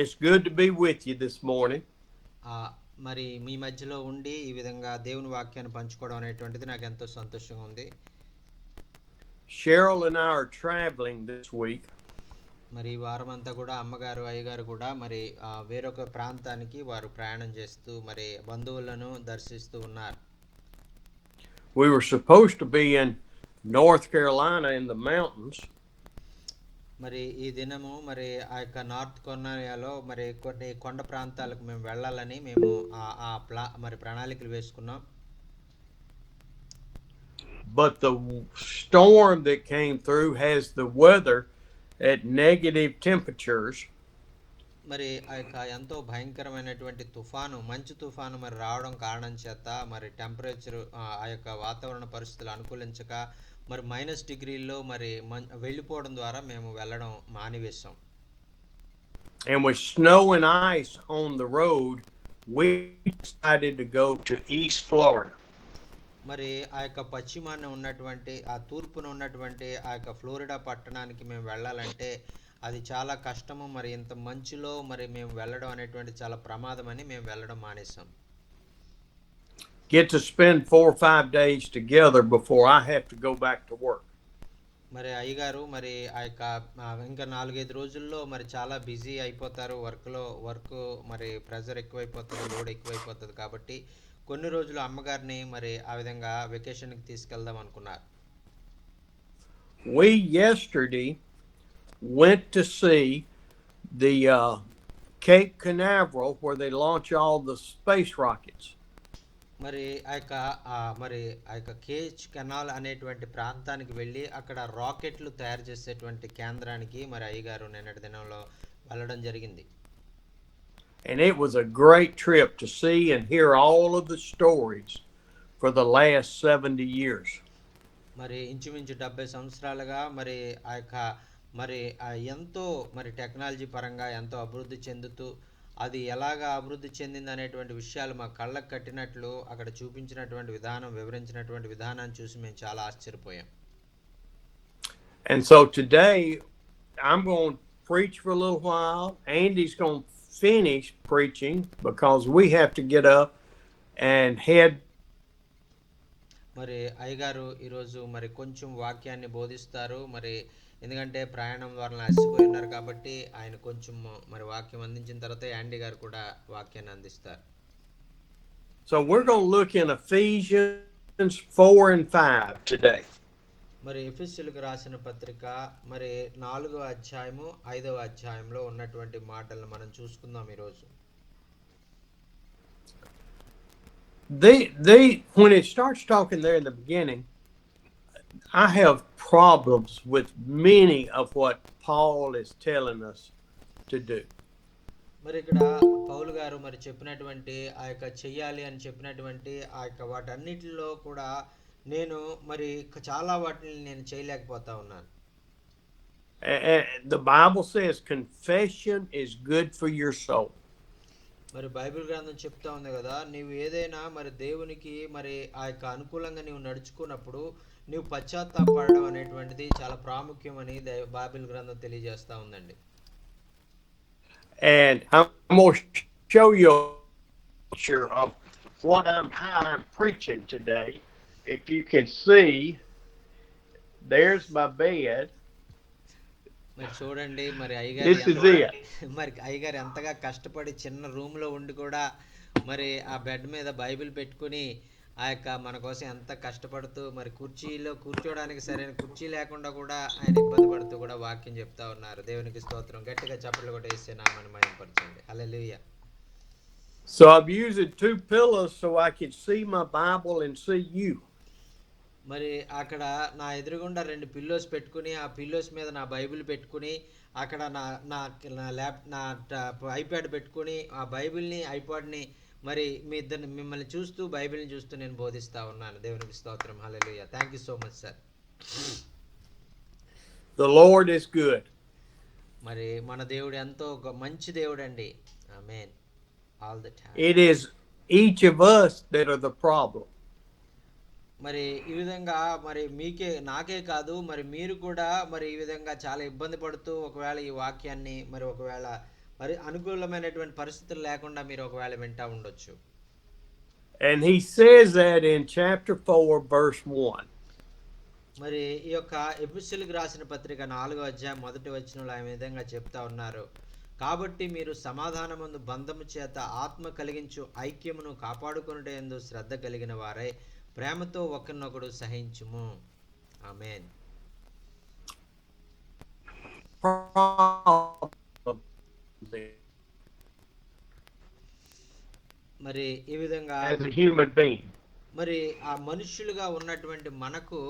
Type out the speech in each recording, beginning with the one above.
It's good to be with you this morning. మరి మీ మధ్యలో ఉండి ఈ విధంగా దేవుని వాక్యాన్ని పంచుకోవడం అనేటువంటిది నాకు ఎంతో సంతోషంగా ఉంది. Cheryl and I are traveling this week. మరి ఈ వారం అంతా కూడా అమ్మగారు అయ్యగారు కూడా మరి వేరొక ప్రాంతానికి వారు ప్రయాణం చేస్తూ మరి బంధువులను దర్శిస్తూ ఉన్నారు. We were supposed to be in North Carolina in the mountains. మరి ఈ దినము మరి ఆ యొక్క నార్త్ కొరియాలో మరి కొన్ని కొండ ప్రాంతాలకు మేము వెళ్ళాలని మేము మరి ప్రణాళికలు వేసుకున్నాం. But the storm that came through has the weather at negative temperatures. మరి ఆ యొక్క ఎంతో భయంకరమైనటువంటి తుఫాను మంచు తుఫాను మరి రావడం కారణం చేత మరి టెంపరేచర్ ఆ యొక్క వాతావరణ పరిస్థితులు అనుకూలించక మరి -డిగ్రీల్లో మరి వెళ్ళిపోవడం ద్వారా మేము వెళ్ళడం మానివేశాం. And with snow and ice on the road, we decided to go to East Florida. మరి ఆ యొక్క పశ్చిమాన ఉన్నటువంటి ఆ తూర్పున ఉన్నటువంటి ఆ యొక్క ఫ్లోరిడా పట్టణానికి మేము వెళ్ళాలంటే అది చాలా కష్టము. మరి ఇంత మంచులో మరి మేము వెళ్ళడం అనేటువంటి చాలా ప్రమాదం అని మేము వెళ్ళడం మానేసాం. Get to spend 4 or 5 days together before I have to go back to work. మరి అయ్యగారు మరి ఆ యొక్క ఇంకా 4-5 రోజుల్లో మరి చాలా బిజీ అయిపోతారు వర్క్ మరి ప్రెజర్ ఎక్కువైపోతుంది, లోడ్ ఎక్కువైపోతుంది కాబట్టి కొన్ని రోజులు అమ్మగారిని మరి ఆ విధంగా వెకేషన్కి తీసుకెళ్దాం అనుకున్నారు. We yesterday went to see the Cape Canaveral where they launch all the space rockets. మరి ఆ యొక్క కేచ్ కెనాల్ అనేటువంటి ప్రాంతానికి వెళ్ళి అక్కడ రాకెట్లు తయారు చేసేటువంటి కేంద్రానికి మరి అయ్యగారు నిన్నటి దినంలో వెళ్ళడం జరిగింది. And it was a great trip to see and hear all of the stories for the last 70 years. మరి ఇంచుమించు 70 సంవత్సరాలుగా మరి ఆ యొక్క మరి ఎంతో మరి టెక్నాలజీ పరంగా ఎంతో అభివృద్ధి చెందుతూ అది ఎలాగా అభివృద్ధి చెందింది అనేటువంటి విషయాలు మా కళ్ళకు కట్టినట్లు అక్కడ చూపించినటువంటి విధానం, వివరించినటువంటి విధానాన్ని చూసి మేము చాలా ఆశ్చర్యపోయాం. And so today I'm going to preach for a little while. Andy's going to finish preaching because we have to get up and head. మరి అయ్యగారు ఈరోజు మరి కొంచెం వాక్యాన్ని బోధిస్తారు. మరి ఎందుకంటే ప్రయాణం ద్వారా అలసిపోయి ఉన్నారు కాబట్టి ఆయన కొంచెం మరి వాక్యం అందించిన తర్వాత యాండీ గారు కూడా వాక్యాన్ని అందిస్తారు. So we're going to look in Ephesians 4 and 5 today. మరి ఎఫెసీయులకు రాసిన పత్రిక మరి 4వ అధ్యాయము 5వ అధ్యాయంలో ఉన్నటువంటి మాటలను మనం చూసుకుందాం ఈరోజు. When it starts talking there in the beginning, I have problems with many of what Paul is telling us to do. మరి ఇక్కడ పౌలు గారు మరి చెప్పినటువంటి ఆ యొక్క చెయ్యాలి అని చెప్పినటువంటి ఆ యొక్క వాటన్నిటిలో కూడా నేను మరి చాలా వాటిని నేను చేయలేకపోతా ఉన్నాను. The Bible says confession is good for your soul. మరి బైబిల్ గ్రంథం చెప్తా ఉంది కదా, నీవు ఏదైనా మరి దేవునికి మరి ఆ యొక్క అనుకూలంగా నీవు నడుచుకున్నప్పుడు నీవు పశ్చాత్తాపడడం అనేటువంటిది చాలా ప్రాముఖ్యమని బైబిల్ గ్రంథం తెలియజేస్తా ఉందండి. And I'm going to show you a picture of how I'm preaching today. If you can see, there's my bed. మరి చూడండి మరి అయ్యగారు ఎంతగా కష్టపడి చిన్న రూమ్ లో ఉండి కూడా మరి ఆ బెడ్ మీద బైబిల్ పెట్టుకుని ఆ యొక్క మన కోసం ఎంత కష్టపడుతూ మరి కుర్చీలో కూర్చోడానికి సరైన కుర్చీ లేకుండా కూడా ఆయన ఇబ్బంది పడుతూ కూడా వాక్యం చెప్తా ఉన్నారు. దేవునికి స్తోత్రం. గట్టిగా చప్పట్లు కూడా వేసే నామని మహిమపరచండి. హల్లెలూయా. So I'm using 2 pillows so I can see my Bible and see you. మరి అక్కడ నా ఎదురుగుండా 2 పిల్లోస్ పెట్టుకుని ఆ పిల్లోస్ మీద నా బైబిల్ పెట్టుకుని అక్కడ నా ఐప్యాడ్ పెట్టుకుని ఆ బైబిల్ని ఐపాడ్ని మరి మిమ్మల్ని చూస్తూ బైబిల్ని చూస్తూ నేను బోధిస్తా ఉన్నాను. దేవునికి స్తోత్రం. హల్లెలూయా. Thank you so much sir. The Lord is good. మరి మన దేవుడు ఎంతో మంచి దేవుడు అండి. ఆమేన్. All the time. It is each of us that are the problem. మరి ఈ విధంగా మరి నాకే కాదు మరి మీరు కూడా మరి ఈ విధంగా చాలా ఇబ్బంది పడుతూ ఒకవేళ ఈ వాక్యాన్ని మరి ఒకవేళ మరి అనుకూలమైనటువంటి పరిస్థితులు లేకుండా మీరు ఒకవేళ వింటా ఉండొచ్చు. And he says that in chapter 4, verse 1. మరి ఈ యొక్క ఎపిసోడ్కి రాసిన పత్రిక 4వ అధ్యాయం 1వ వచనంలో ఆ విధంగా చెప్తా ఉన్నారు. కాబట్టి మీరు సమాధానమందు బంధము చేత ఆత్మ కలిగించు ఐక్యమును కాపాడుకొనుటయందు శ్రద్ధ కలిగిన వారై ప్రేమతో ఒకరినొకడు సహించుము. ఆమేన్. మరి ఈ విధంగా As a human being. మరి ఆ మనుష్యులుగా ఉన్నటువంటి మనకు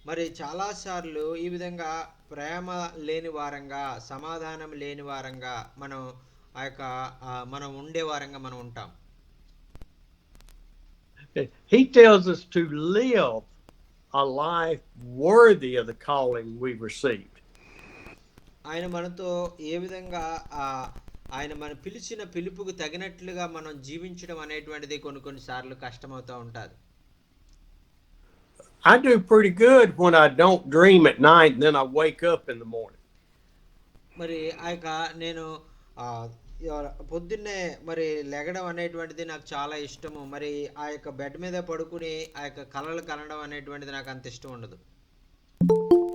మరి చాలాసార్లు ఈ విధంగా ప్రేమ లేని వారంగా, సమాధానం లేని వారంగా మనం ఆ యొక్క మనం ఉండే వారంగా మనం ఉంటాం. He tells us to live a life worthy of the calling we've received. ఆయన మనతో ఏ విధంగా ఆయన మన పిలిచిన పిలుపుకు తగినట్లుగా మనం జీవించడం అనేటువంటిది కొన్ని సార్లు కష్టమవుతూ ఉంటుంది. I do pretty good when I don't dream at night and then I wake up in the morning. మరి ఆ యొక్క నేను పొద్దున్నే మరి లెగడం అనేటువంటిది నాకు చాలా ఇష్టము. మరి ఆ యొక్క బెడ్ మీద పడుకుని ఆ యొక్క కలలు కనడం అనేటువంటిది నాకు అంత ఇష్టం ఉండదు.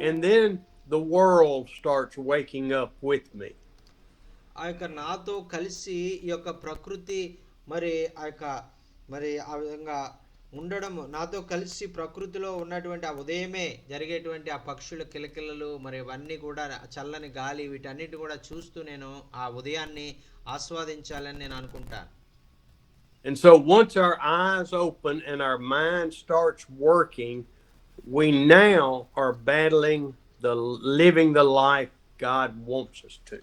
And then the world starts waking up with me. ఆ యొక్క నాతో కలిసి ఈ యొక్క ప్రకృతి మరి ఆ యొక్క మరి ఆ విధంగా ఉండడము, నాతో కలిసి ప్రకృతిలో ఉన్నటువంటి ఆ ఉదయమే జరిగేటువంటి ఆ పక్షుల కిలకిలలు మరి ఇవన్నీ కూడా చల్లని గాలి వీటన్నిటి కూడా చూస్తూ నేను ఆ ఉదయాన్ని ఆస్వాదించాలని నేను అనుకుంటాను. And so once our eyes open and our mind starts working, we now are battling living the life God wants us to.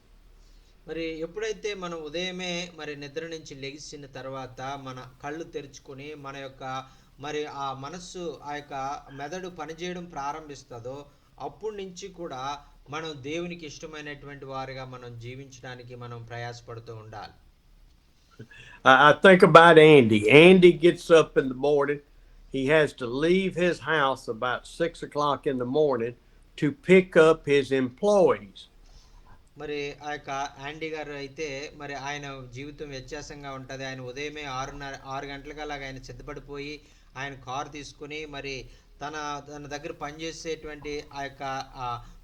మరి ఎప్పుడైతే మనం ఉదయమే మరి నిద్ర నుంచి లెగిసిన తర్వాత మన కళ్ళు తెరుచుకొని మన యొక్క మరి ఆ మనస్సు ఆ యొక్క మెదడు పనిచేయడం ప్రారంభిస్తుందో అప్పటి నుంచి కూడా మనం దేవునికి ఇష్టమైనటువంటి వారిగా మనం జీవించడానికి మనం ప్రయాసపడుతూ ఉండాలి. I think about Andy. Andy gets up in the morning. He has to leave his house about 6 o'clock in the morning to pick up his employees. మరి ఆ యొక్క యాండీ గారు అయితే మరి ఆయన జీవితం వ్యత్యాసంగా ఉంటుంది. ఆయన ఉదయమే 6 గంటలకల్లా ఆయన సిద్ధపడిపోయి ఆయన కారు తీసుకుని మరి తన దగ్గర పనిచేసేటువంటి ఆ యొక్క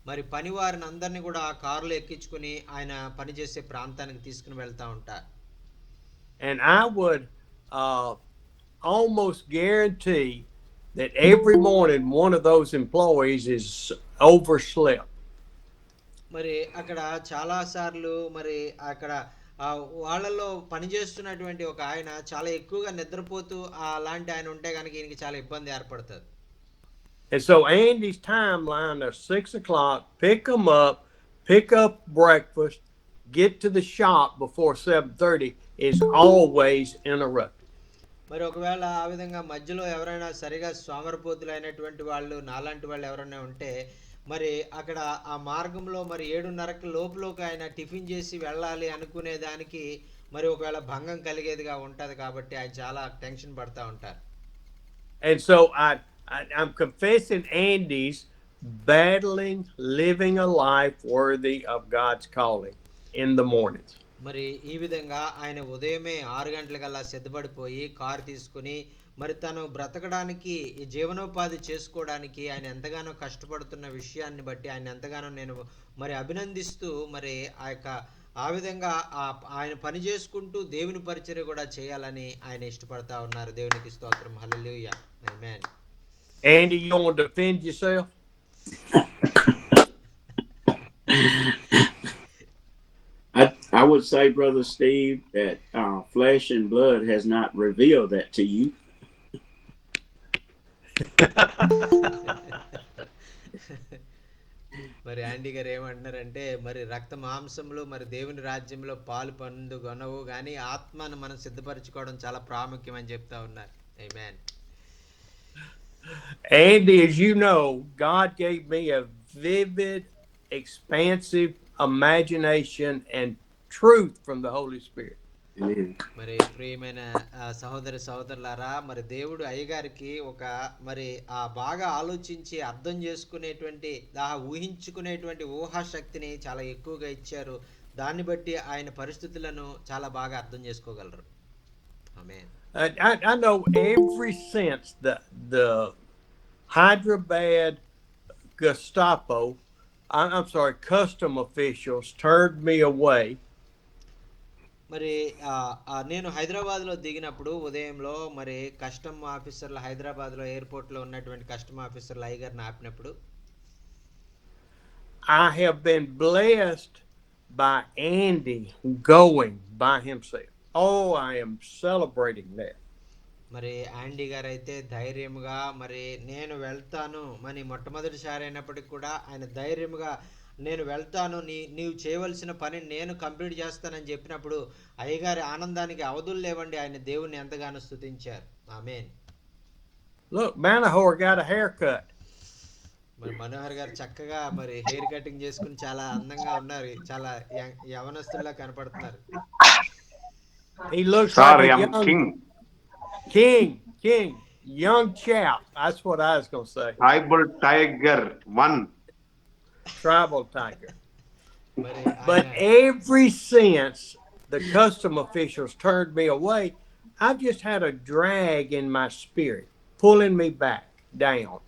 మరి పని వారిని అందరినీ కూడా ఆ కారులో ఎక్కించుకుని ఆయన పనిచేసే ప్రాంతానికి తీసుకుని వెళ్తూ ఉంటారు. And I would almost guarantee that every morning one of those employees is overslept. మరి అక్కడ చాలా సార్లు మరి అక్కడ వాళ్ళలో పనిచేస్తున్నటువంటి ఒక ఆయన చాలా ఎక్కువగా నిద్రపోతూ అలాంటి ఆయన ఉంటే కనుక ఈయనకి చాలా ఇబ్బంది ఏర్పడుతుంది. And so Andy's timeline of 6 o'clock, pick them up, pick up breakfast, get to the shop before 7:30 is always interrupted. మరి ఒకవేళ ఆ విధంగా మధ్యలో ఎవరైనా సరిగా సోమరిపోతులైనటువంటి వాళ్ళు నాలాంటి వాళ్ళు ఎవరైనా ఉంటే మరి అక్కడ ఆ మార్గంలో మరి 7:30 లోపులోకి ఆయన టిఫిన్ చేసి వెళ్ళాలి అనుకునే దానికి మరి ఒకవేళ భంగం కలిగేదిగా ఉంటది కాబట్టి ఆయన చాలా టెన్షన్ పడతా ఉంటారు. And so I'm confessing Andy's battling living a life worthy of God's calling in the mornings. మరి ఈ విధంగా ఆయన ఉదయమే 6 గంటలకల్లా సిద్ధపడిపోయి కారు తీసుకుని మరి తను బ్రతకడానికి జీవనోపాధి చేసుకోవడానికి ఆయన ఎంతగానో కష్టపడుతున్న విషయాన్ని బట్టి ఆయన ఎంతగానో నేను మరి అభినందిస్తూ మరి ఆ విధంగా ఆయన పని చేసుకుంటూ దేవుని పరిచర్య కూడా చేయాలని ఆయన ఇష్టపడతా ఉన్నారు. దేవునికి స్తోత్రం. హల్లెలూయా. ఆమేన్. Andy, you want to defend yourself? I would say, Brother Steve, that flesh and blood has not revealed that to you. మరి యాండీ గారు ఏమంటున్నారంటే మరి రక్త మాంసంలో మరి దేవుని రాజ్యంలో పాలు పండుగొనవు కానీ ఆత్మను మనం సిద్ధపరచుకోవడం చాలా ప్రాముఖ్యం అని చెప్తా ఉన్నారు. ఆమేన్. Andy, as you know, God gave me a vivid, expansive imagination and truth from the Holy Spirit. మరి ప్రియమైన సహోదరులారా మరి దేవుడు అయ్యగారికి ఒక మరి బాగా ఆలోచించి అర్థం చేసుకునేటువంటి ఊహించుకునేటువంటి ఊహాశక్తిని చాలా ఎక్కువగా ఇచ్చారు. దాన్ని బట్టి ఆయన పరిస్థితులను చాలా బాగా అర్థం చేసుకోగలరు. ఆమేన్. I know every since the Hyderabad Gestapo, I'm sorry, custom officials turned me away. మరి నేను హైదరాబాద్‌లో దిగినప్పుడు ఉదయంలో మరి కస్టమ్ ఆఫీసర్లు హైదరాబాద్‌లో ఎయిర్‌పోర్ట్‌లో ఉన్నటువంటి కస్టమ్ ఆఫీసర్లు అయ్యగారిని ఆపినప్పుడు I have been blessed by Andy going by himself. Oh, I am celebrating that. మరి యాండీ గారైతే ధైర్యముగా మరి నేను వెళ్తాను మరి మొట్టమొదటిసారి అయినప్పటికి కూడా ఆయన ధైర్యముగా నేను వెళ్తాను నీవు చేయవలసిన పని నేను కంప్లీట్ చేస్తానని చెప్పినప్పుడు అయ్యగారి ఆనందానికి అవధులు లేవండి. ఆయన దేవుణ్ణి ఎంతగానో స్తుతించారు. ఆమేన్. Look, Manahor got a haircut. మరి మనోహర్ గారు చక్కగా మరి హెయిర్ కటింగ్ చేసుకుని చాలా అందంగా ఉన్నారు. చాలా యవనస్తుల్లా కనపడుతున్నారు. He looks Sorry, like a I'm young king, young chap. That's what I was gonna say. tribal tiger one. Tribal tiger. మరి But ఆయన every since the custom officials turned me away, I've just had a drag in my spirit, pulling me back down.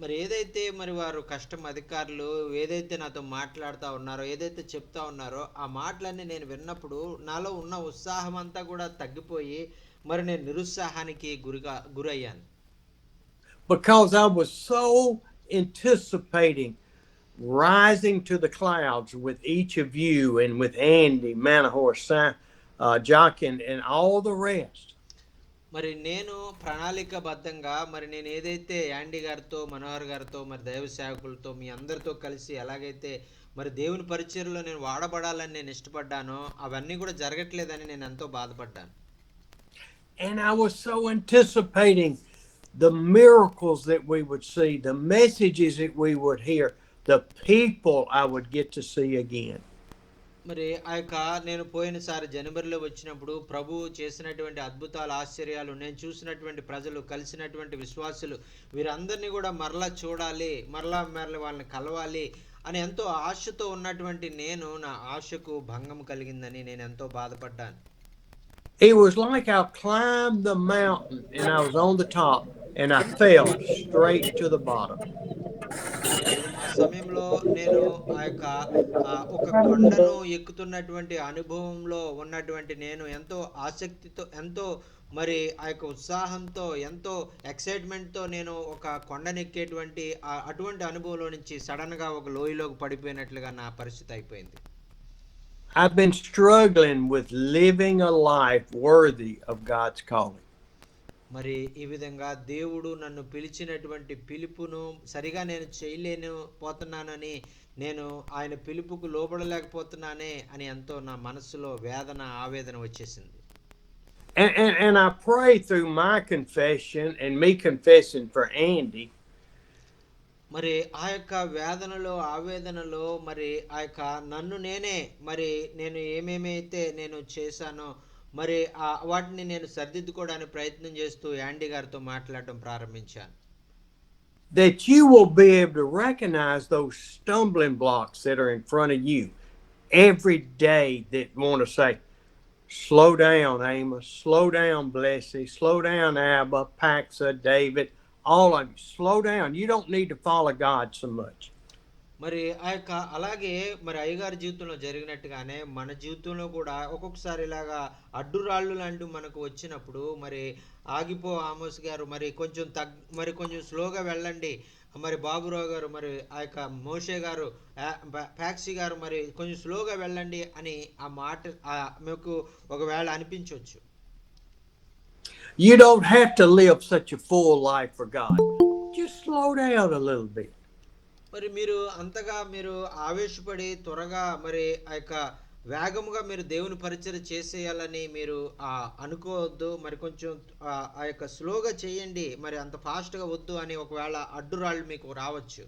మరి ఏదైతే మరి వారు custom అధికారులు ఏదైతే నాతో మాట్లాడుతూ ఉన్నారో ఏదైతే చెప్తా ఉన్నారో ఆ మాటలన్నీ నేను విన్నప్పుడు నాలో ఉన్న ఉత్సాహం అంతా కూడా తగ్గిపోయి మరి నేను నిరుత్సాహానికి గురయ్యాను. Because I was so anticipating rising to the clouds with each of you and with Andy, Manahor, Jochen, and all the rest. మరి నేను ప్రణాళికాబద్ధంగా మరి నేను ఏదైతే యాండీ గారితో మనోహర్ గారితో మరి దైవ సేవకులతో మీ అందరితో కలిసి ఎలాగైతే మరి దేవుని పరిచర్యలో నేను వాడబడాలని నేను ఇష్టపడ్డానో అవన్నీ కూడా జరగట్లేదని నేను ఎంతో బాధపడ్డాను. And I was so anticipating the miracles that we would see, the messages that we would hear, the people I would get to see again. మరి ఆ యొక్క నేను పోయినసారి జనవరిలో వచ్చినప్పుడు ప్రభు చేసినటువంటి అద్భుతాలు ఆశ్చర్యాలు నేను చూసినటువంటి ప్రజలు కలిసినటువంటి విశ్వాసులు వీరందరినీ కూడా మరలా చూడాలి మరలా వాళ్ళని కలవాలి అని ఎంతో ఆశతో ఉన్నటువంటి నేను నా ఆశకు భంగం కలిగిందని నేను ఎంతో బాధపడ్డాను. It was like I climbed the mountain and I was on the top and I fell straight to the bottom. ఆ సమయంలో నేను ఆ యొక్క ఒక కొండను ఎక్కుతున్నటువంటి అనుభవంలో ఉన్నటువంటి నేను ఎంతో ఆసక్తితో ఎంతో మరి ఆ యొక్క ఉత్సాహంతో ఎంతో ఎక్సైట్మెంట్తో నేను ఒక కొండనెక్కేటువంటి అటువంటి అనుభవంలో నుంచి సడన్గా ఒక లోయలోకి పడిపోయినట్లుగా నా పరిస్థితి అయిపోయింది. I've been struggling with living a life worthy of God's calling. మరి ఈ విధంగా దేవుడు నన్ను పిలిచినటువంటి పిలుపును సరిగా నేను చేయలేను పోతున్నానని నేను ఆయన పిలుపుకు లోబడలేకపోతున్నానే అని ఎంతో నా మనసులో ఆవేదన వచ్చేసింది. And I pray through my confession and me confessing for Andy. మరి ఆ యొక్క వేదనలో ఆవేదనలో మరి ఆ యొక్క నన్ను నేనే మరి నేను ఏమేమైతే నేను చేశానో మరి వాటిని నేను సరిదిద్దుకోవడానికి ప్రయత్నం చేస్తూ యాండీ గారితో మాట్లాడడం ప్రారంభించాను. That you will be able to recognize those stumbling blocks that are in front of you every day that want to say, slow down, Amos, slow down, Blessy, slow down, Abba, Paxa, David, all of you, slow down. You don't need to follow God so much. మరి ఆ యొక్క అలాగే మరి అయ్యగారి జీవితంలో జరిగినట్టుగానే మన జీవితంలో కూడా ఒక్కొక్కసారి ఇలాగా అడ్డురాళ్ళు లాంటివి మనకు వచ్చినప్పుడు మరి ఆగిపో ఆమోస్ గారు మరి కొంచెం స్లోగా వెళ్ళండి మరి బాబురావు గారు మరి ఆ యొక్క మోషే గారు ఫ్యాక్సీ గారు మరి కొంచెం స్లోగా వెళ్ళండి అని ఆ మాట మీకు ఒకవేళ అనిపించవచ్చు. You don't have to live such a full life for God. Just slow down a little bit. మరి మీరు అంతగా మీరు ఆవేశపడి త్వరగా మరి ఆ యొక్క వేగముగా మీరు దేవుని పరిచర్య చేసేయాలని మీరు అనుకోవద్దు. మరి కొంచెం ఆ యొక్క స్లోగా చేయండి మరి అంత ఫాస్ట్గా వద్దు అని ఒకవేళ అడ్డురాళ్ళు మీకు రావచ్చు.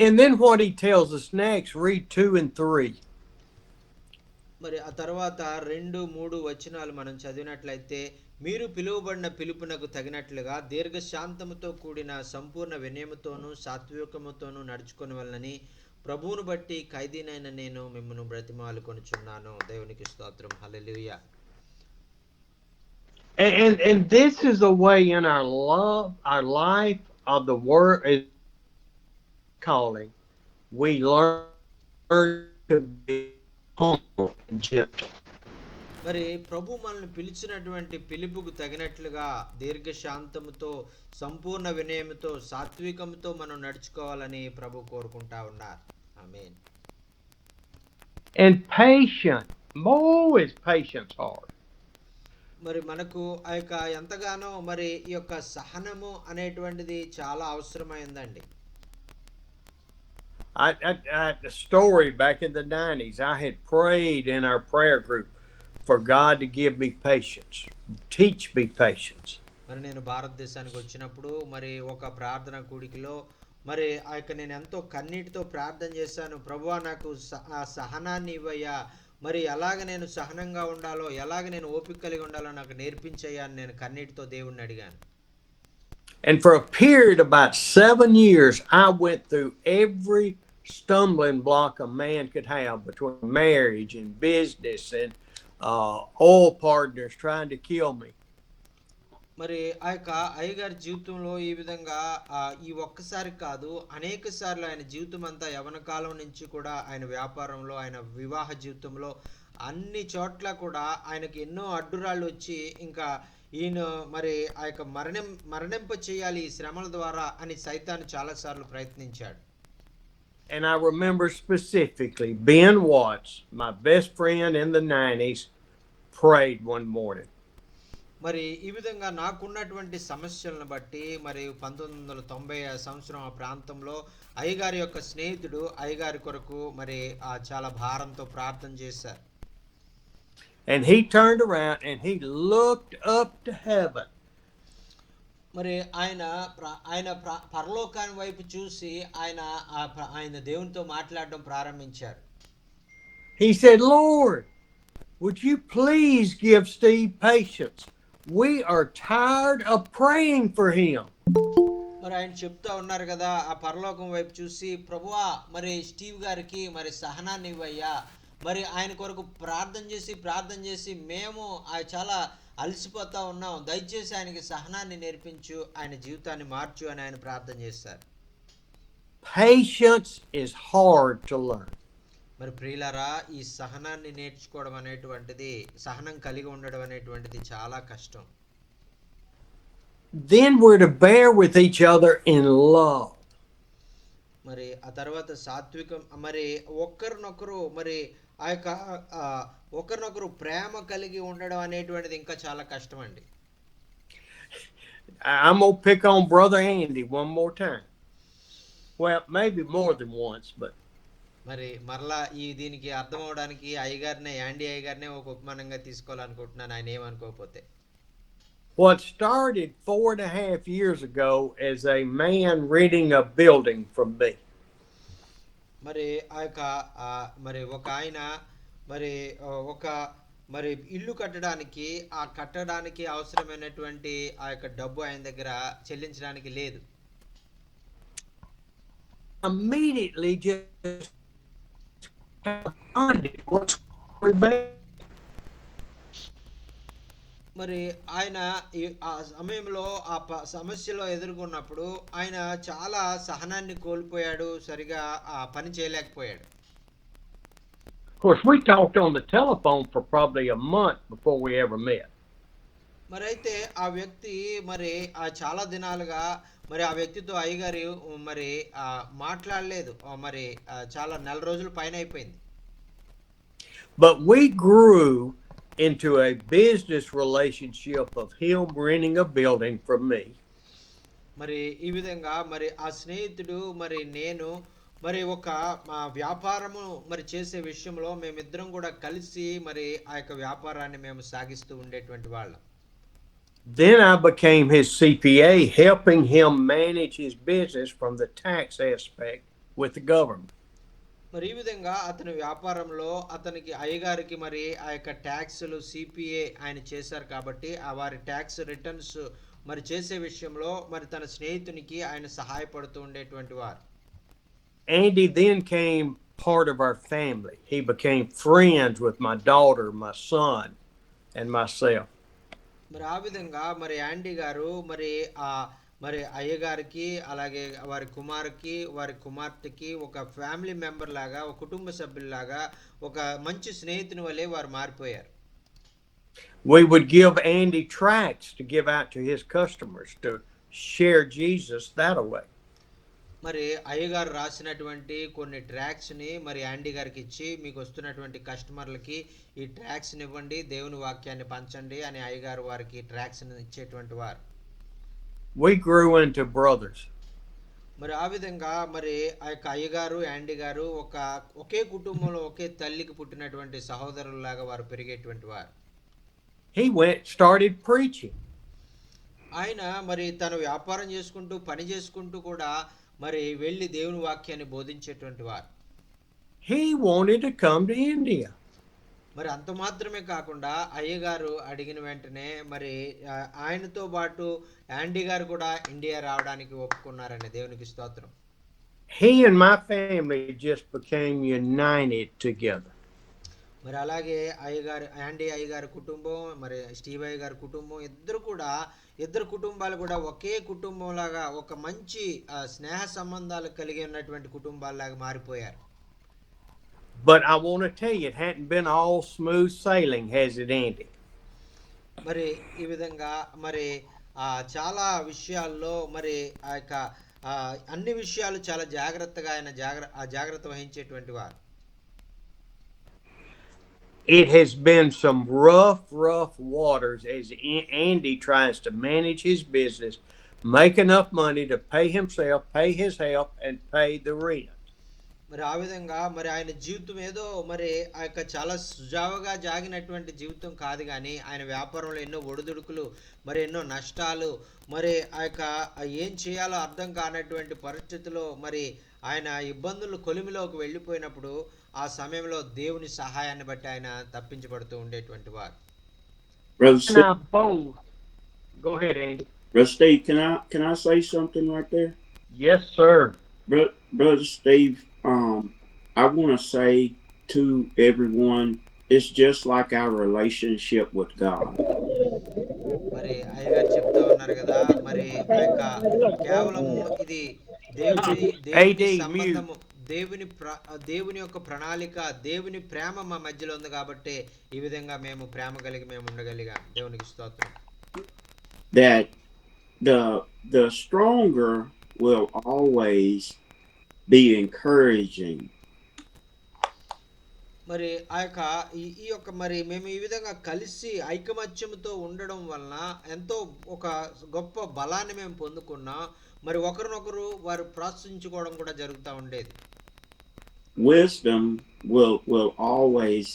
And then what he tells us next, read 2 and 3. మరి ఆ తర్వాత 2-3 వచనాలు మనం చదివినట్లయితే మీరు పిలువబడిన పిలుపునకు తగినట్లుగా దీర్ఘశాంతముతో కూడిన సంపూర్ణ వినయముతోనూ సాత్వికముతోనూ నడుచుకొనవలెనని ప్రభువును బట్టి ఖైదీనైన నేను మిమ్మల్ని బ్రతిమాలు కొనుచున్నాను. దేవునికి స్తోత్రం. హల్లెలూయా. And this is a way in our love, our life of the word is calling. We learn to be humble and gentle. మరి ప్రభు మనల్ని పిలిచినటువంటి పిలుపుకు తగినట్లుగా దీర్ఘశాంతముతో, సంపూర్ణ వినయముతో, సాత్వికముతో మనం నడుచుకోవాలని ప్రభు కోరుకుంటా ఉన్నారు. ఆమేన్. And patient. Boy, is patience hard. మరి మనకు ఆ యొక్క ఎంతగానో మరి ఈ యొక్క సహనము అనేటువంటిది చాలా అవసరమైందండి. A story back in the 90s, I had prayed in our prayer group for God to give me patience, teach me patience. మరి నేను భారతదేశానికి వచ్చినప్పుడు మరి ఒక ప్రార్థన కూడికలో మరి ఆ యొక్క నేను ఎంతో కన్నీటితో ప్రార్థన చేశాను. ప్రభువా, నాకు ఆ సహనాన్ని ఇవ్వయ్యా, మరి ఎలాగ నేను సహనంగా ఉండాలో, ఎలాగ నేను ఓపిక కలిగి ఉండాలో నాకు నేర్పించయ్యా అని నేను కన్నీటితో దేవుణ్ణి అడిగాను. And for a period of about 7 years, I went through every stumbling block a man could have between marriage and business and oil partners trying to kill me. మరి ఆ యొక్క అయ్యగారి జీవితంలో ఈ విధంగా ఈ ఒక్కసారి కాదు, అనేక సార్లు ఆయన జీవితం అంతా యవన కాలం నుంచి కూడా ఆయన వ్యాపారంలో, ఆయన వివాహ జీవితంలో అన్ని చోట్ల కూడా ఆయనకి ఎన్నో అడ్డురాళ్ళు వచ్చి ఇంకా ఈయన మరి ఆ యొక్క మరణింప చేయాలి ఈ శ్రమల ద్వారా అని సైతాను చాలాసార్లు ప్రయత్నించాడు. And I remember specifically Ben Watts, my best friend in the 90s, prayed one morning. మరి ఈ విధంగా నాకున్నటువంటి సమస్యలను బట్టి మరి 1990 సంవత్సరం ఆ ప్రాంతంలో అయ్యగారి యొక్క స్నేహితుడు అయ్యగారి కొరకు మరి చాలా భారంతో ప్రార్థన చేశారు. And he turned around and he looked up to heaven. మరి ఆయన పరలోకాన్ని వైపు చూసి ఆయన దేవునితో మాట్లాడడం ప్రారంభించారు. He said, "Lord, would you please give Steve patience? We are tired of praying for him." మరి ఆయన చెప్తా ఉన్నారు కదా, ఆ పరలోకం వైపు చూసి, ప్రభువా మరి స్టీవ్ గారికి మరి సహనాన్ని ఇవ్వయ్యా, మరి ఆయన కొరకు ప్రార్థన చేసి మేము చాలా అలసిపోతా ఉన్నాం, దయచేసి ఆయనకి సహనాన్ని నేర్పించు, ఆయన జీవితాన్ని మార్చు అని ఆయన ప్రార్థన చేశారు. Patience is hard to learn. మరి ప్రియులారా, ఈ సహనాన్ని నేర్చుకోవడం అనేటువంటిది, సహనం కలిగి ఉండడం అనేటువంటిది చాలా కష్టం. Then we're to bear with each other in love. మరి ఆ తర్వాత సాత్వికం, మరి ఒకరినొకరు మరి ఆ యొక్క ఒకరినొకరు ప్రేమ కలిగి ఉండడం అనేటువంటిది ఇంకా చాలా కష్టం అండి. I'm gonna pick on Brother Andy one more time. Well, maybe more than once, but మరి మరలా దీనికి అర్థం అవడానికి యాండీ అయ్యగారినే ఒక ఉపమానంగా తీసుకోవాలనుకుంటున్నాను, ఆయన ఏమనుకోకపోతే. what started 4.5 years ago as a man renting a building from me. మరి ఆ యొక్క మరి ఒక ఆయన మరి ఇల్లు కట్టడానికి అవసరమైనటువంటి ఆ యొక్క డబ్బు ఆయన దగ్గర చెల్లించడానికి లేదు. Immediately just మరి ఆయన ఆ సమయంలో సమస్యలో ఎదుర్కొన్నప్పుడు ఆయన చాలా సహనాన్ని కోల్పోయాడు, సరిగా ఆ పని చేయలేకపోయాడు. Of course, we talked on the telephone for probably a month before we ever met. మరి అయితే ఆ వ్యక్తి మరి చాలా దినాలుగా మరి ఆ వ్యక్తితో అయ్యగారు మరి మాట్లాడలేదు, మరి చాలా నెల రోజుల పైన అయిపోయింది. But we grew into a business relationship of him renting a building from me. మరి ఈ విధంగా మరి ఆ స్నేహితుడు మరి నేను మరి ఒక వ్యాపారము మరి చేసే విషయంలో మేమిద్దరం కూడా కలిసి మరి ఆ యొక్క వ్యాపారాన్ని మేము సాగిస్తూ ఉండేటువంటి వాళ్ళం. Then I became his CPA, helping him manage his business from the tax aspect with the government. మరి ఈ విధంగా అతని వ్యాపారంలో అతనికి అయ్యగారికి మరి ఆ యొక్క ట్యాక్స్లు సిపిఏ ఆయన చేశారు కాబట్టి ఆ వారి ట్యాక్స్ రిటర్న్స్ మరి చేసే విషయంలో మరి తన స్నేహితునికి ఆయన సహాయపడుతూ ఉండేటువంటి వారు. Andy then came part of our family. He became friends with my daughter, my son, and myself. మరి ఆ విధంగా మరి యాండీ గారు మరి ఆ మరి అయ్యగారికి అలాగే వారి కుమారుకి వారి కుమార్తెకి ఒక ఫ్యామిలీ మెంబర్ లాగా ఒక కుటుంబ సభ్యుల్లాగా ఒక మంచి స్నేహితుని వలె వారు మారిపోయారు. We would give Andy tracts to give out to his customers to share Jesus that way. మరి అయ్యగారు రాసినటువంటి కొన్ని ట్రాక్స్ని మరి యాండీ గారికి ఇచ్చి మీకు వస్తున్నటువంటి కస్టమర్లకి ఈ ట్రాక్స్ని ఇవ్వండి, దేవుని వాక్యాన్ని పంచండి అని అయ్యగారు వారికి ట్రాక్స్ని ఇచ్చేటువంటి వారు. We grew into brothers. మరి ఆ విధంగా మరి ఆ యొక్క అయ్యగారు యాండీ గారు ఒకే కుటుంబంలో ఒకే తల్లికి పుట్టినటువంటి సహోదరులాగా వారు పెరిగేటువంటి వారు. He started preaching. ఆయన మరి తను వ్యాపారం చేసుకుంటూ పని చేసుకుంటూ కూడా మరి వెళ్ళి దేవుని వాక్యాన్ని బోధించేటువంటి వారు. He wanted to come to India. మరి అంత మాత్రమే కాకుండా అయ్యగారు అడిగిన వెంటనే మరి ఆయనతో పాటు యాండీ గారు కూడా ఇండియా రావడానికి ఒప్పుకున్నారండి. దేవునికి స్తోత్రం. He and my family just became united together. మరి అలాగే యాండీ అయ్యగారి కుటుంబం మరి స్టీవ్ అయ్యగారి కుటుంబం ఇద్దరు కుటుంబాలు కూడా ఒకే కుటుంబం లాగా ఒక మంచి స్నేహ సంబంధాలు కలిగి ఉన్నటువంటి కుటుంబాల్లాగా మారిపోయారు. But I want to tell you, it hadn't been all smooth sailing, has it, Andy? మరి ఈ విధంగా మరి చాలా విషయాల్లో మరి ఆ యొక్క అన్ని విషయాలు చాలా జాగ్రత్తగా ఆయన జాగ్రత్త వహించేటువంటి వారు. It has been some rough waters as Andy tries to manage his business, make enough money to pay himself, pay his help, and pay the rent. మరి ఆ విధంగా మరి ఆయన జీవితం ఏదో మరి ఆ యొక్క చాలా సుజావుగా జాగినటువంటి జీవితం కాదు, కానీ ఆయన వ్యాపారంలో ఎన్నో ఒడిదుడుకులు మరి ఎన్నో నష్టాలు మరి ఆ యొక్క ఏం చేయాలో అర్థం కానటువంటి పరిస్థితిలో మరి ఆయన ఇబ్బందులు కొలిమిలోకి వెళ్ళిపోయినప్పుడు ఆ సమయంలో దేవుని సహాయాన్ని బట్టి ఆయన తప్పించబడుతూ ఉండేటువంటి వారు. Go ahead, Andy. Brother Steve, can I say something right there? Yes, sir. Brother Steve, I want to say to everyone, it's just like our relationship with God. మరి అయ్యగారు చెప్తా ఉన్నారు కదా, మరి ఆ యొక్క కేవలము ఇది దేవుని సంబంధము, దేవుని యొక్క ప్రణాళిక, దేవుని ప్రేమ మా మధ్యలో ఉంది కాబట్టి ఈ విధంగా మేము ప్రేమ కలిగి మేము ఉండగలిగాం. దేవునికి స్తోత్రం. That the stronger will always be encouraging. మరి ఆ యొక్క ఈ యొక్క మరి మేము ఈ విధంగా కలిసి ఐకమత్యంతో ఉండడం వలన ఎంతో ఒక గొప్ప బలాన్ని మేము పొందుకున్నాం. మరి ఒకరినొకరు వారు ప్రోత్సహించుకోవడం కూడా జరుగుతూ ఉండేది. Wisdom will always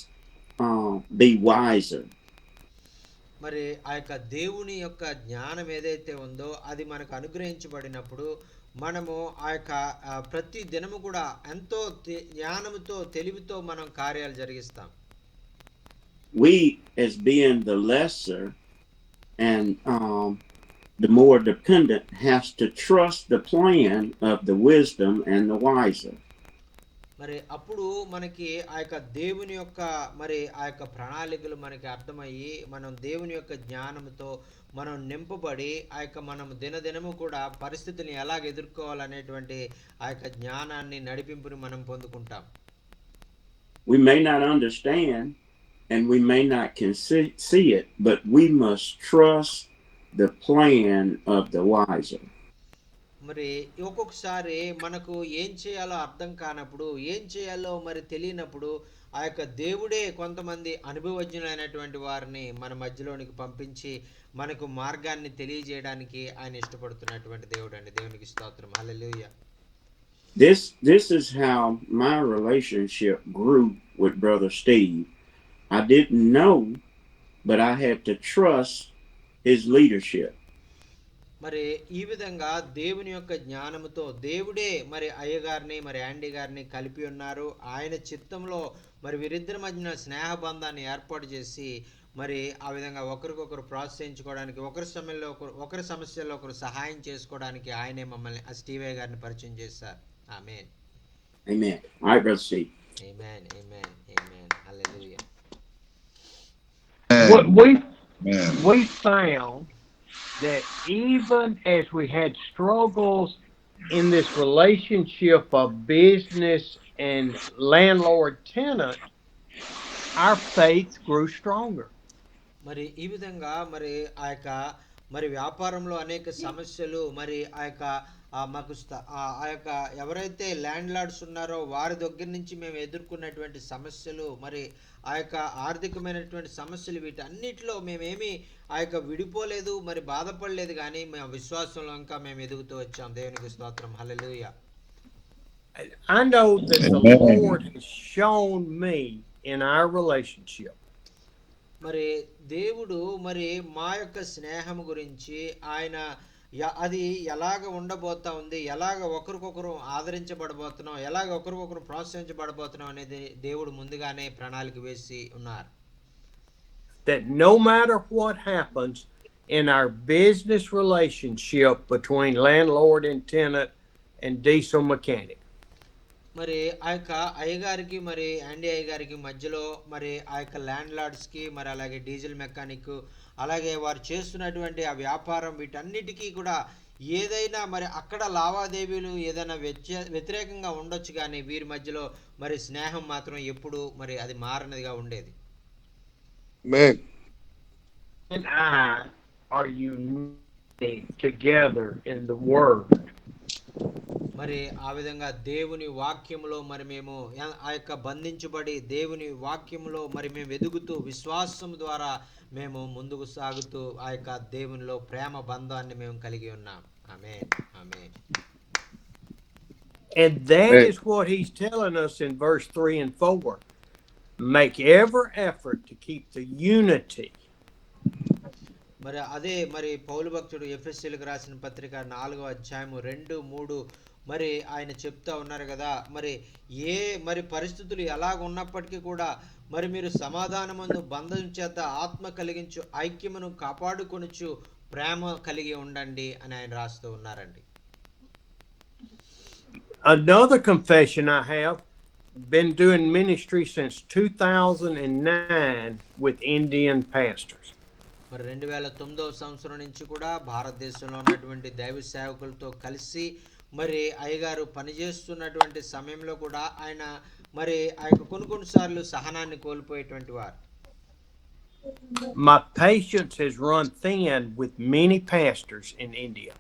be wiser. మరి ఆ యొక్క దేవుని యొక్క జ్ఞానం ఏదైతే ఉందో అది మనకు అనుగ్రహించబడినప్పుడు మనము ఆ యొక్క ప్రతి దినము కూడా ఎంతో జ్ఞానముతో తెలివితో మనం కార్యాలు జరిగిస్తాం. We as being the lesser and the more dependent has to trust the plan of the wisdom and the wiser. మరి అప్పుడు మనకి ఆ యొక్క దేవుని యొక్క మరి ఆ యొక్క ప్రణాళికలు మనకి అర్థమయ్యి మనం దేవుని యొక్క జ్ఞానంతో మనం నింపబడి ఆ యొక్క మనం దినదినము కూడా పరిస్థితిని ఎలాగ ఎదుర్కోవాలనేటువంటి ఆ యొక్క జ్ఞానాన్ని నడిపింపుని మనం పొందుకుంటాం. We may not understand and we may not see it, but we must trust the plan of the wiser. మరి ఒక్కొక్కసారి మనకు ఏం చేయాలో అర్థం కానప్పుడు, ఏం చేయాలో మరి తెలియనప్పుడు ఆ యొక్క దేవుడే కొంతమంది అనుభవజ్ఞులైనటువంటి వారిని మన మధ్యలోనికి పంపించి మనకు మార్గాన్ని తెలియజేయడానికి ఆయన ఇష్టపడుతున్నటువంటి దేవుడు అండి. దేవునికి స్తోత్రం. హల్లెలూయా. This is how my relationship grew with Brother Steve. I didn't know, but I had to trust his leadership. మరి ఈ విధంగా దేవుని యొక్క జ్ఞానముతో దేవుడే మరి అయ్యగారిని మరి యాండీ గారిని కలిపి ఉన్నారు. ఆయన చిత్తంలో మరి వీరిద్దరి మధ్యన స్నేహబంధాన్ని ఏర్పాటు చేసి మరి ఆ విధంగా ఒకరికొకరు ప్రోత్సహించుకోవడానికి, ఒకరి సమస్యల్లో ఒకరు సహాయం చేసుకోవడానికి ఆయనే మమ్మల్ని స్టీవ్ గారిని పరిచయం చేశారు. ఆమేన్. Amen. All right, Brother Steve. Amen. Amen. Amen. Hallelujah. What Man. we found that even as we had struggles in this relationship of business and landlord tenant, our faith grew stronger. మరి ఈ విధంగా మరి ఆ యొక్క మరి వ్యాపారంలో అనేక సమస్యలు మరి ఆ యొక్క మాకు ఆ యొక్క ఎవరైతే ల్యాండ్ లార్డ్స్ ఉన్నారో వారి దగ్గర నుంచి మేము ఎదుర్కొన్నటువంటి సమస్యలు మరి ఆ యొక్క ఆర్థికమైనటువంటి సమస్యలు వీటన్నిటిలో మేమేమి ఆ యొక్క విడిపోలేదు మరి బాధపడలేదు కానీ మేము విశ్వాసంలో ఇంకా మేము ఎదుగుతూ వచ్చాం. దేవునికి స్తోత్రం. హల్లెలూయా. I know that the Amen. Lord has shown me in our relationship మరి దేవుడు మరి మా యొక్క స్నేహం గురించి ఆయన అది ఎలాగ ఉండబోతా ఉంది, ఎలాగ ఒకరికొకరు ఆదరించబడబోతున్నాం, ఎలాగ ఒకరికొకరు ప్రోత్సహించబడబోతున్నాం అనేది దేవుడు ముందుగానే ప్రణాళిక వేసి ఉన్నారు. that no matter what happens in our business relationship between landlord and tenant and diesel mechanic, మరి ఆ యొక్క అయ్యగారికి మరి యాండీ అయ్యగారికి మధ్యలో మరి ఆ యొక్క ల్యాండ్ లార్డ్స్కి మరి అలాగే డీజిల్ మెకానిక్ అలాగే వారు చేస్తున్నటువంటి ఆ వ్యాపారం వీటన్నిటికీ కూడా ఏదైనా మరి అక్కడ లావాదేవీలు ఏదైనా వ్యతిరేకంగా ఉండొచ్చు కానీ వీరి మధ్యలో మరి స్నేహం మాత్రం ఎప్పుడు మరి అది మారనిదిగా ఉండేది. Man. and I are united together in the word. మరి ఆ విధంగా దేవుని వాక్యములో మరి మేము ఆ యొక్క బంధించబడి దేవుని వాక్యములో మరి మేము ఎదుగుతూ విశ్వాసం ద్వారా మేము ముందుకు సాగుతూ ఆ యొక్క దేవునిలో ప్రేమ బంధాన్ని మేము కలిగి ఉన్నాం. ఆమేన్. ఆమేన్. And that Hey. is what he's telling us in verse 3 and 4. Make every effort to keep the unity. మరి అదే మరి పౌలు భక్తుడు ఎఫెసీయులకు రాసిన పత్రిక 4వ అధ్యాయము 2, 3 మరి ఆయన చెప్తా ఉన్నారు కదా, మరి ఏ మరి పరిస్థితులు ఎలాగ ఉన్నప్పటికీ కూడా మరి మీరు సమాధానమందు బంధం చేత ఆత్మ కలిగించు ఐక్యమును కాపాడుకొనుచు ప్రేమ కలిగి ఉండండి అని ఆయన రాస్తూ ఉన్నారండి. Another confession I have been doing ministry since 2009 with Indian pastors. మరి 2009వ సంవత్సరం నుంచి కూడా భారతదేశంలో ఉన్నటువంటి దైవ సేవకులతో కలిసి మరి అయ్యగారు పనిచేస్తున్నటువంటి సమయంలో కూడా ఆయన మరి ఆ యొక్క కొన్నిసార్లు సహనాన్ని కోల్పోయేటువంటి వారు. My patience has run thin with many pastors in India.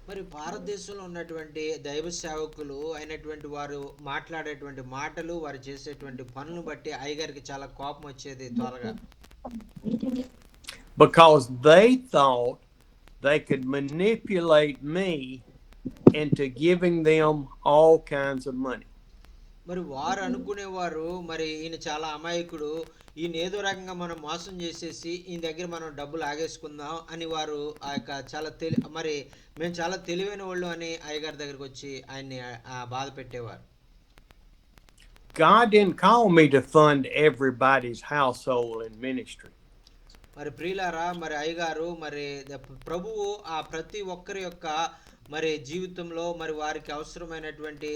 మరి భారతదేశంలో ఉన్నటువంటి దైవ సేవకులు అయినటువంటి వారు మాట్లాడేటువంటి మాటలు వారు చేసేటువంటి పనులను బట్టి అయ్యగారికి చాలా కోపం వచ్చేది త్వరగా. Because they thought they could manipulate me into giving them all kinds of money. మరి వారు అనుకునేవారు మరి ఈయన చాలా అమాయకుడు, ఈయన ఏదో రకంగా మనం మోసం చేసేసి ఈయన దగ్గర మనం డబ్బులు ఆగేసుకుందాం అని వారు ఆ యొక్క చాలా మరి మేము చాలా తెలివైన వాళ్ళు అని అయ్యగారి దగ్గరికి వచ్చి ఆయన్ని బాధ పెట్టేవారు. God didn't call me to fund everybody's household and ministry. మరి ప్రియులారా మరి అయ్యగారు మరి ప్రభువు ఆ ప్రతి ఒక్కరి యొక్క మరి జీవితంలో మరి వారికి అవసరమైనటువంటి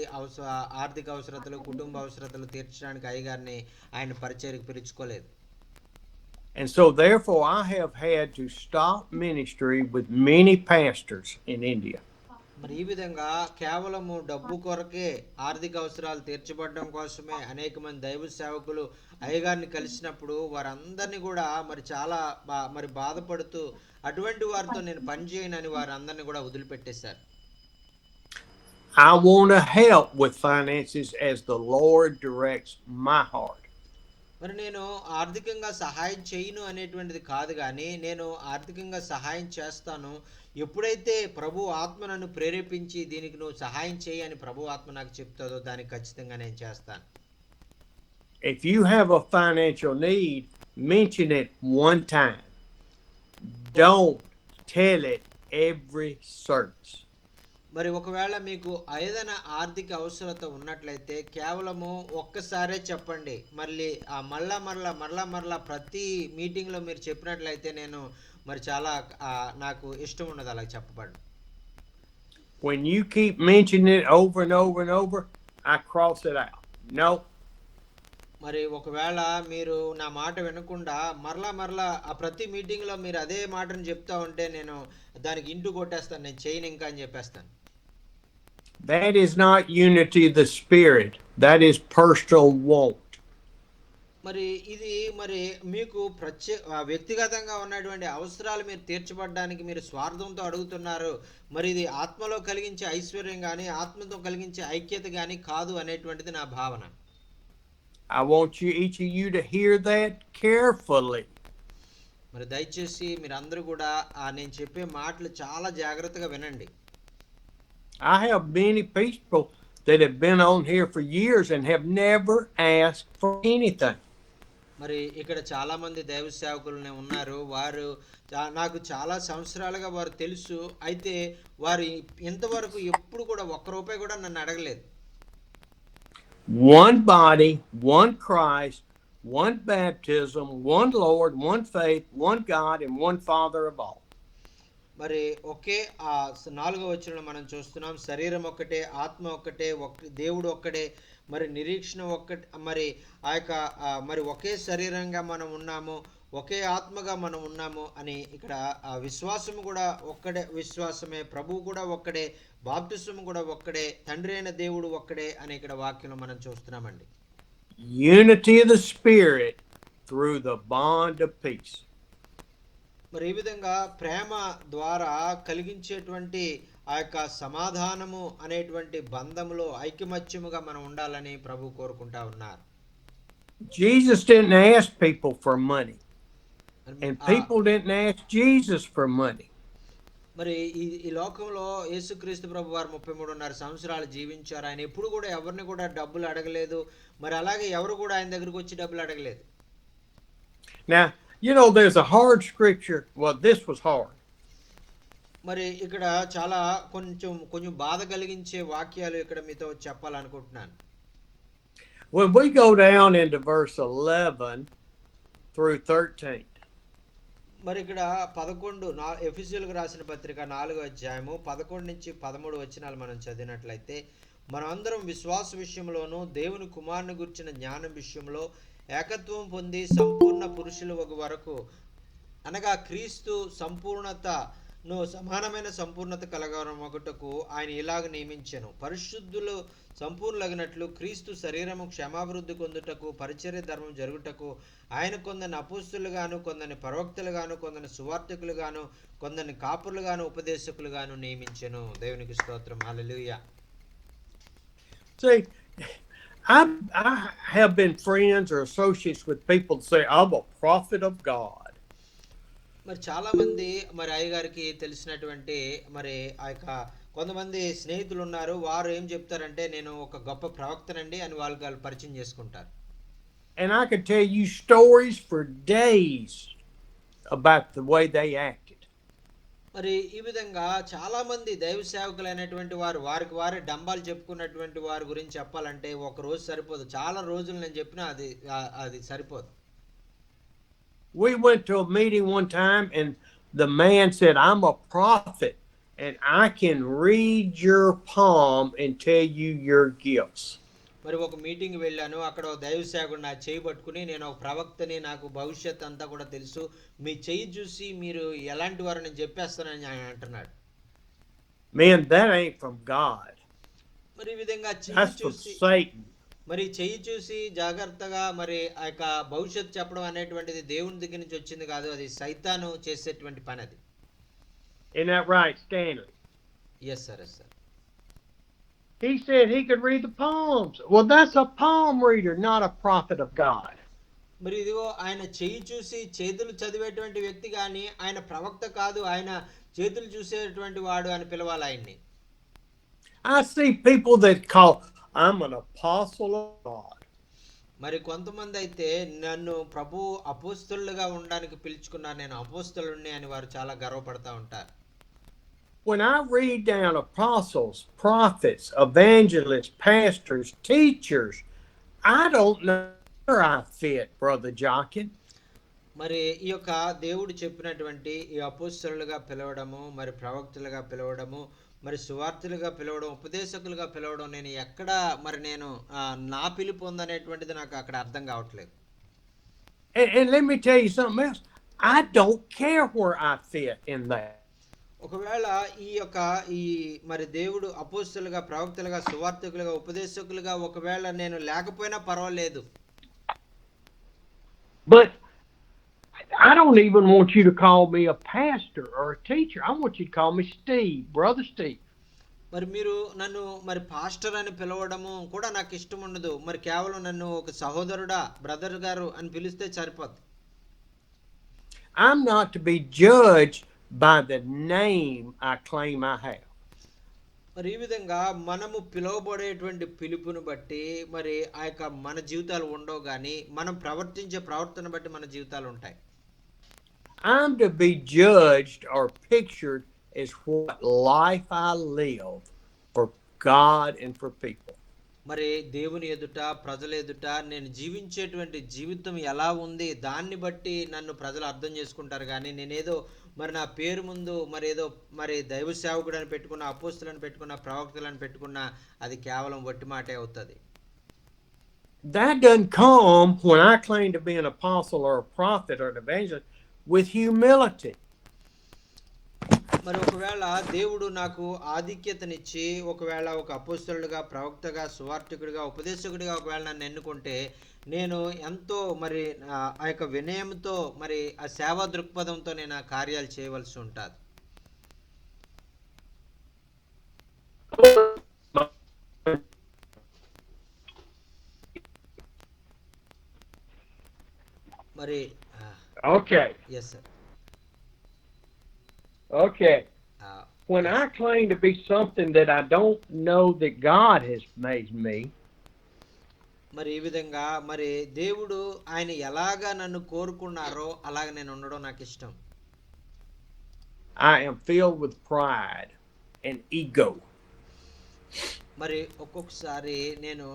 ఆర్థిక అవసరతలు కుటుంబ అవసరతలు తీర్చడానికి అయ్యగారిని ఆయన పరిచర్యకు పిలుచుకోలేదు. And so therefore I have had to stop ministry with many pastors in India. మరి ఈ విధంగా కేవలము డబ్బు కొరకే ఆర్థిక అవసరాలు తీర్చబడడం కోసమే అనేక మంది దైవ సేవకులు అయ్యగారిని కలిసినప్పుడు వారందరినీ కూడా మరి చాలా మరి బాధపడుతూ అటువంటి వారితో నేను పని చేయనని వారందరినీ కూడా వదిలిపెట్టేశారు. I want to help with finances as the Lord directs my heart. మరి నేను ఆర్థికంగా సహాయం చేయను అనేటువంటిది కాదు, కానీ నేను ఆర్థికంగా సహాయం చేస్తాను ఎప్పుడైతే ప్రభు ఆత్మ నన్ను ప్రేరేపించి దీనికి నువ్వు సహాయం చేయి అని ప్రభు ఆత్మ నాకు చెప్తుందో దానికి ఖచ్చితంగా నేను చేస్తాను. If you have a financial need, mention it one time. Don't tell it every service. మరి ఒకవేళ మీకు ఏదైనా ఆర్థిక అవసరత ఉన్నట్లయితే కేవలము ఒక్కసారే చెప్పండి. మళ్ళీ మరలా ప్రతి మీటింగ్లో మీరు చెప్పినట్లయితే నేను మరి చాలా నాకు ఇష్టం ఉండదు అలా చెప్పబడి. When you keep mentioning it over and over and over, I cross it out. No, మరి ఒకవేళ మీరు నా మాట వినకుండా మరలా ఆ ప్రతి మీటింగ్లో మీరు అదే మాటను చెప్తా ఉంటే నేను దానికి ఇంటూ కొట్టేస్తాను, నేను చేయను ఇంకా అని చెప్పేస్తాను. that is not unity of the Spirit. That is personal want. మరి ఇది మరి మీకు వ్యక్తిగతంగా ఉన్నటువంటి అవసరాలు మీరు తీర్చబడడానికి మీరు స్వార్థంతో అడుగుతున్నారు. మరి ఇది ఆత్మలో కలిగించే ఐశ్వర్యం కానీ ఆత్మతో కలిగించే ఐక్యత కానీ కాదు అనేటువంటిది నా భావన. I want you, each of you, to hear that carefully. మరి దయచేసి మీరందరూ కూడా నేను చెప్పే మాటలు చాలా జాగ్రత్తగా వినండి. I have many people that have been on here for years and have never asked for anything. మరి ఇక్కడ చాలా మంది దైవ సేవకులు ఉన్నారు. వారు నాకు చాలా సంవత్సరాలుగా వారు తెలుసు. అయితే వారు ఇంతవరకు ఎప్పుడు కూడా ఒక్క రూపాయి కూడా నన్ను అడగలేదు. One body, one Christ, one baptism, one Lord, one faith, one God, and one Father of all. మరి ఒకే 4వ వచనంలో మనం చూస్తున్నాం, శరీరం ఒక్కటే, ఆత్మ ఒక్కటే, దేవుడు ఒక్కడే, మరి నిరీక్షణ ఒక్కటే, మరి ఆ యొక్క మరి ఒకే శరీరంగా మనం ఉన్నాము, ఒకే ఆత్మగా మనం ఉన్నాము అని ఇక్కడ విశ్వాసం కూడా ఒక్కడే, విశ్వాసమే, ప్రభువు కూడా ఒక్కడే, బాప్తిసం కూడా ఒక్కడే, తండ్రి అయిన దేవుడు ఒక్కడే అని ఇక్కడ వాక్యంలో మనం చూస్తున్నామండి. Unity of the Spirit through the bond of peace. మరి ఈ విధంగా ప్రేమ ద్వారా కలిగించేటువంటి ఆ యొక్క సమాధానము అనేటువంటి బంధములో ఐకమత్యముగా మనం ఉండాలని ప్రభు కోరుకుంటా ఉన్నారు. Jesus didn't ask people for money, and people didn't ask Jesus for money. మరి ఈ లోకంలో యేసుక్రీస్తు ప్రభు వారు 33.5 సంవత్సరాలు జీవించారు. ఆయన ఎప్పుడు కూడా ఎవరిని కూడా డబ్బులు అడగలేదు. మరి అలాగే ఎవరు కూడా ఆయన దగ్గరికి వచ్చి డబ్బులు అడగలేదు. Now, you know, there's a hard scripture. Well, this was hard. మరి ఇక్కడ చాలా కొంచెం బాధ కలిగించే వాక్యాలు ఇక్కడ మీతో చెప్పాలనుకుంటున్నాను. When we go down into verse 11 through 13. మరి ఇక్కడ 11 ఎఫెసీయులకు రాసిన పత్రిక 4వ అధ్యాయము 11 నుంచి 13 వచనాలు మనం చదివినట్లయితే, మనం అందరం విశ్వాస విషయంలోనూ దేవుని కుమారుని గురించిన జ్ఞానం విషయంలో ఏకత్వం పొంది సంపూర్ణ పురుషుల వరకు, అనగా క్రీస్తు సంపూర్ణతను సమానమైన సంపూర్ణత కలగమగుటకు ఆయన ఇలాగ నియమించెను. పరిశుద్ధులు సంపూర్ణలగినట్లు క్రీస్తు శరీరము క్షమాభివృద్ధి పొందుటకు పరిచర్య ధర్మం జరుగుటకు ఆయన కొందరిని అపోస్తులుగాను, కొందరిని ప్రవక్తలుగాను, కొందరిని సువార్తికులుగాను, కొందరిని కాపురులుగాను, ఉపదేశకులుగాను నియమించెను. దేవునికి స్తోత్రం. హల్లెలూయా. See, I have been friends or associates with people that say, I'm a prophet of God. మరి చాలా మంది మరి అయ్యగారికి తెలిసినటువంటి మరి ఆ యొక్క కొంతమంది స్నేహితులు ఉన్నారు. వారు ఏం చెప్తారంటే, నేను ఒక గొప్ప ప్రవక్తనండి అని వాళ్ళు పరిచయం చేసుకుంటారు. And I could tell you stories for days about the way they acted. మరి ఈ విధంగా చాలా మంది దైవ సేవకులైనటువంటి వారికి వారే డంబాలు చెప్పుకున్నటువంటి వారి గురించి చెప్పాలంటే ఒక రోజు సరిపోదు. చాలా రోజులు నేను చెప్పినా అది సరిపోదు. We went to a meeting one time and the man said, I'm a prophet and I can read your palm and tell you your gifts. మరి ఒక మీటింగ్ వెళ్ళాను. అక్కడ దైవ సేవకుడు నా చేయి పట్టుకుని, నేను ఒక ప్రవక్తని, నాకు భవిష్యత్ అంతా కూడా తెలుసు, మీ చెయ్యి చూసి మీరు ఎలాంటి వారు నేను చెప్పేస్తానని ఆయన అంటున్నాడు. Man, that ain't from God. మరి ఈ విధంగా That's from Satan. మరి చెయ్యి చూసి జాగ్రత్తగా మరి ఆ యొక్క భవిష్యత్తు చెప్పడం అనేటువంటిది దేవుని దగ్గర నుంచి వచ్చింది కాదు, అది సైతాను చేసేటువంటి పని అది. Isn't that right, Stanley? Yes sir, yes sir. He said he could read the palms. Well, that's a palm reader, not a prophet of God. మరి ఇదిగో ఆయన చెయ్యి చూసి చేతులు చదివేటువంటి వ్యక్తి కానీ ఆయన ప్రవక్త కాదు, ఆయన చేతులు చూసేటువంటి వాడు అని పిలవాలి ఆయన్ని. I see people that call, I'm an apostle of God. మరి కొంతమంది అయితే నన్ను ప్రభు అపోస్తలుగా ఉండడానికి పిలుచుకున్నారు, నేను అపోస్తలుణ్ణి అని వారు చాలా గర్వపడతా ఉంటారు. When I read down apostles, prophets, evangelists, pastors, teachers, I don't know where I fit, Brother Jochen. మరి ఈ యొక్క దేవుడు చెప్పినటువంటి ఈ అపోస్తలుగా పిలవడము, మరి ప్రవక్తలుగా పిలవడము, మరి సువార్థులుగా పిలవడం, ఉపదేశకులుగా పిలవడం నేను ఎక్కడ మరి నేను నా పిలుపు ఉందనేటువంటిది నాకు అక్కడ అర్థం కావట్లేదు. And let me tell you something else. I don't care where I fit in that. ఒకవేళ ఈ మరి దేవుడు అపోస్తలుగా, ప్రవక్తలుగా, సువార్థకులుగా, ఉపదేశకులుగా ఒకవేళ నేను లేకపోయినా పర్వాలేదు. But I don't even want you to call me a pastor or a teacher. I want you to call me Steve, Brother Steve. మరి మీరు నన్ను మరి పాస్టర్ అని పిలవడము కూడా నాకు ఇష్టం ఉండదు. మరి కేవలం నన్ను ఒక సహోదరుడా, బ్రదర్ గారు అని పిలిస్తే సరిపోద్ది. I'm not to be judged by the name I claim I have. మరి ఈ విధంగా మనము పిలువబడేటువంటి పిలుపుని బట్టి మరి ఆ యొక్క మన జీవితాలు ఉండవు, కానీ మనం ప్రవర్తించే ప్రవర్తన బట్టి మన జీవితాలు ఉంటాయి. I'm to be judged or pictured as what life I live for God and for people. మరి దేవుని ఎదుట, ప్రజల ఎదుట నేను జీవించేటువంటి జీవితం ఎలా ఉంది దాన్ని బట్టి నన్ను ప్రజలు అర్థం చేసుకుంటారు, కానీ నేనేదో మరి నా పేరు ముందు మరి ఏదో మరి దైవ సేవకుడు అని పెట్టుకున్న, అపోస్తులను పెట్టుకున్న, ప్రవక్తలను పెట్టుకున్న, అది కేవలం వట్టి మాటే అవుతుంది. That doesn't come when I claim to be an apostle or a prophet or an evangelist with humility. మరి ఒకవేళ దేవుడు నాకు ఆధిక్యతనిచ్చి ఒకవేళ ఒక అపోస్తలుడిగా, ప్రవక్తగా, సువార్థికుడిగా, ఉపదేశకుడిగా ఒకవేళ నన్ను ఎన్నుకుంటే నేను ఎంతో మరి ఆ యొక్క వినయంతో మరి ఆ సేవా దృక్పథంతో నేను ఆ కార్యాలు చేయవలసి ఉంటుంది. మరి Okay. Yes sir. Okay. When I claim to be something that I don't know that God has made me, మరి ఈ విధంగా మరి దేవుడు ఆయన ఎలాగా నన్ను కోరుకున్నారో అలాగ నేను ఉండడం నాకు ఇష్టం. I am filled with pride and ego. మరి ఒక్కొక్కసారి నేను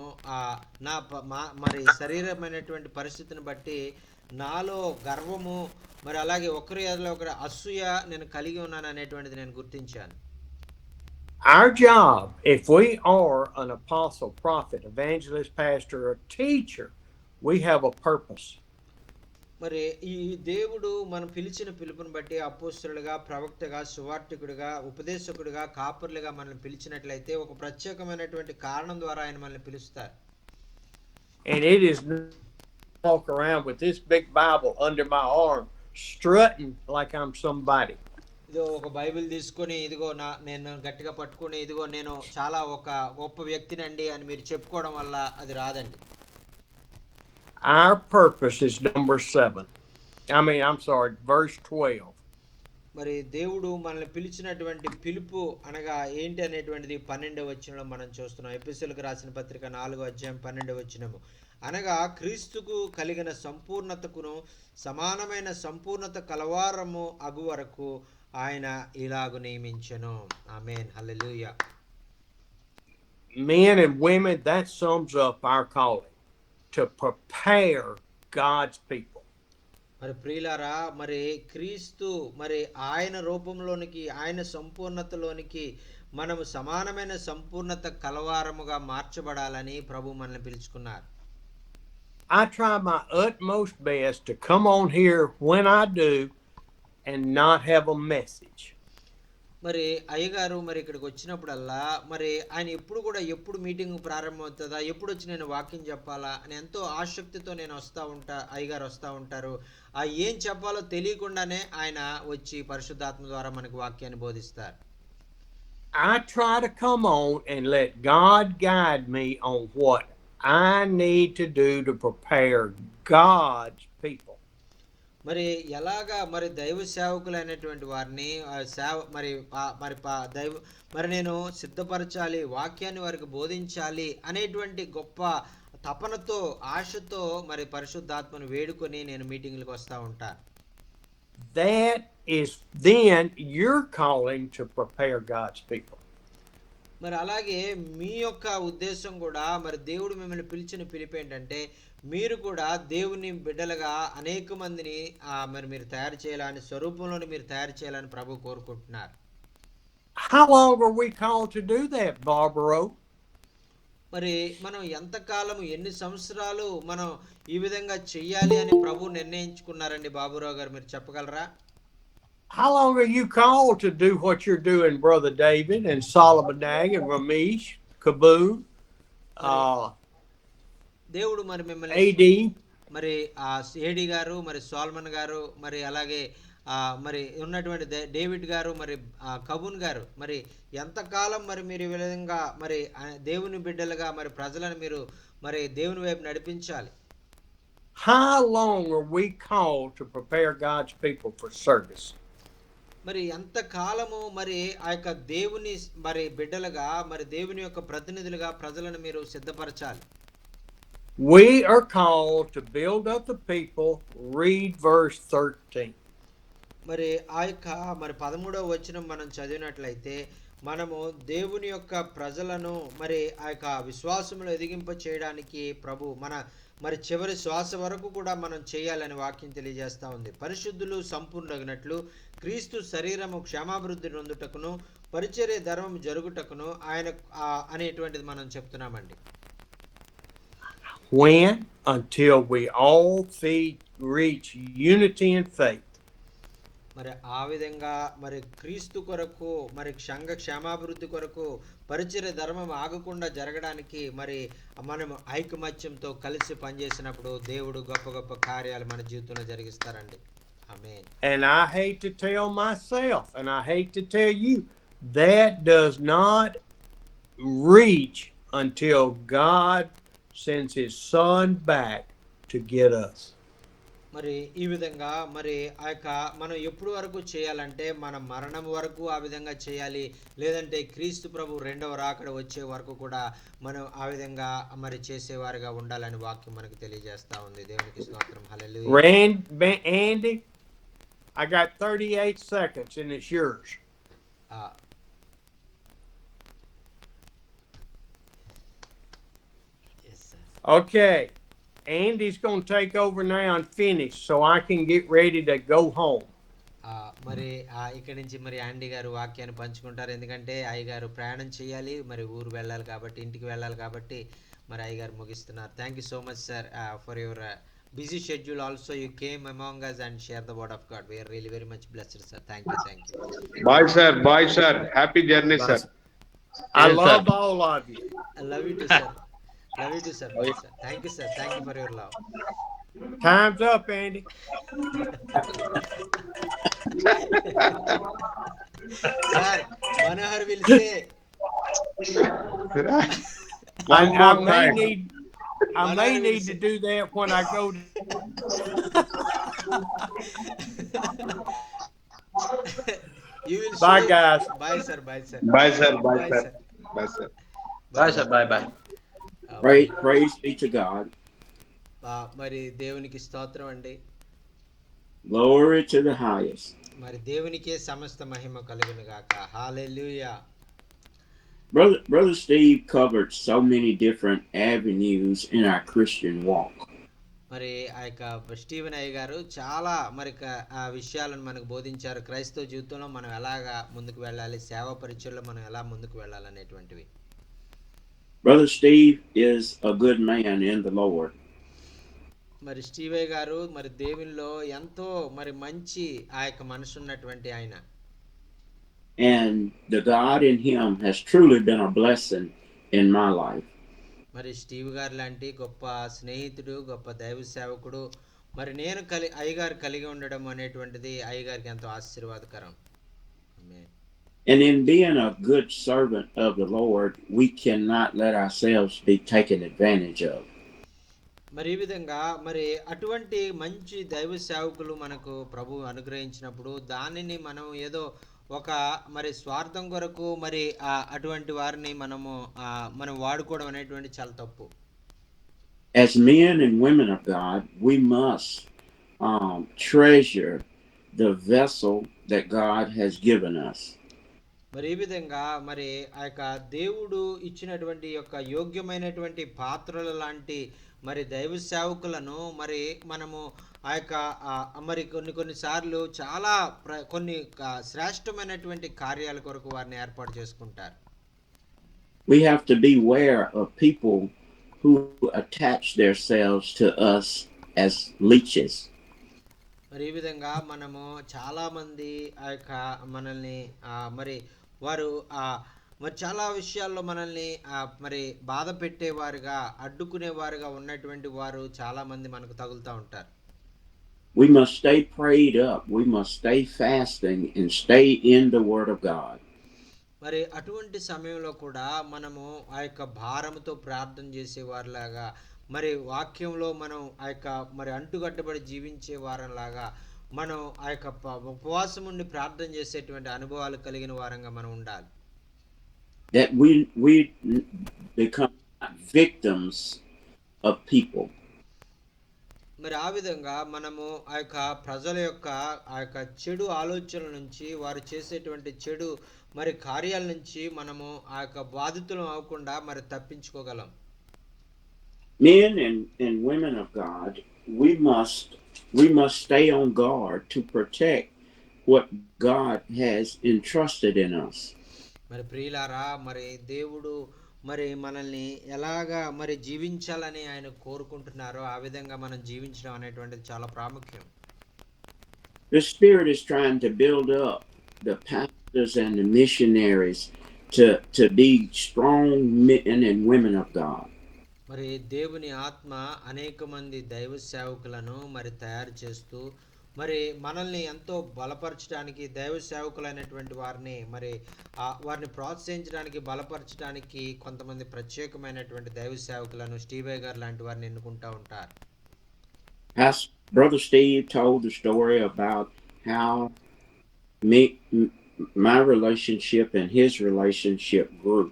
మరి శరీరమైనటువంటి పరిస్థితిని బట్టి నాలో గర్వము, మరి అలాగే ఒకరి అసూయ నేను కలిగి ఉన్నాను అనేటువంటిది నేను గుర్తించాను. Our job, if we are an apostle, prophet, evangelist, pastor, or teacher, we have a purpose. మరి ఈ దేవుడు మనం పిలిచిన పిలుపుని బట్టి అపోస్తలుడిగా, ప్రవక్తగా, సువార్థికుడిగా, ఉపదేశకుడిగా, కాపరులుగా మనల్ని పిలిచినట్లయితే ఒక ప్రత్యేకమైనటువంటి కారణం ద్వారా ఆయన మనల్ని పిలుస్తారు. And it is walk around with this big Bible under my arm, strutting like I'm somebody. ఇదిగో ఒక బైబిల్ తీసుకొని ఇదిగో నేను గట్టిగా పట్టుకుని ఇదిగో నేను చాలా ఒక గొప్ప వ్యక్తినండి అని మీరు చెప్పుకోవడం వల్ల అది రాదండి. Our purpose is number 7. Verse 12. మరి దేవుడు మనల్ని పిలిచినటువంటి పిలుపు అనగా ఏంటి అనేటువంటిది 12వ వచనంలో మనం చూస్తున్నాం. ఎఫెసీయులకు రాసిన పత్రిక 4వ అధ్యాయం 12వ వచనము. అనగా క్రీస్తుకు కలిగిన సంపూర్ణతకును సమానమైన సంపూర్ణత కలవారము అగు వరకు ఆయన ఇలాగు నియమించెను. ఆమేన్, హల్లెలూయా. Men and women, that sums up our calling, to prepare God's people. మరి ప్రియులారా, మరి క్రీస్తు మరి ఆయన రూపంలోనికి, ఆయన సంపూర్ణతలోనికి మనము సమానమైన సంపూర్ణత కలవారముగా మార్చబడాలని ప్రభు మనల్ని పిలుచుకున్నారు. I try my utmost best to come on here when I do and not have a message. మరి అయ్యగారు మరి ఇక్కడికి వచ్చినప్పుడల్లా మరి ఆయన ఎప్పుడు మీటింగ్ ప్రారంభమవుతుందా, ఎప్పుడు వచ్చి నేను వాక్యం చెప్పాలా అని ఎంతో ఆసక్తితో నేను అయ్యగారు వస్తూ ఉంటారు. ఏం చెప్పాలో తెలియకుండానే ఆయన వచ్చి పరిశుద్ధాత్మ ద్వారా మనకు వాక్యాన్ని బోధిస్తారు. I try to come on and let God guide me on what I need to do to prepare God's people. మరి ఎలాగా మరి దైవ సేవకులైనటువంటి వారిని మరి నేను సిద్ధపరచాలి, వాక్యాన్ని వారికి బోధించాలి అనేటువంటి గొప్ప తపనతో, ఆశతో మరి పరిశుద్ధాత్మను వేడుకొని నేను మీటింగ్లకు వస్తూ ఉంటాను. That is then your calling to prepare God's people. మరి అలాగే మీ యొక్క ఉద్దేశం కూడా, మరి దేవుడు మిమ్మల్ని పిలిచిన పిలుపు ఏంటంటే మీరు కూడా దేవుని బిడ్డలుగా అనేక మందిని మరి మీరు తయారు చేయాలని, స్వరూపంలోని మీరు తయారు చేయాలని ప్రభు కోరుకుంటున్నారు. How long are we called to do that, Barbara? మరి మనం ఎంతకాలం ఎన్ని సంవత్సరాలు మనం ఈ విధంగా చెయ్యాలి అని ప్రభు నిర్ణయించుకున్నారండి బాబురావు గారు, మీరు చెప్పగలరా? How long are you called to do what you're doing, Brother David and Solomon Dag and Ramesh, Kaboom, దేవుడు మరి మిమ్మల్ని AD? మరి ఆ ఏడి గారు, మరి సోల్మన్ గారు, మరి అలాగే మరి ఉన్నటువంటి డేవిడ్ గారు, మరి కబూన్ గారు, మరి ఎంతకాలం మరి మీరు ఈ విధంగా మరి దేవుని బిడ్డలుగా మరి ప్రజలను మీరు మరి దేవుని వైపు నడిపించాలి? How long are we called to prepare God's people for service? మరి ఎంత కాలము మరి ఆ యొక్క దేవుని మరి బిడ్డలుగా, మరి దేవుని యొక్క ప్రతినిధులుగా ప్రజలను మీరు సిద్ధపరచాలి? We are called to build up the people. Read verse 13. మరి ఆ యొక్క మరి 13వ వచనం మనం చదివినట్లయితే, మనము దేవుని యొక్క ప్రజలను మరి ఆ యొక్క విశ్వాసంలో ఎదిగింప చేయడానికి ప్రభు మరి చివరి శ్వాస వరకు కూడా మనం చేయాలని వాక్యం తెలియజేస్తా ఉంది. పరిశుద్ధులు సంపూర్ణగినట్లు క్రీస్తు శరీరము క్షేమాభివృద్ధి నొందుటకును పరిచర్య ధర్మం జరుగుటకును ఆయన అనేటువంటిది మనం చెప్తున్నామండి. When? Until we all reach unity in faith. మరి ఆ విధంగా మరి క్రీస్తు కొరకు, మరి క్షేమాభివృద్ధి కొరకు, పరిచర్య ధర్మం ఆగకుండా జరగడానికి మరి మనం ఐకమత్యంతో కలిసి పనిచేసినప్పుడు దేవుడు గొప్ప గొప్ప కార్యాలు మన జీవితంలో జరిగిస్తారండి. ఆమేన్. And I hate to tell myself, and I hate to tell you, that does not reach until God sends his son back to get us. మరి ఈ విధంగా మరి ఆ యొక్క మనం ఎప్పుడు వరకు చేయాలంటే మన మరణం వరకు ఆ విధంగా చేయాలి, లేదంటే క్రీస్తు ప్రభు రెండవ రాకడ వచ్చే వరకు కూడా మనం ఆ విధంగా మరి చేసేవారుగా ఉండాలని వాక్యం మనకు తెలియజేస్తా ఉంది. దేవునికి స్తోత్రం. హల్లెలూయా. Andy, I got 38 seconds and it's yours. Yes, sir. Okay. Andy's going to take over now and finish so I can get ready to go home. మరి ఇక్కడి నుంచి మరి యాండీ గారు వాక్యాన్ని పంచుకుంటారు. ఎందుకంటే అయ్యగారు ప్రయాణం చేయాలి, మరి ఊరు వెళ్ళాలి కాబట్టి, ఇంటికి వెళ్ళాలి కాబట్టి మరి అయ్యగారు ముగిస్తున్నారు. Thank you so much sir for your busy schedule. Also you came among us and share the word of God. We are really very much blessed, sir. Thank you. Bye sir, happy journey. Bye, sir. I love all of you. I love you too, sir. Love you too, sir. Bye, sir. Thank you, sir. Thank you for your love. Time's up, Andy. Sir, Manohar will say I may need to do that when I go to... You will Bye, say, guys. Bye, sir. Bye, sir. Bye, sir. Bye, sir. Bye, sir. Bye, sir. Bye. Praise be to God. మరి దేవునికి స్తోత్రం అండి. Glory to the highest. మరి దేవునికే సమస్త మహిమ కలుగును గాక. హల్లెలూయా. Brother Steve covered so many different avenues in our Christian walk. మరి ఆ యొక్క స్టీవెన్ అయ్య గారు చాలా మరి ఆ విషయాలను మనకు బోధించారు. క్రైస్తవ జీవితంలో మనం ఎలాగా ముందుకు వెళ్ళాలి, సేవా పరిచర్యలో మనం ఎలా ముందుకు వెళ్ళాలి అనేటువంటివి. Brother Steve is a good man in the Lord. మరి స్టీవే గారు మరి దేవునిలో ఎంతో మరి మంచి ఆ యొక్క మనసు ఉన్నటువంటి ఆయన. And the God in him has truly been a blessing in my life. మరి స్టీవ్ గారు లాంటి గొప్ప స్నేహితుడు, గొప్ప దైవ సేవకుడు మరి నేను అయ్యగారు కలిగి ఉండడం అనేటువంటిది అయ్యగారికి ఎంతో ఆశీర్వాదకరం. And in being a good servant of the Lord, we cannot let ourselves be taken advantage of. మరి ఈ విధంగా మరి అటువంటి మంచి దైవ సేవకులు మనకు ప్రభు అనుగ్రహించినప్పుడు దానిని మనం ఏదో ఒక మరి స్వార్థం కొరకు మరి అటువంటి వారిని మనం వాడుకోవడం అనేటువంటి చాలా తప్పు. As men and women of God, we must treasure the vessel that God has given us. మరి ఈ విధంగా మరి ఆ యొక్క దేవుడు ఇచ్చినటువంటి యొక్క యోగ్యమైనటువంటి పాత్రల లాంటి మరి దైవ సేవకులను మరి మనము ఆ యొక్క మరి కొన్ని సార్లు చాలా కొన్ని శ్రేష్టమైనటువంటి కార్యాల కొరకు వారిని ఏర్పాటు చేసుకుంటారు. We have to beware of people who attach themselves to us as leeches. మరి ఈ విధంగా మనము చాలా మంది ఆ యొక్క మనల్ని మరి వారు మరి చాలా విషయాల్లో మనల్ని మరి బాధ పెట్టేవారుగా అడ్డుకునేవారుగా ఉన్నటువంటి వారు చాలా మంది మనకు తగులుతూ ఉంటారు. We must stay prayed up. We must stay fasting and stay in the Word of God. మరి అటువంటి సమయంలో కూడా మనము ఆ యొక్క భారముతో ప్రార్థన చేసేవారిలాగా మరి వాక్యంలో మనం ఆ యొక్క మరి అంటుకట్టబడి జీవించే వారంలాగా మనం ఆ యొక్క ఉపవాసం ఉండి ప్రార్థన చేసేటువంటి అనుభవాలు కలిగిన వారంగా మనం ఉండాలి. That we become victims of people. మరి ఆ విధంగా మనము ఆ యొక్క ప్రజల యొక్క ఆ యొక్క చెడు ఆలోచనల నుంచి వారు చేసేటువంటి చెడు మరి కార్యాల నుంచి మనము ఆ యొక్క బాధితులం అవ్వకుండా మరి తప్పించుకోగలం. Men and women of God, we must stay on guard to protect what God has entrusted in us. మరి ప్రియులారా, మరి దేవుడు మరి మనల్ని ఎలాగా మరి జీవించాలని ఆయన కోరుకుంటున్నారో ఆ విధంగా మనం జీవించడం అనేటువంటిది చాలా ప్రాముఖ్యం. The Spirit is trying to build up the pastors and the missionaries to be strong men and women of God. మరి దేవుని ఆత్మ అనేక మంది దైవ సేవకులను మరి తయారు చేస్తూ మరి మనల్ని ఎంతో బలపరచడానికి దైవ సేవకులైనటువంటి వారిని మరి వారిని ప్రోత్సహించడానికి బలపరచడానికి కొంతమంది ప్రత్యేకమైనటువంటి దైవ సేవకులను స్టీవే గారు లాంటి వారిని ఎన్నుకుంటూ ఉంటారు. Brother Steve told the story about how my relationship and his relationship grew.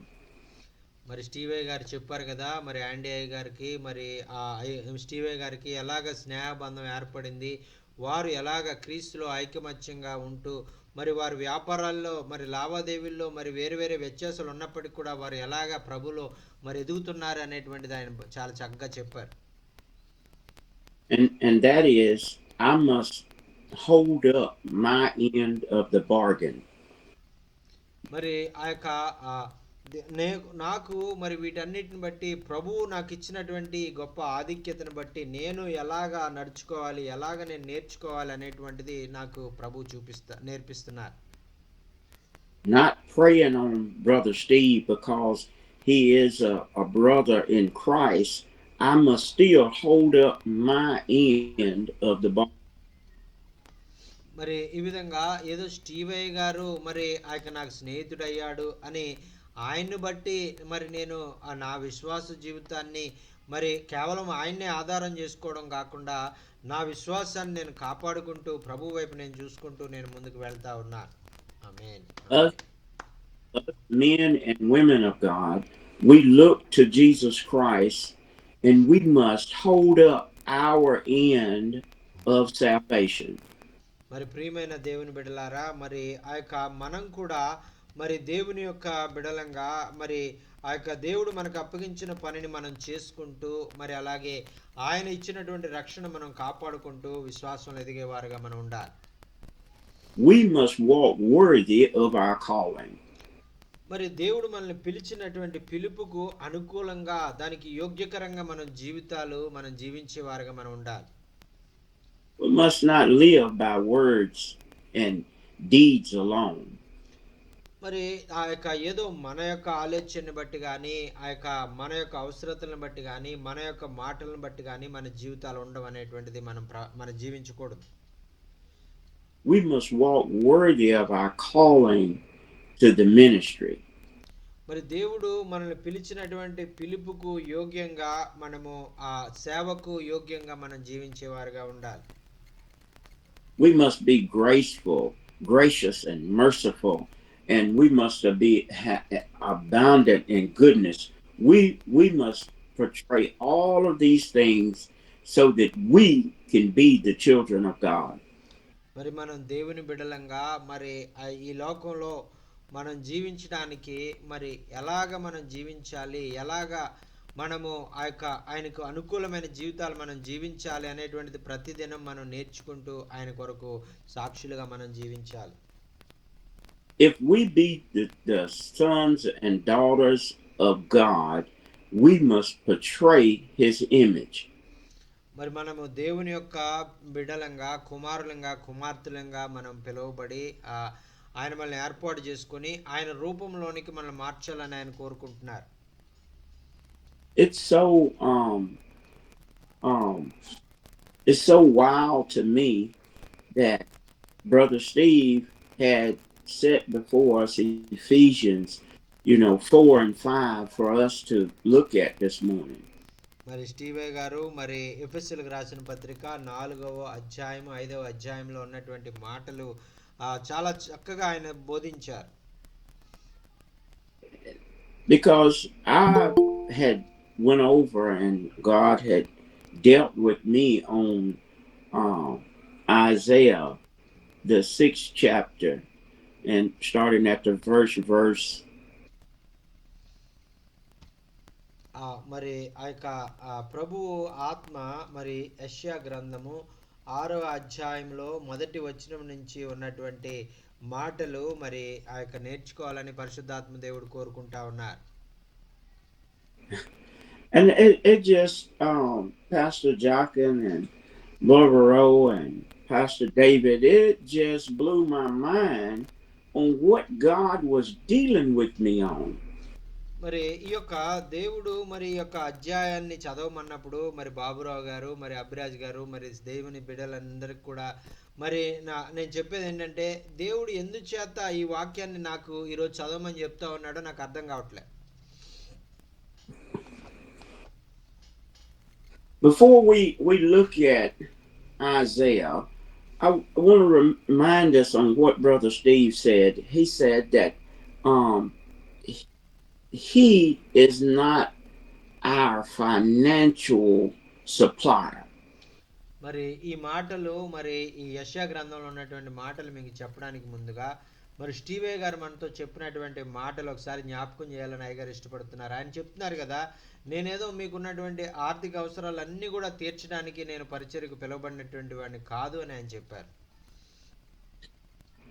మరి స్టీవే గారు చెప్పారు కదా, మరి యాండీ అయ్య గారికి మరి స్టీవే గారికి ఎలాగ స్నేహబంధం ఏర్పడింది, వారు ఎలాగ క్రీస్తులో ఐకమత్యంగా ఉంటూ మరి వారి వ్యాపారాల్లో మరి లావాదేవీల్లో మరి వేరు వేరే వ్యత్యాసాలు ఉన్నప్పటికీ కూడా వారు ఎలాగ ప్రభులో మరి ఎదుగుతున్నారు అనేటువంటిది ఆయన చాలా చక్కగా చెప్పారు. And that is, I must hold up my end of the bargain. మరి ఆ యొక్క నాకు మరి వీటన్నిటిని బట్టి ప్రభువు నాకు ఇచ్చినటువంటి గొప్ప ఆధిక్యతను బట్టి నేను ఎలాగా నడుచుకోవాలి, ఎలాగ నేను నేర్చుకోవాలి అనేటువంటిది నాకు ప్రభు నేర్పిస్తున్నారు. Not praying on Brother Steve because he is a brother in Christ. I must still hold up my end of the bargain. మరి ఈ విధంగా ఏదో స్టీవయ్య గారు మరి ఆయన నాకు స్నేహితుడయ్యాడు అని ఆయన్ని బట్టి మరి నేను నా విశ్వాస జీవితాన్ని మరి కేవలం ఆయన్నే ఆధారం చేసుకోవడం కాకుండా నా విశ్వాసాన్ని నేను కాపాడుకుంటూ ప్రభు వైపు నేను చూసుకుంటూ నేను ముందుకు వెళ్తా ఉన్నాను. ఆమేన్. Men and women of God, we look to Jesus Christ and we must hold up our end of salvation. మరి ప్రియమైన దేవుని బిడ్డలారా, మరి ఆ యొక్క మనం కూడా మరి దేవుని యొక్క బిడలంగా మరి ఆ యొక్క దేవుడు మనకు అప్పగించిన పనిని మనం చేసుకుంటూ మరి అలాగే ఆయన ఇచ్చినటువంటి రక్షణ మనం కాపాడుకుంటూ విశ్వాసంలో ఎదిగేవారుగా మనం ఉండాలి. We must walk worthy of our calling. మరి దేవుడు మనల్ని పిలిచినటువంటి పిలుపుకు అనుకూలంగా దానికి యోగ్యకరంగా మనం జీవించేవారుగా మనం ఉండాలి. We must not live by words and deeds alone. మరి ఆ యొక్క ఏదో మన యొక్క ఆలోచనని బట్టి కానీ ఆ యొక్క మన యొక్క అవసరతలను బట్టి కానీ మన యొక్క మాటలను బట్టి కానీ మన జీవితాలు ఉండవు అనేటువంటిది మనం జీవించకూడదు. We must walk worthy of our calling to the ministry. మరి దేవుడు మనల్ని పిలిచినటువంటి పిలుపుకు యోగ్యంగా మనము ఆ సేవకు యోగ్యంగా మనం జీవించేవారుగా ఉండాలి. We must be graceful, gracious and merciful, and we must be abundant in goodness. We must portray all of these things so that we can be the children of God. మరి మనం దేవుని బిడ్డలంగా మరి ఈ లోకంలో మనం జీవించడానికి మరి ఎలాగ మనం జీవించాలి, ఎలాగ మనము ఆయనకు అనుకూలమైన జీవితాలు మనం జీవించాలి అనేటువంటిది ప్రతిదినం మనం నేర్చుకుంటూ ఆయన కొరకు సాక్షులుగా మనం జీవించాలి. If we be the sons and daughters of God, we must portray his image. మరి మనము దేవుని యొక్క బిడ్డలంగా, కుమారులంగా, కుమార్తెలంగా మనం పిలువబడి ఆయన మనల్ని ఏర్పాటు చేసుకొని ఆయన రూపంలోనికి మనల్ని మార్చాలని ఆయన కోరుకుంటున్నారు. It's so wild to me that Brother Steve had set before us Ephesians, 4 and 5 for us to look at this morning. మరి స్టీవే గారు మరి ఎఫెసీయులకు రాసిన పత్రిక 4వ అధ్యాయం 5వ అధ్యాయంలో ఉన్నటువంటి మాటలు చాలా చక్కగా ఆయన బోధించారు. Because I had went over and God had dealt with me on Isaiah, the 6th chapter, and starting at the verse. మరి ఆ యొక్క ప్రభువు ఆత్మ మరి యెషయా గ్రంథము 6వ అధ్యాయంలో మొదటి వచనం నుంచి ఉన్నటువంటి మాటలు మరి ఆ యొక్క నేర్చుకోవాలని పరిశుద్ధాత్మ దేవుడు కోరుకుంటా ఉన్నారు. And it just Pastor Jockin and Barbara and Pastor David, it just blew my mind on what God was dealing with me on. మరి ఈ యొక్క దేవుడు మరి ఈ యొక్క అధ్యాయాన్ని చదవమన్నప్పుడు మరి బాబురావు గారు, మరి అభిరాజ్ గారు, మరి దేవుని బిడ్డలందరికీ కూడా మరి నేను చెప్పేది ఏంటంటే దేవుడు ఎందుచేత ఈ వాక్యాన్ని నాకు ఈరోజు చదవమని చెప్తా ఉన్నాడో నాకు అర్థం కావట్లేదు. Before we look at Isaiah, I want to remind us on what Brother Steve said. He said that he is not our financial supplier. మరి ఈ మాటలు మరి ఈ యెషయా గ్రంథంలో ఉన్నటువంటి మాటలు మీకు చెప్పడానికి ముందుగా మరి స్టీవే గారు మనతో చెప్పినటువంటి మాటలు ఒకసారి జ్ఞాపకం చేయాలని అయ్యగారు ఇష్టపడుతున్నారు. ఆయన చెప్తున్నారు కదా, నేనేదో మీకున్నటువంటి ఆర్థిక అవసరాలన్నీ కూడా తీర్చడానికి నేను పరిచర్యకు పిలువబడినటువంటి వాడిని కాదు అని ఆయన చెప్పారు.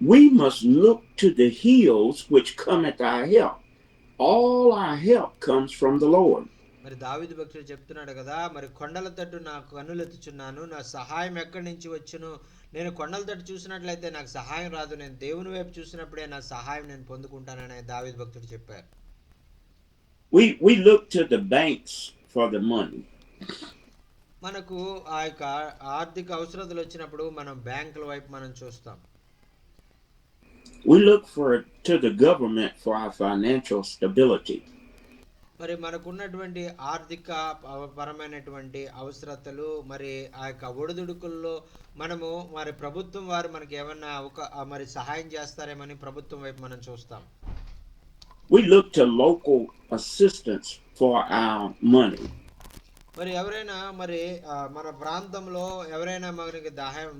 We must look to the hills which cometh our help. All our help comes from the Lord. మరి దావీదు భక్తుడు చెప్తున్నాడు కదా, మరి కొండల తట్టు నాకు కన్నులెత్తుచున్నాను, నా సహాయం ఎక్కడి నుంచి వచ్చును, నేను కొండల తట్టు చూసినట్లయితే నాకు సహాయం రాదు, నేను దేవుని వైపు చూసినప్పుడే నా సహాయం నేను పొందుకుంటానని దావీదు భక్తుడు చెప్పారు. We look to the banks for the money. మనకు ఆ యొక్క ఆర్థిక అవసరతలు వచ్చినప్పుడు మనం బ్యాంకుల వైపు మనం చూస్తాం. We look to the government for our financial stability. మరి మనకున్నటువంటి ఆర్థిక పరమైనటువంటి అవసరతలు మరి ఆ యొక్క ఒడిదుడుకుల్లో మనము మరి ప్రభుత్వం వారు మనకి ఏమన్నా మరి సహాయం చేస్తారేమని ప్రభుత్వం వైపు మనం చూస్తాం. We look to local assistance for our money. మరి ఎవరైనా మరి మన ప్రాంతంలో ఎవరైనా మనకి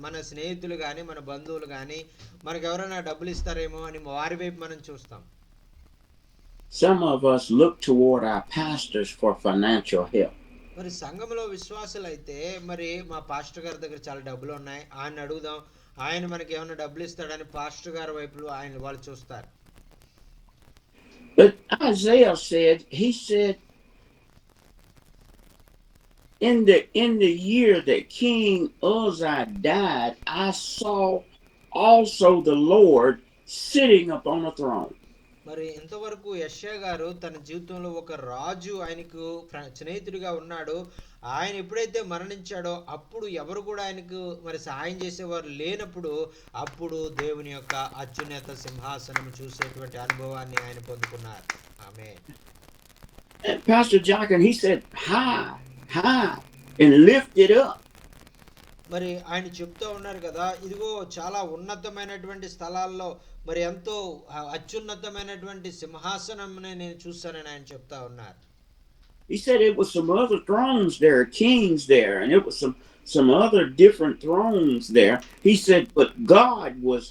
మన స్నేహితులు కానీ మన బంధువులు కానీ మనకు ఎవరైనా డబ్బులు ఇస్తారేమో అని వారి వైపు మనం చూస్తాం. Some of us look toward our pastors for financial help. మరి సంఘంలో విశ్వాసులు అయితే మరి మా పాస్టర్ గారి దగ్గర చాలా డబ్బులు ఉన్నాయి, ఆయన అడుగుదాం, ఆయన మనకి ఏమైనా డబ్బులు ఇస్తాడని పాస్టర్ గారి వైపు వాళ్ళు చూస్తారు. But Isaiah said, he said, in the year that King Uzziah died, I saw also the Lord sitting upon a throne. మరి ఇంతవరకు యెషయా గారు తన జీవితంలో ఒక రాజు ఆయనకు స్నేహితుడిగా ఉన్నాడు, ఆయన ఎప్పుడైతే మరణించాడో అప్పుడు ఎవరు కూడా ఆయనకు మరి సహాయం చేసేవారు లేనప్పుడు అప్పుడు దేవుని యొక్క అత్యున్నత సింహాసనం చూసేటువంటి అనుభవాన్ని ఆయన పొందుకున్నారు. ఆమేన్. Pastor Jockin, he said, high and lift it up. మరి ఆయన చెప్తూ ఉన్నారు కదా, ఇదిగో చాలా ఉన్నతమైనటువంటి స్థలాల్లో మరి ఎంతో అత్యున్నతమైనటువంటి సింహాసనంని నేను చూస్తానని ఆయన చెప్తా ఉన్నారు. He said it was some other thrones there, kings there, and it was some other different thrones there. He said, but God was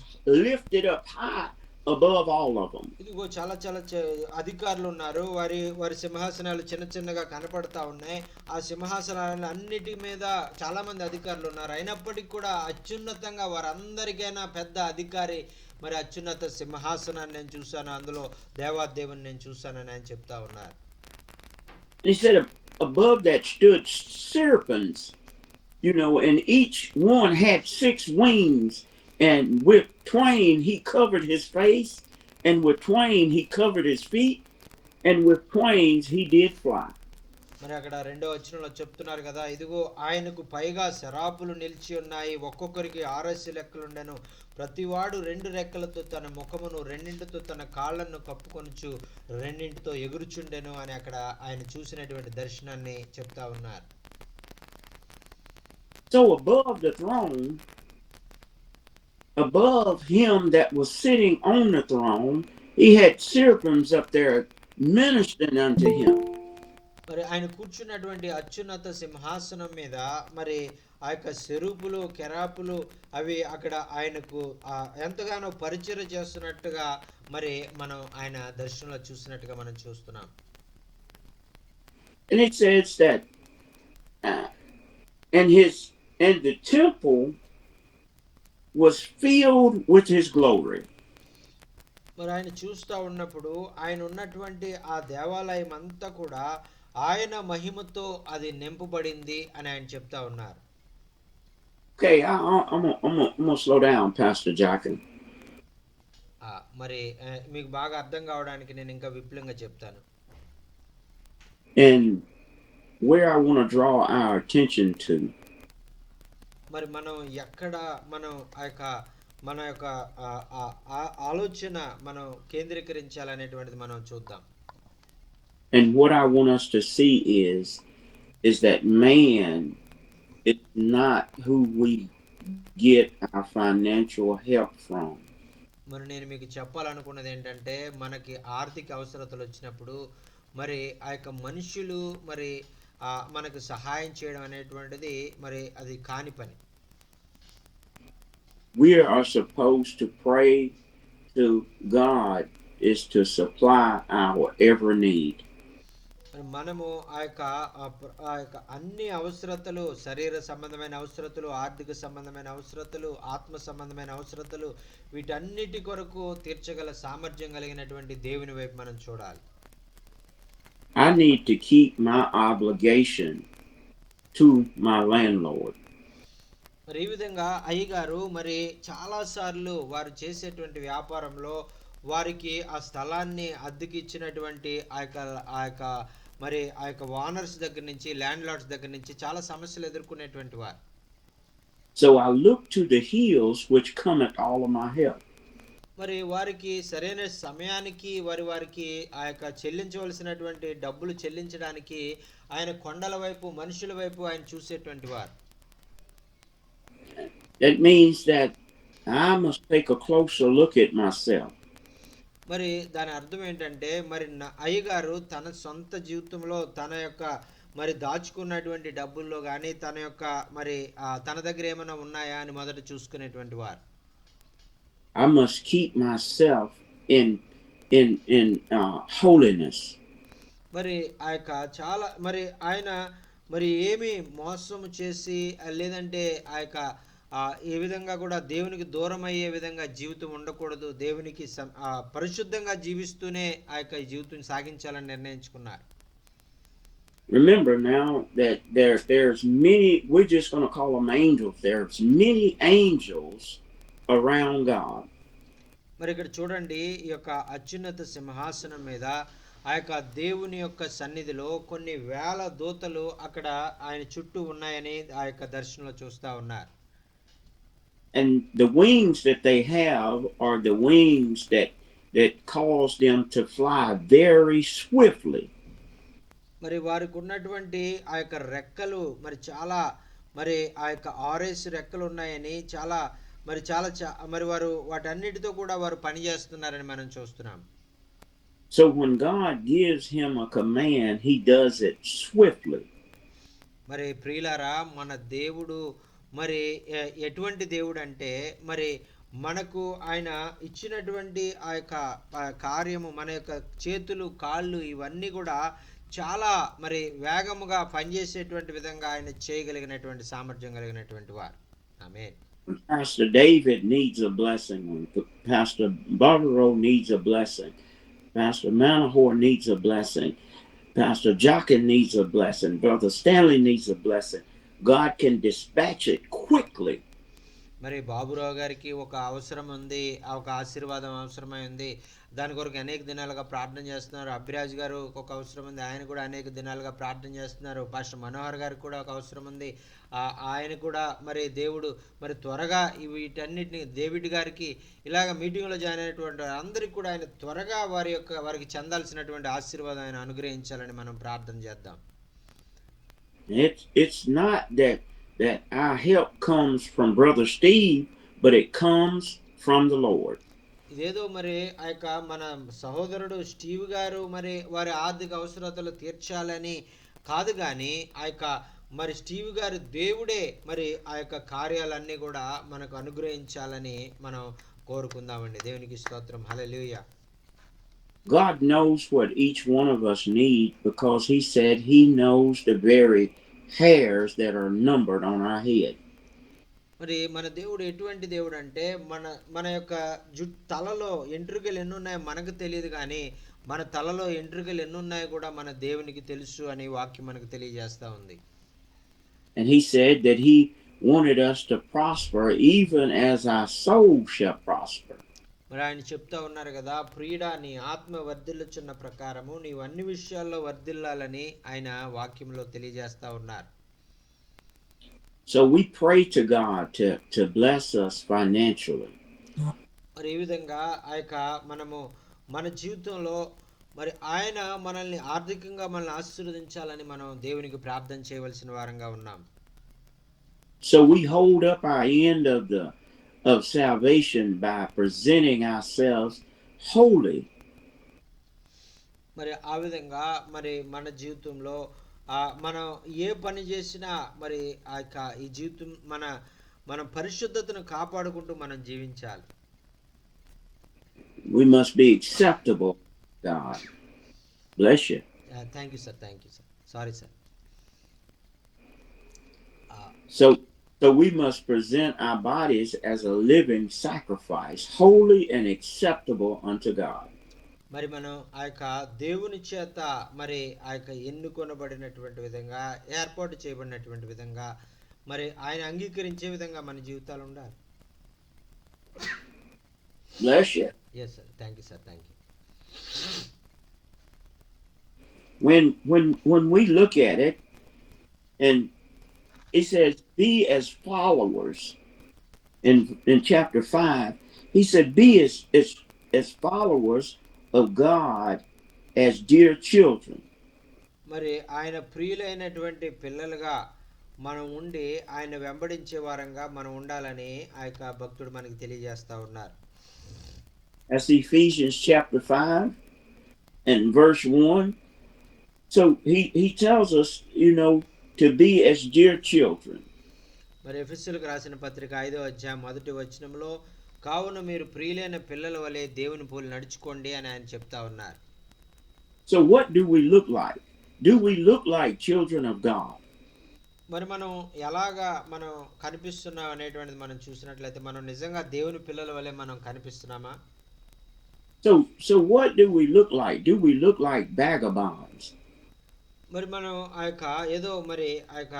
lifted up high above all of them. ఇదిగో చాలా చాలా అధికారులు ఉన్నారు. వారి వారి సింహాసనాలు చిన్న చిన్నగా కనపడతా ఉన్నాయి. ఆ సింహాసనాలు అన్నిటి మీద చాలా మంది అధికారులు ఉన్నారు. అయినప్పటికీ కూడా అత్యున్నతంగా వారందరికైనా పెద్ద అధికారి మరి అత్యున్నత సింహాసనాన్ని నేను చూశాను, అందులో దేవాదేవుని నేను చూశానని ఆయన చెప్తా ఉన్నారు. He said above that stood serpents, and each one had 6 wings, and with twain he covered his face, and with twain he covered his feet, and with twains he did fly. మరి అక్కడ 2వ వచనంలో చెప్తున్నారు కదా, ఇదిగో ఆయనకు పైగా శరాపులు నిలిచి ఉన్నాయి, ఒక్కొక్కరికి 6 రెక్కలుండెను, ప్రతివాడు 2 రెక్కలతో తన ముఖమును, 2 తన కాళ్ళను కప్పుకొనుచు 2 ఎగురుచుండెను అని అక్కడ ఆయన చూసినటువంటి దర్శనాన్ని చెప్తా ఉన్నారు. So above the throne, above him that was sitting on the throne, he had seraphims up there ministering unto him. మరి ఆయన కూర్చున్నటువంటి అత్యున్నత సింహాసనం మీద మరి ఆ యొక్క సెరూపులు, కెరాపులు అవి అక్కడ ఆయనకు ఎంతగానో పరిచయం చేస్తున్నట్టుగా మరి మనం ఆయన దర్శనంలో చూసినట్టుగా మనం చూస్తున్నాం. And it says that and the temple was filled with his glory. మరి ఆయన చూస్తూ ఉన్నప్పుడు ఆయన ఉన్నటువంటి ఆ దేవాలయం అంతా కూడా ఆయన మహిమతో అది నింపబడింది అని ఆయన చెప్తా ఉన్నారు. Okay, I'm gonna slow down, Pastor Jackin. మరి మీకు బాగా అర్థం కావడానికి నేను ఇంకా విపులంగా చెప్తాను. And where I want to draw our attention to. మరి మనం ఎక్కడ మనం మన యొక్క ఆలోచన మనం కేంద్రీకరించాలనేటువంటిది మనం చూద్దాం. And what I want us to see is that man is not who we get our financial help from. మరి నేను మీకు చెప్పాలనుకున్నది ఏంటంటే, మనకి ఆర్థిక అవసరతలు వచ్చినప్పుడు మరి ఆ యొక్క మనుషులు మరి మనకు సహాయం చేయడం అనేటువంటిది మరి అది కాని పని. We are supposed to pray to God is to supply our every need. మనము ఆ యొక్క అన్ని అవసరతలు, శరీర సంబంధమైన అవసరతలు, ఆర్థిక సంబంధమైన అవసరతలు, ఆత్మ సంబంధమైన అవసరతలు, వీటన్నిటి కొరకు తీర్చగల సామర్థ్యం కలిగినటువంటి దేవుని వైపు మనం చూడాలి. I need to keep my obligation to my landlord. మరి ఈ విధంగా అయ్యగారు మరి చాలా సార్లు వారు చేసేటువంటి వ్యాపారంలో వారికి ఆ స్థలాన్ని అద్దెకి ఇచ్చినటువంటి ఆ యొక్క మరి ఆ యొక్క ఓనర్స్ దగ్గర నుంచి, ల్యాండ్ లార్డ్స్ దగ్గర నుంచి చాలా సమస్యలు ఎదుర్కొనేటువంటి వారు. So I look to the hills which cometh all of my help. మరి వారికి సరైన సమయానికి వారికి ఆ యొక్క చెల్లించవలసినటువంటి డబ్బులు చెల్లించడానికి ఆయన కొండల వైపు, మనుషుల వైపు ఆయన చూసేటువంటి వారు. That means that I must take a closer look at myself. మరి దాని అర్థం ఏంటంటే, మరి అయ్యగారు తన సొంత జీవితంలో తన యొక్క మరి దాచుకున్నటువంటి డబ్బుల్లో కానీ తన యొక్క మరి తన దగ్గర ఏమైనా ఉన్నాయా అని మొదట చూసుకునేటువంటి వారు. I must keep myself in holiness. మరి ఆ యొక్క చాలా మరి ఆయన మరి ఏమి మోసం చేసి లేదంటే ఆ యొక్క ఏ విధంగా కూడా దేవునికి దూరం అయ్యే విధంగా జీవితం ఉండకూడదు, దేవునికి పరిశుద్ధంగా జీవిస్తూనే ఆ యొక్క జీవితం సాగించాలని నిర్ణయించుకున్నారు. Remember now that there's many, we're just going to call them angels. There's many angels around God. మరి ఇక్కడ చూడండి, ఈ యొక్క అత్యున్నత సింహాసనం మీద ఆ యొక్క దేవుని యొక్క సన్నిధిలో కొన్ని వేల దూతలు అక్కడ ఆయన చుట్టూ ఉన్నాయని ఆ యొక్క దర్శనంలో చూస్తా ఉన్నారు. And the wings that they have are the wings that cause them to fly very swiftly. మరి వారికి ఉన్నటువంటి ఆ యొక్క రెక్కలు మరి చాలా మరి ఆ యొక్క 6 రెక్కలు ఉన్నాయని చాలా మరి వారు వాటన్నిటితో కూడా వారు పని చేస్తున్నారని మనం చూస్తున్నాం. So when God gives him a command, he does it swiftly. మరి ప్రియులారా, మన దేవుడు మరి ఎటువంటి దేవుడు అంటే మరి మనకు ఆయన ఇచ్చినటువంటి ఆ యొక్క కార్యము, మన యొక్క చేతులు కాళ్ళు ఇవన్నీ కూడా చాలా మరి వేగముగా పనిచేసేటువంటి విధంగా ఆయన చేయగలిగినటువంటి సామర్థ్యం కలిగినటువంటి వారు. ఆమేన్. Pastor David needs a blessing. Pastor Barbaro needs a blessing. Pastor Manahor needs a blessing. Pastor Jockin needs a blessing. Brother Stanley needs a blessing. God can dispatch it quickly. మరి బాబురావు గారికి ఒక అవసరం ఉంది, ఒక ఆశీర్వాదం అవసరమై ఉంది. దాని కొరకు అనేక దినాలుగా ప్రార్థన చేస్తున్నారు. అభిరాజ్ గారు ఒక అవసరం ఉంది, ఆయన కూడా అనేక దినాలుగా ప్రార్థన చేస్తున్నారు. పాస్టర్ మనోహర్ గారికి కూడా ఒక అవసరం ఉంది, ఆయన కూడా మరి దేవుడు మరి త్వరగా వీటన్నిటిని, డేవిడ్ గారికి ఇలాగ మీటింగ్లో జాయిన్ అయినటువంటి అందరికి కూడా ఆయన త్వరగా వారికి చెందాల్సినటువంటి ఆశీర్వాదం ఆయన అనుగ్రహించాలని మనం ప్రార్థన చేద్దాం. It's not that our help comes from Brother Steve, but it comes from the Lord. ఇదేదో మరి ఆ యొక్క మన సహోదరుడు స్టీవ్ గారు మరి వారి ఆర్థిక అవసరతలు తీర్చాలని కాదు, కానీ ఆ యొక్క మరి స్టీవ్ గారు దేవుడే మరి ఆ యొక్క కార్యాలన్నీ కూడా మనకు అనుగ్రహించాలని మనం కోరుకుందామండి. దేవునికి స్తోత్రం. హల్లెలూయా. God knows what each one of us need, because he said he knows the very hairs that are numbered on our head. మరి మన దేవుడు ఎటువంటి దేవుడు అంటే మన యొక్క తలలో ఎంట్రుకలు ఎన్ని ఉన్నాయో మనకు తెలియదు, కానీ మన తలలో ఎంట్రుకలు ఎన్ని ఉన్నాయో కూడా మన దేవునికి తెలుసు అని వాక్యం మనకు తెలియజేస్తా ఉంది. And he said that he wanted us to prosper even as our soul shall prosper. మరి ఆయన చెప్తా ఉన్నారు కదా, ప్రియుడా నీ ఆత్మ వర్ధిల్లుచున్న ప్రకారము నీవు అన్ని విషయాల్లో వర్ధిల్లాలని ఆయన వాక్యంలో తెలియజేస్తా ఉన్నారు. So we pray to God to bless us financially. మరి ఈ విధంగా ఆ యొక్క మనము మన జీవితంలో మరి ఆయన మనల్ని ఆర్థికంగా మనల్ని ఆశీర్వదించాలని మనం దేవునికి ప్రార్థన చేయవలసిన వారంగా ఉన్నాం. So we hold up our end of salvation by presenting ourselves holy. మరి ఆ విధంగా మరి మన జీవితంలో మనం ఏ పని చేసినా మరి ఆ యొక్క ఈ జీవితం మన పరిశుద్ధతను కాపాడుకుంటూ మనం జీవించాలి. We must be acceptable to God. Bless you. Thank you sir. Thank you sir. Sorry sir. So we must present our bodies as a living sacrifice, holy and acceptable unto God. మరి మనం ఆ యొక్క దేవుని చేత మరి ఆ యొక్క ఎన్నుకొనబడినటువంటి విధంగా, ఏర్పాటు చేయబడినటువంటి విధంగా మరి ఆయన అంగీకరించే విధంగా మన జీవితాలు ఉండాలి. Bless you. Yes sir. Thank you sir. Thank you. When we look at it, and it says, be as followers in chapter 5, he said, be as followers of God as dear children. మరి ఆయన ప్రియులైనటువంటి పిల్లలుగా మనం ఉండి ఆయన వెంబడించే వారంగా మనం ఉండాలని ఆ యొక్క భక్తుడు మనకి తెలియజేస్తా ఉన్నారు. That's Ephesians chapter 5 and verse 1. So he tells us, to be as dear children. మరి ఎఫెసీయులకు రాసిన పత్రిక 5వ అధ్యాయం 1వ వచనంలో, కావున మీరు ప్రియులైన పిల్లల వలె దేవుని పోలి నడుచుకోండి అని ఆయన చెప్తా ఉన్నారు. So what do we look like? Do we look like children of God? మరి మనం ఎలాగా మనం కనిపిస్తున్నాం అనేటువంటిది మనం చూసినట్లయితే మనం నిజంగా దేవుని పిల్లల వలె మనం కనిపిస్తున్నామా? So what do we look like? Do we look like vagabonds? మరి మనం ఆ యొక్క ఏదో మరి ఆ యొక్క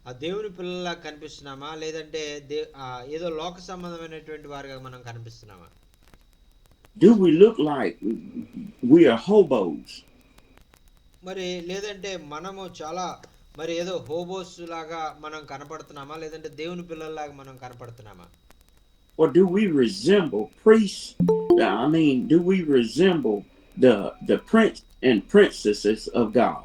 ఆ దేవుని పిల్లలా కనిపిస్తున్నామా, లేదంటే ఏదో లోక సంబంధమైనటువంటి వారిగా మనం కనిపిస్తున్నామా? Do we look like we are hobos? మరి లేదంటే మనము చాలా మరి ఏదో హోబోస్ లాగా మనం కనపడుతున్నామా, లేదంటే దేవుని పిల్లల్లాగా మనం కనపడుతున్నామా? Or do we resemble priests? Do we resemble the prince and princesses of God?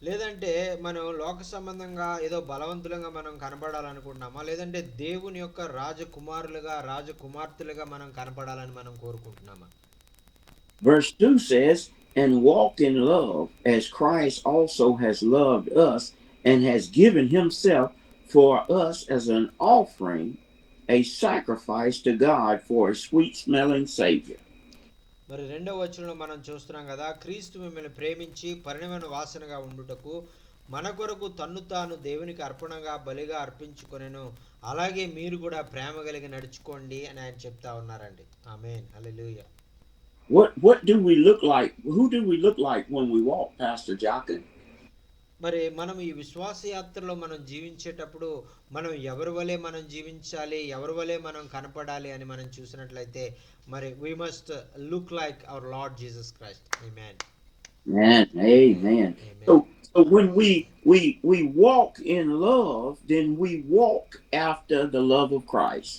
లేదంటే మనం లోక సంబంధంగా ఏదో బలవంతులుగా మనం కనపడాలనుకుంటున్నామా, లేదంటే దేవుని యొక్క రాజకుమారులుగా రాజకుమార్తెలుగా మనం కనపడాలని మనం కోరుకుంటున్నామా? Verse 2 says, and walk in love as Christ also has loved us and has given himself for us as an offering a sacrifice to God for a sweet-smelling Savior. మరి రెండవ వచనంలో మనం చూస్తున్నాం కదా, క్రీస్తు మిమ్మల్ని ప్రేమించి పరిణమైన వాసనగా ఉండుటకు మన కొరకు తన్ను తాను దేవునికి అర్పణగా బలిగా అర్పించుకొనెను, అలాగే మీరు కూడా ప్రేమ కలిగి నడుచుకోండి అని ఆయన చెప్తా ఉన్నారండి. ఆమేన్, హల్లెలూయా. What do we look like? Who do we look like when we walk, Pastor Jochen? మరి మనం ఈ విశ్వాస యాత్రలో మనం జీవించేటప్పుడు మనం ఎవరి వలె మనం జీవించాలి, ఎవరి వలె మనం కనపడాలి అని మనం చూసినట్లయితే మరి we must look like our Lord Jesus Christ. Amen. Amen. Amen. So when we walk in love, then we walk after the love of Christ.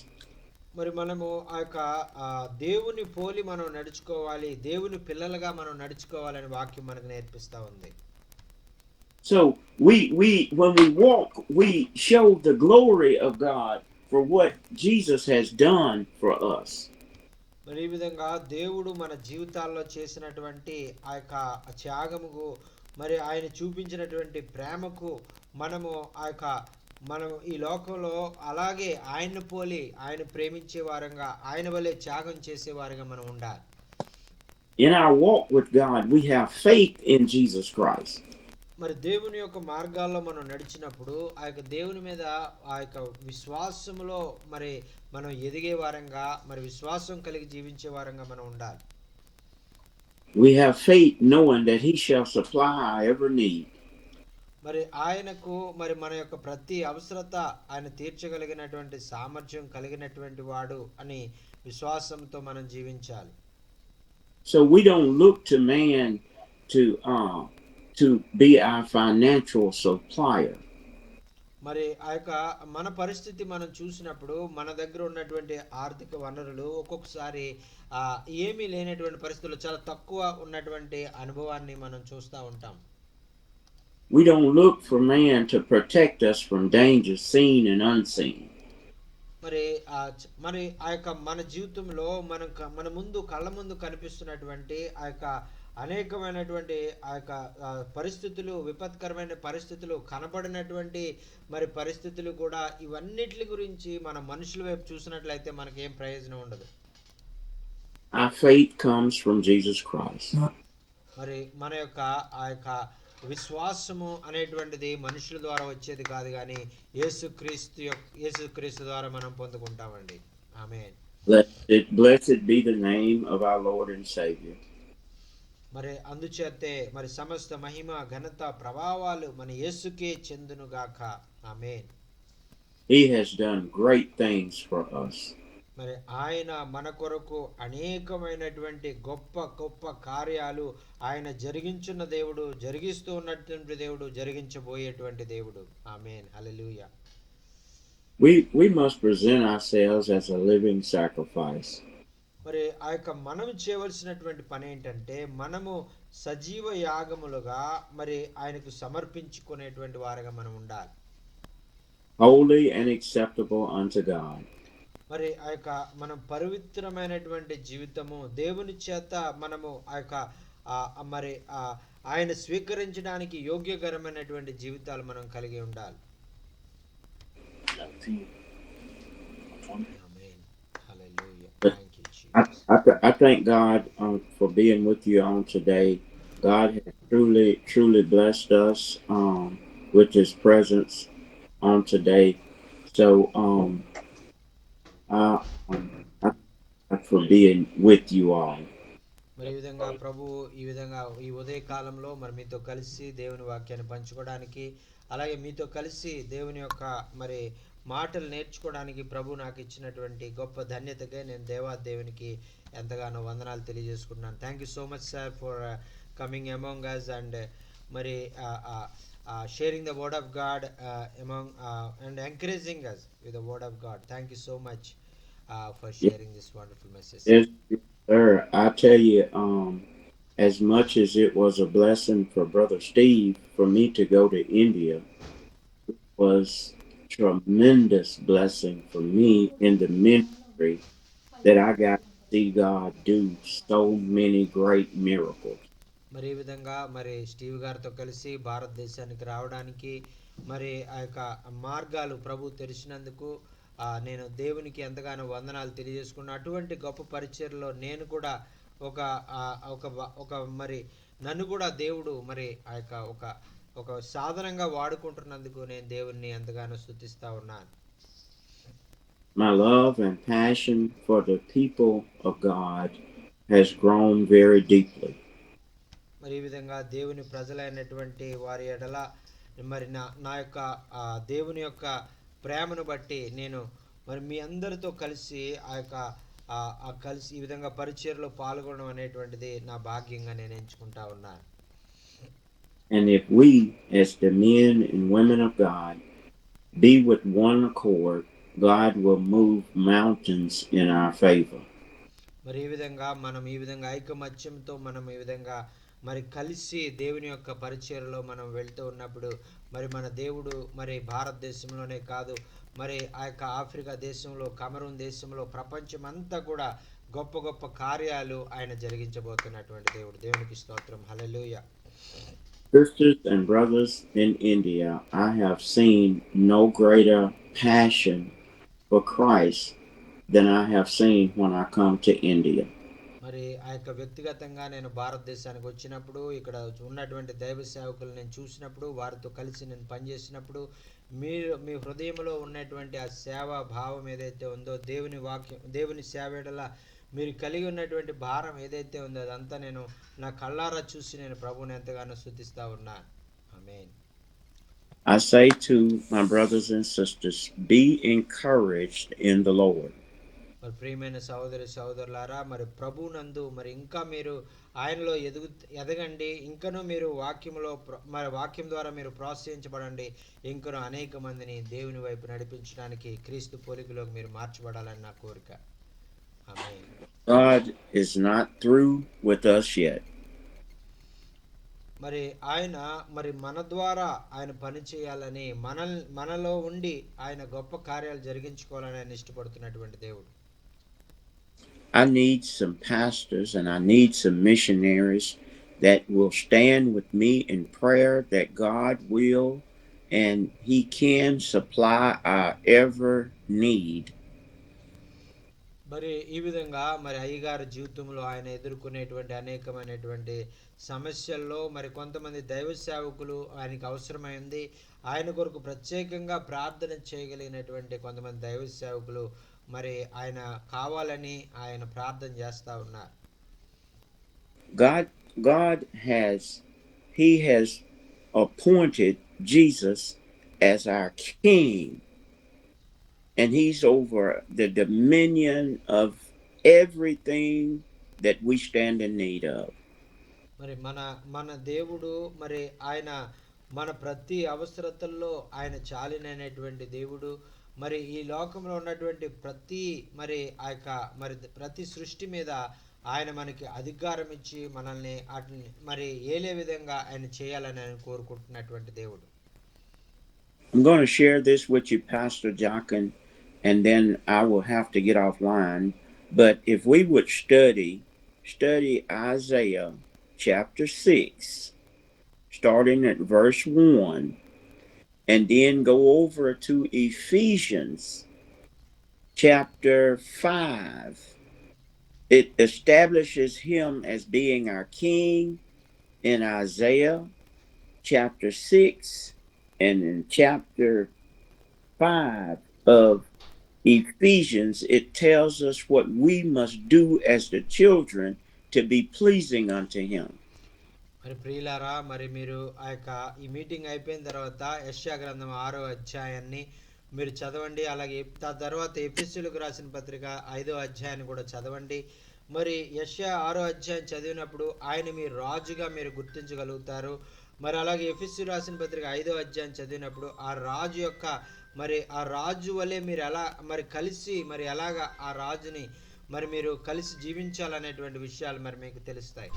మరి మనము ఆ యొక్క దేవుని పోలి మనం నడుచుకోవాలి, దేవుని పిల్లలుగా మనం నడుచుకోవాలని వాక్యం మనకు నేర్పిస్తా ఉంది. So we when we walk, we show the glory of God for what Jesus has done for us. మరి ఈ విధంగా దేవుడు మన జీవితాల్లో చేసినటువంటి ఆ యొక్క త్యాగముకు, మరి ఆయన చూపించినటువంటి ప్రేమకు మనము మనం ఈ లోకంలో అలాగే ఆయన్ని పోలి ఆయన ప్రేమించే వారంగా, ఆయన వలె త్యాగం చేసే వారిగా మనం ఉండాలి. In our walk with God, we have faith in Jesus Christ. మరి దేవుని యొక్క మార్గాల్లో మనం నడిచినప్పుడు ఆ యొక్క దేవుని మీద ఆ యొక్క విశ్వాసములో మరి మనం ఎదిగే వారంగా, మరి విశ్వాసం కలిగి జీవించే వారంగా మనం ఉండాలి. We have faith knowing that He shall supply our every need. మరి ఆయనకు మరి మన యొక్క ప్రతి అవసరత ఆయన తీర్చగలిగినటువంటి సామర్థ్యం కలిగినటువంటి వాడు అని విశ్వాసంతో మనం జీవించాలి. So we don't look to man to be our financial supplier. మరి ఆ యొక్క మన పరిస్థితి మనం చూసినప్పుడు మన దగ్గర ఉన్నటువంటి ఆర్థిక వనరులు ఒక్కొక్కసారి ఏమీ లేనటువంటి పరిస్థితుల్లో చాలా తక్కువ ఉన్నటువంటి అనుభవాన్ని మనం చూస్తూ ఉంటాం. We don't look for man to protect us from dangers seen and unseen. మరి ఆ యొక్క మన జీవితంలో మన ముందు కళ్ళ ముందు కనిపిస్తున్నటువంటి ఆ యొక్క అనేకమైనటువంటి ఆ యొక్క పరిస్థితులు, విపత్కరమైన పరిస్థితులు, కనబడినటువంటి మరి పరిస్థితులు కూడా, ఇవన్నిటి గురించి మన మనుషుల వైపు చూసినట్లయితే మనకి ఏం ప్రయోజనం ఉండదు. Our faith comes from Jesus Christ. మరి మన యొక్క ఆ యొక్క విశ్వాసము అనేటువంటిది మనుషుల ద్వారా వచ్చేది కాదు, కానీ యేసుక్రీస్తు ద్వారా మనం పొందుకుంటామండి. ఆమేన్. Blessed be the name of our Lord and Savior. మరి అందుచేతే మరి సమస్త మహిమ, ఘనత, ప్రభావాలు మన యేసుకే చెందును గాక. ఆమేన్. He has done great things for us. మరి ఆయన మన కొరకు అనేకమైనటువంటి గొప్ప గొప్ప కార్యాలు ఆయన జరిగించున్న దేవుడు, జరిగిస్తూ ఉన్నటువంటి దేవుడు, జరిగించబోయేటువంటి దేవుడు. ఆమేన్, హల్లెలూయా. We must present ourselves as a living sacrifice. మరి ఆ యొక్క మనం చేయవలసినటువంటి పని ఏంటంటే, మనము సజీవ యాగములుగా మరి ఆయనకు సమర్పించుకునేటువంటి వారుగా మనం ఉండాలి. Holy and acceptable unto God. మరి ఆ యొక్క మనం పవిత్రమైనటువంటి జీవితము దేవుని చేత మనము ఆ యొక్క మరి ఆయన స్వీకరించడానికి యోగ్యకరమైనటువంటి జీవితాలు మనం కలిగి ఉండాలి. ఆమేన్, హల్లెలూయా. Thank you Jesus. I thank God for being with you on today. God has truly blessed us with His presence on today. So for being with you all. మరి ఈ విధంగా ప్రభు ఈ ఉదయ కాలంలో మరి మీతో కలిసి దేవుని వాక్యాన్ని పంచుకోవడానికి, అలాగే మీతో కలిసి దేవుని యొక్క మరి మాటలు నేర్చుకోవడానికి ప్రభు నాకు ఇచ్చినటువంటి గొప్ప ధన్యతగా నేను దేవునికి ఎంతగానో వందనాలు తెలియజేసుకుంటున్నాను. Thank you so much sir for coming among us and మరి sharing the word of God among and encouraging us with the word of God. Thank you so much for sharing this wonderful message. Yes, sir. I tell you, as much as it was a blessing for Brother Steve for me to go to India, it was tremendous blessing for me in the ministry that I got to see God do so many great miracles. మరి ఈ విధంగా మరి Steve గారితో కలిసి భారతదేశానికి రావడానికి మరి ఆ యొక్క మార్గాలు ప్రభు తెరిచినందుకు నేను దేవునికి ఎంతగానో వందనాలు తెలియజేసుకున్న అటువంటి గొప్ప పరిచర్లో నేను కూడా ఒక ఒక మరి నన్ను కూడా దేవుడు మరి ఆ యొక్క ఒక సాధనంగా వాడుకుంటున్నందుకు నేను దేవుణ్ణి ఎంతగానో స్తుతిస్తా ఉన్నాను. My love and passion for the people of God has grown very deeply. మరి ఈ విధంగా దేవుని ప్రజలైనటువంటి వారి ఎడల మరి నా యొక్క దేవుని యొక్క ప్రేమను బట్టి నేను మరి మీ అందరితో కలిసి కలిసి ఈ విధంగా పరిచర్లో పాల్గొనడం అనేటువంటిది నా భాగ్యంగా నేను ఎంచుకుంటా ఉన్నాను. And if we, as the men and women of God, be with one accord, God will move mountains in our favor. మరి ఈ విధంగా మనం ఈ విధంగా ఐకమత్యంతో మనం ఈ విధంగా మరి కలిసి దేవుని యొక్క పరిచర్లో మనం వెళ్తూ ఉన్నప్పుడు మరి మన దేవుడు మరి భారతదేశంలోనే కాదు మరి ఆ యొక్క ఆఫ్రికా దేశంలో, కమరూన్ దేశంలో, ప్రపంచం అంతా కూడా గొప్ప గొప్ప కార్యాలు ఆయన జరిగించబోతున్నటువంటి దేవుడు. దేవునికి స్తోత్రం. హల్లెలూయా. Sisters and brothers in India, I have seen no greater passion for Christ than I have seen when I come to India. మరి ఆ యొక్క వ్యక్తిగతంగా నేను భారతదేశానికి వచ్చినప్పుడు ఇక్కడ ఉన్నటువంటి దైవ సేవకులు నేను చూసినప్పుడు వారితో కలిసి నేను పనిచేసినప్పుడు మీరు మీ హృదయంలో ఉన్నటువంటి ఆ సేవా భావం ఏదైతే ఉందో దేవుని వాక్యం దేవుని సేవల మీరు కలిగి ఉన్నటువంటి భారం ఏదైతే ఉందో అదంతా నేను నా కళ్ళారా చూసి నేను ప్రభువుని ఎంతగానో స్తుతిస్తా ఉన్నాను. ఆమేన్. I say to my brothers and sisters, be encouraged in the Lord. మరి ప్రియమైన సహోదరులారా మరి ప్రభువునందు మరి ఇంకా మీరు ఆయనలో ఎదగండి. ఇంకనూ మీరు మరి వాక్యం ద్వారా మీరు ప్రోత్సహించబడండి. ఇంకనూ అనేక మందిని దేవుని వైపు నడిపించడానికి క్రీస్తు పోలికలోకి మీరు మార్చబడాలని నా కోరిక. ఆమేన్. God is not through with us yet. మరి ఆయన మరి మన ద్వారా ఆయన పని చేయాలని మనలో ఉండి ఆయన గొప్ప కార్యాలు జరిగించుకోవాలని ఆయన ఇష్టపడుతున్నటువంటి దేవుడు. I need some pastors and I need some missionaries that will stand with me in prayer that God will and He can supply our every need. మరి ఈ విధంగా మరి అయ్యగారి జీవితంలో ఆయన ఎదుర్కొనేటువంటి అనేకమైనటువంటి సమస్యల్లో మరి కొంతమంది దైవ సేవకులు ఆయనకు అవసరమైంది. ఆయన కొరకు ప్రత్యేకంగా ప్రార్థన చేయగలిగినటువంటి కొంతమంది దైవ సేవకులు మరి ఆయన కావాలని ఆయన ప్రార్థన చేస్తా ఉన్నారు. God has appointed Jesus as our king. And he's over the dominion of everything that we stand in need of. మరి మన దేవుడు మరి ఆయన మన ప్రతి అవసరతల్లో ఆయన చాలినైనటువంటి దేవుడు. మరి ఈ లోకంలో ఉన్నటువంటి ప్రతి సృష్టి మీద ఆయన మనకి అధికారం ఇచ్చి మనల్ని మరి ఏలే విధంగా ఆయన చేయాలని ఆయన కోరుకుంటున్నటువంటి దేవుడు. I'm going to share this with you, Pastor Jochen, and then I will have to get offline. But if we would study Isaiah chapter 6, starting at verse 1, and then go over to Ephesians chapter 5. It establishes him as being our king in Isaiah chapter 6, and in chapter 5 of Ephesians, it tells us what we must do as the children to be pleasing unto him. మరి ప్రియులారా మరి మీరు ఈ meeting అయిపోయిన తర్వాత యెషయా గ్రంథం 6వ అధ్యాయాన్ని మీరు చదవండి. అలాగే తర్వాత ఎఫెసీయులకు రాసిన పత్రిక 5వ అధ్యాయాన్ని కూడా చదవండి. మరి యెషయా 6వ అధ్యాయం చదివినప్పుడు ఆయన మీ రాజుగా మీరు గుర్తించగలుగుతారు. మరి అలాగే ఎఫెసీయులకు రాసిన పత్రిక 5వ అధ్యాయం చదివినప్పుడు ఆ రాజు యొక్క మరి ఆ రాజు వలె మీరు ఎలా మరి కలిసి మరి ఎలాగా ఆ రాజుని మరి మీరు కలిసి జీవించాలనేటువంటి విషయాలు మరి మీకు తెలుస్తాయి.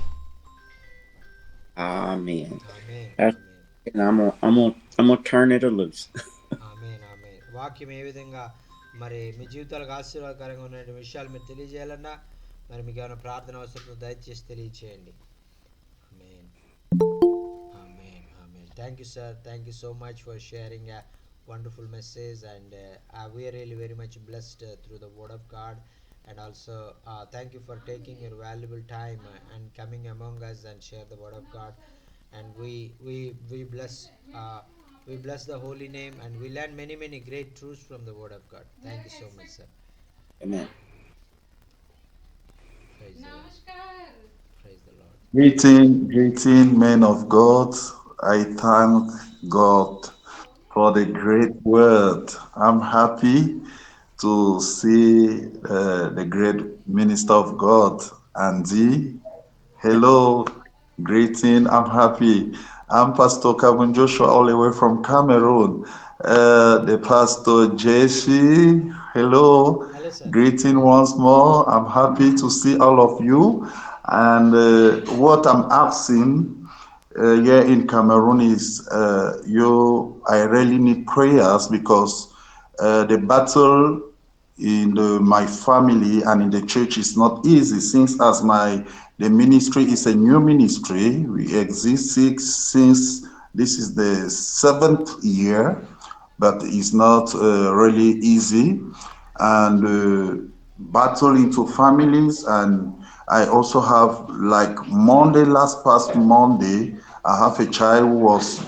Amen. Amen. And I'm gonna turn it loose. ఆమేన్. ఆమేన్. వాక్యం ఏ విధంగా మరి మీ జీవితాలకు ఆశీర్వాదకరంగా ఉన్న విషయాలు మీరు తెలియజేయాలన్నా మరి మీకు ఏమైనా ప్రార్థన అవసరం దయచేసి తెలియచేయండి. ఆమేన్. ఆమేన్. ఆమేన్. Thank you sir. Thank you so much for sharing wonderful message, and we are really very much blessed through the word of God. And also thank you for taking your valuable time and coming among us and share the word of God. And we bless uh, we bless the holy name, and we learn many great truths from the word of God. Thank you so much, sir. Amen. Praise the Lord. Praise the Lord. Greeting, men of God. I thank God for the great word. I'm happy to see the great minister of God, Andy. Hello, greeting. I'm happy. I'm Pastor Kevin Joshua, all the way from Cameroon. The Pastor Jesse. Hello, Hello, sir. greeting once more. I'm happy to see all of you. And what I'm asking here in Cameroon is I really need prayers because the battle in my family and in the church is not easy since the ministry is a new ministry. We exist since this is the 7th year, but it's not really easy. And battle into families, and I also have like past Monday, I have a child who was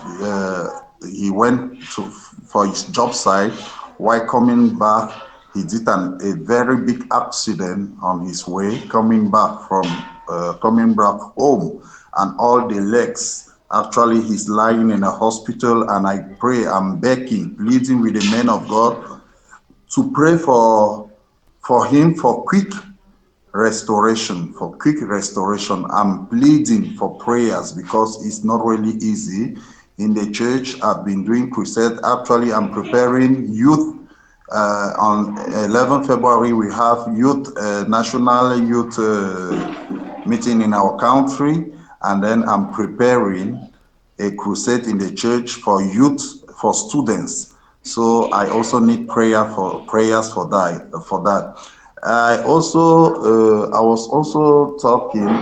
he went for his job site. While coming back, he did a very big accident on his way coming back home, and all the legs. Actually, he's lying in a hospital, and I'm begging, pleading with the men of God to pray for him for quick restoration. I'm pleading for prayers because it's not really easy. In the church, I've been doing crusade. Actually, I'm preparing youth. On 11 February, we have national youth meeting in our country, and then I'm preparing a crusade in the church for youth, for students. So I also need prayers for that. I was also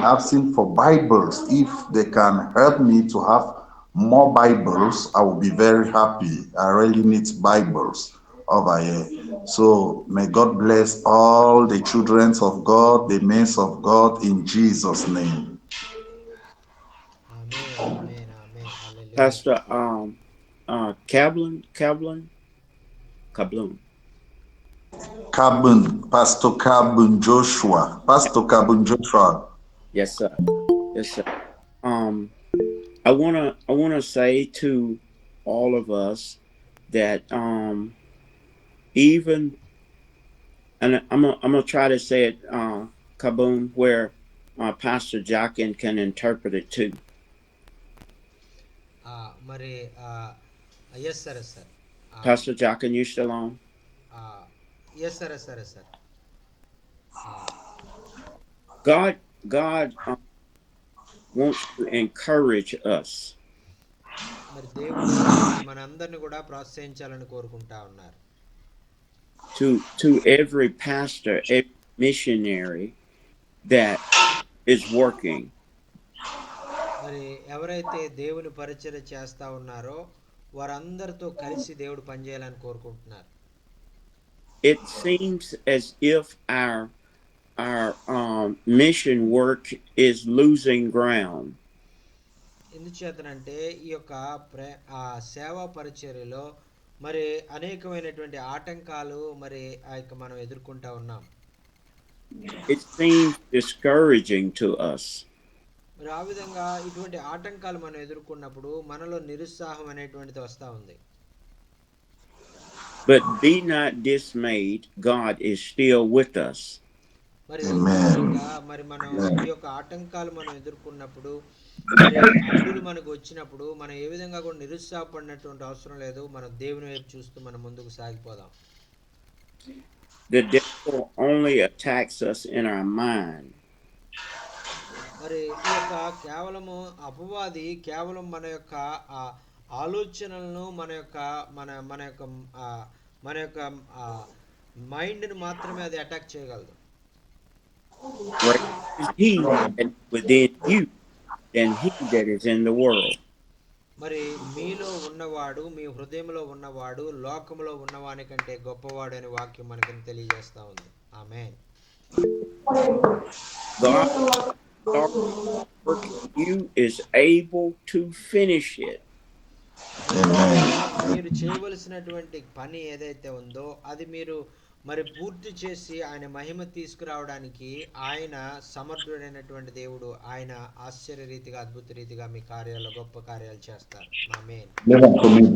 asking for Bibles. If they can help me to have more Bibles, I will be very happy. I really need Bibles over here. So may God bless all the children of God, the men of God, in Jesus' name. Amen. Hallelujah. Pastor Kablin. Pastor Carbon Joshua. Pastor Carbon Joshua. Yes, sir. Yes, sir. I wanna say to all of us that even, and I'm gonna try to say it Kaboom, where Pastor Jockin can interpret it too. మరి yes సరే sir. Pastor Jockin, you still on? Yes సరే sir. God wants to encourage us. మరి దేవుడు మనందరిని కూడా ప్రోత్సహించాలని కోరుకుంటా ఉన్నారు. To every pastor, every missionary that is working. మరి ఎవరైతే దేవుని పరిచర్య చేస్తా ఉన్నారో వారందరితో కలిసి దేవుడు పనిచేయాలని కోరుకుంటున్నారు. It seems as if our mission work is losing ground. ఎందుచేతనంటే ఈ యొక్క సేవా పరిచర్యలో మరి అనేకమైనటువంటి ఆటంకాలు మరి మనం ఎదుర్కొంటా ఉన్నాం. It seems discouraging to us. మరి ఆ విధంగా ఇటువంటి ఆటంకాలు మనం ఎదుర్కొన్నప్పుడు మనలో నిరుత్సాహం అనేటువంటిది వస్తూ ఉంది. But be not dismayed, God is still with us. మరి మరి మనం ఈ యొక్క ఆటంకాలు మనం ఎదుర్కొన్నప్పుడు, మరి అడ్డులు మనకు వచ్చినప్పుడు మనం ఏ విధంగా కూడా నిరుత్సాహపడినటువంటి అవసరం లేదు. మనం దేవుని వైపు చూస్తూ మనం ముందుకు సాగిపోదాం. The devil only attacks us in our mind. మరి ఈ యొక్క కేవలము అపవాది కేవలం మన యొక్క ఆలోచనలను మన యొక్క మైండ్ని మాత్రమే అది అటాక్ చేయగలదు. Greater is he that is within you than he that is in the world. మరి మీలో ఉన్నవాడు, మీ హృదయంలో ఉన్నవాడు లోకంలో ఉన్నవాని కంటే గొప్పవాడు అనే వాక్యం మనకి తెలియజేస్తా ఉంది. ఆమేన్. God started work in you is able to finish it. Amen. మీరు చేయవలసినటువంటి పని ఏదైతే ఉందో అది మీరు మరి పూర్తి చేసి ఆయన మహిమ తీసుకురావడానికి ఆయన సమర్థుడైనటువంటి దేవుడు. ఆయన ఆశ్చర్య రీతిగా, అద్భుత రీతిగా మీ కార్యాల్లో గొప్ప కార్యాలు చేస్తారు. ఆమేన్. Never commit.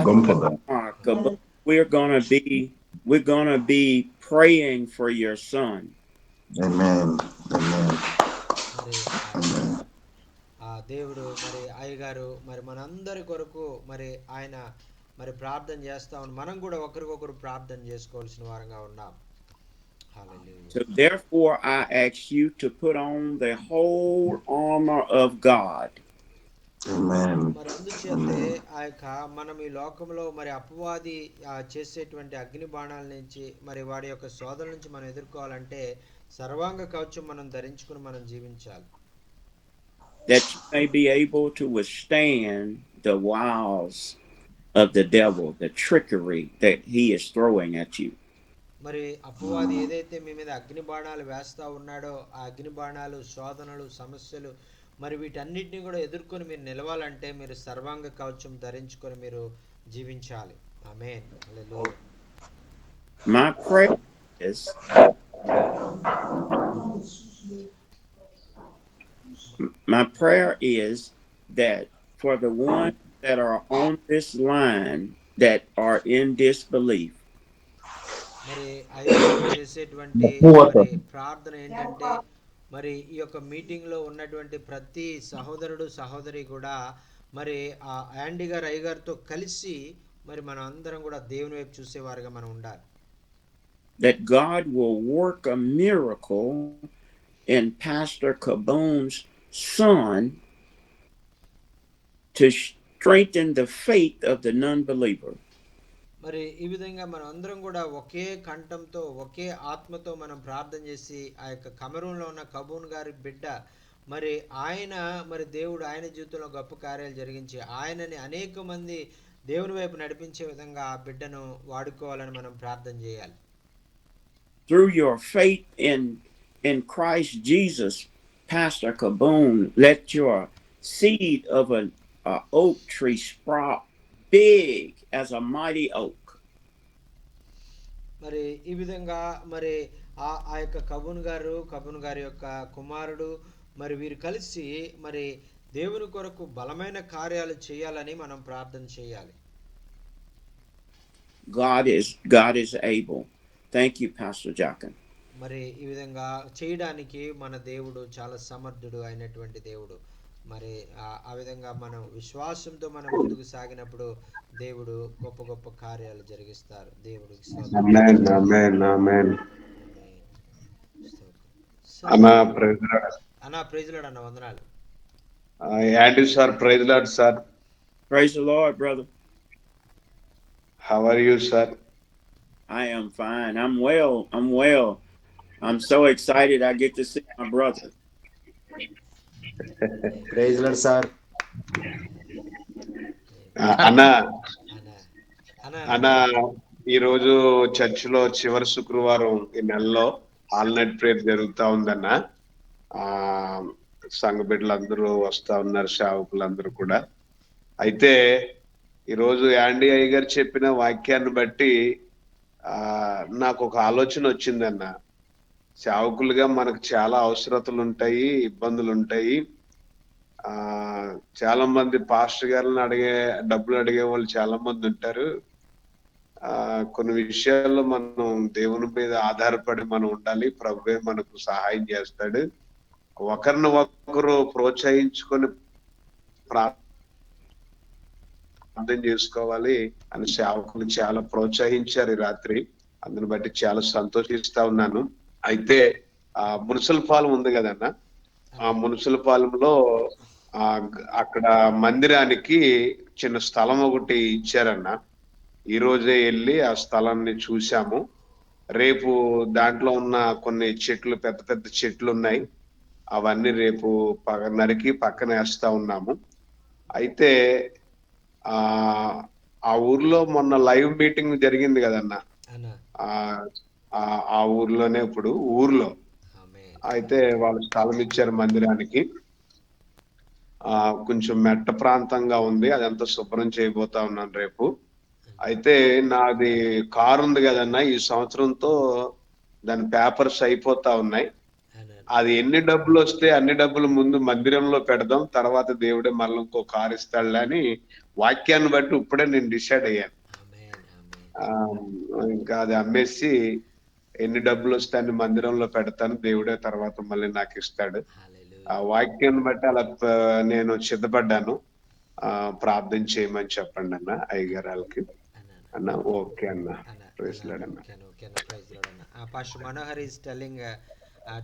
Gone for that. But we're gonna be praying for your son. Amen. Amen. మరి Amen. ఆ దేవుడు మరి అయ్యగారు మరి మనందరి కొరకు మరి ఆయన మరి ప్రార్థన చేస్తా ఉన్నాం. మనం కూడా ఒకరికొకరు ప్రార్థన చేసుకోవాల్సిన వారంగా ఉన్నాం. హల్లెలూయా. So therefore I ask you to put on the whole armor of God. Amen. మరి అందుచేతే ఆ యొక్క మనం ఈ లోకంలో మరి అపవాది చేసేటువంటి అగ్ని బాణాల నుంచి మరి వాడి యొక్క శోధన నుంచి మనం ఎదుర్కోవాలంటే సర్వాంగ కవచం మనం ధరించుకుని మనం జీవించాలి. That you may be able to withstand the wiles of the devil, the trickery that he is throwing at you. మరి అపవాది ఏదైతే మీ మీద అగ్ని బాణాలు వేస్తా ఉన్నాడో ఆ అగ్ని బాణాలు, శోధనలు, సమస్యలు మరి వీటన్నిటిని కూడా ఎదుర్కొని మీరు నిలవాలంటే మీరు సర్వాంగ కవచం ధరించుకొని మీరు జీవించాలి. ఆమేన్. హల్లెలూయా. My prayer is that for the ones that are on this line that are in disbelief, మరి అయ్యగారు చేసేటువంటి మరి ప్రార్థన ఏంటంటే మరి ఈ యొక్క మీటింగ్ లో ఉన్నటువంటి ప్రతి సహోదరుడు సహోదరి కూడా మరి ఆ యాండీ గారు అయ్యగారితో కలిసి మరి మనం అందరం కూడా దేవుని వైపు చూసేవారుగా మనం ఉండాలి. that God will work a miracle in Pastor Kaboom's son to strengthen the faith of the non-believer. మరి ఈ విధంగా మనం అందరం కూడా ఒకే కంఠంతో ఒకే ఆత్మతో మనం ప్రార్థన చేసి ఆ యొక్క కమరూన్లో ఉన్న కబూన్ గారి బిడ్డ మరి ఆయన మరి దేవుడు ఆయన జీవితంలో గొప్ప కార్యాలు జరిగించి ఆయనని అనేక మంది దేవుని వైపు నడిపించే విధంగా ఆ బిడ్డను వాడుకోవాలని మనం ప్రార్థన చేయాలి. Through your faith in Christ Jesus, Pastor Kaboom, let your seed of an oak tree sprout big as a mighty oak. మరి ఈ విధంగా మరి ఆ యొక్క కబూన్ గారి యొక్క కుమారుడు మరి వీరు కలిసి మరి దేవుని కొరకు బలమైన కార్యాలు చేయాలని మనం ప్రార్థన చేయాలి. God is able. Thank you, Pastor Jacan. మరి ఈ విధంగా చేయడానికి మన దేవుడు చాలా సమర్థుడు అయినటువంటి దేవుడు. మరి ఆ విధంగా మనం విశ్వాసంతో మనం ముందుకు సాగినప్పుడు దేవుడు గొప్ప గొప్ప కార్యాలు జరిగిస్తారు. దేవుడికి స్తోత్రం. Amen, amen, amen. అన్న ప్రైజ్ లార్డ్. అన్నా ప్రైజ్ లార్డ్ అన్న, వందనాలు. యాండీ sir, praise lord sir. Praise the Lord, brother. How are you, sir? I am fine. I'm well. I'm so excited I get to see my brother. Praise lord sir. అన్నా అన్నా ఈరోజు చర్చిలో చివరి శుక్రవారం ఈ నెలలో ఆల్ నైట్ ప్రేయర్ జరుగుతా ఉందన్న. సంఘ బిడ్డలందరూ వస్తా ఉన్నారు, సేవకులందరూ కూడా. అయితే ఈరోజు యాండీ అయ్య గారు చెప్పిన వాక్యాన్ని బట్టి నాకు ఒక ఆలోచన వచ్చిందన్న. సేవకులుగా మనకు చాలా అవసరతలు ఉంటాయి, ఇబ్బందులు ఉంటాయి. చాలా మంది పాస్టర్ గారిని డబ్బులు అడిగే వాళ్ళు చాలా మంది ఉంటారు. కొన్ని విషయాల్లో మనం దేవుని మీద ఆధారపడి మనం ఉండాలి. ప్రభువే మనకు సహాయం చేస్తాడు. ఒకరిని ఒకరు ప్రోత్సహించుకొని ప్రార్థన చేసుకోవాలి అని సేవకులు చాలా ప్రోత్సహించారు ఈ రాత్రి. అందుని బట్టి చాలా సంతోషిస్తా ఉన్నాను. అయితే ఆ మున్సిపల్ ఉంది కదన్న, ఆ మున్సిపల్ పాలెంలో అక్కడ మందిరానికి చిన్న స్థలం ఒకటి ఇచ్చారన్న. ఈ రోజే వెళ్ళి ఆ స్థలాన్ని చూసాము. రేపు దాంట్లో ఉన్న కొన్ని చెట్లు, పెద్ద పెద్ద చెట్లు ఉన్నాయి. అవన్నీ రేపు నరికి పక్కన వేస్తా ఉన్నాము. అయితే ఆ ఆ ఊర్లో మొన్న లైవ్ మీటింగ్ జరిగింది కదన్న. అన్న. ఆ ఆ ఊర్లోనే ఇప్పుడు ఊర్లో ఆమేన్. అయితే వాళ్ళు స్థలం ఇచ్చారు మందిరానికి. కొంచెం మెట్ట ప్రాంతంగా ఉంది, అదంతా శుభ్రం చేయబోతా ఉన్నాను రేపు. అయితే నాది కారు ఉంది కదన్నా, ఈ సంవత్సరంతో దాని పేపర్స్ అయిపోతా ఉన్నాయి. అన్న. అది ఎన్ని డబ్బులు వస్తే అన్ని డబ్బులు ముందు మందిరంలో పెడదాం, తర్వాత దేవుడే మళ్ళీ ఇంకో కారు ఇస్తాడులే అని వాక్యాన్ని బట్టి ఇప్పుడే నేను డిసైడ్ అయ్యాను. ఆమేన్. ఆమేన్. ఇంకా అది అమ్మేసి ఎన్ని డబ్బులు వస్తే అన్ని మందిరంలో పెడతాను, దేవుడే తర్వాత మళ్ళీ నాకు ఇస్తాడు. ఆ హల్లెలూయా. వాక్యాన్ని బట్టి అలా నేను సిద్ధపడ్డాను. ప్రార్థన చేయమని చెప్పండి అన్న అయ్యగారాలకి. అన్న. అన్న ఓకే అన్న. Anna, ప్రైజ్ Anna, లార్డ్ అన్న. can praise the Lord, Anna. Pastor Manohar is telling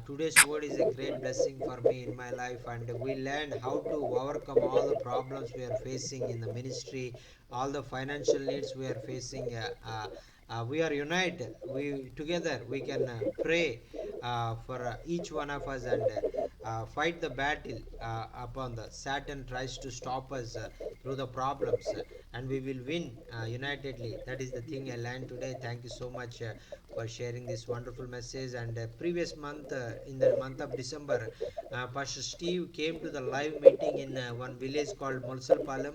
today's word is a great blessing for me in my life, and we learn how to overcome all the problems we are facing in the ministry, all the financial needs we are facing. We are united. We together we can pray for each one of us and fight the battle upon the Satan tries to stop us through the problems, and we will win unitedly. That is the thing I learned today. Thank you so much for sharing this wonderful message. And previous month, in the month of December, Pastor Steve came to the live meeting in one village called Mulsalpalam,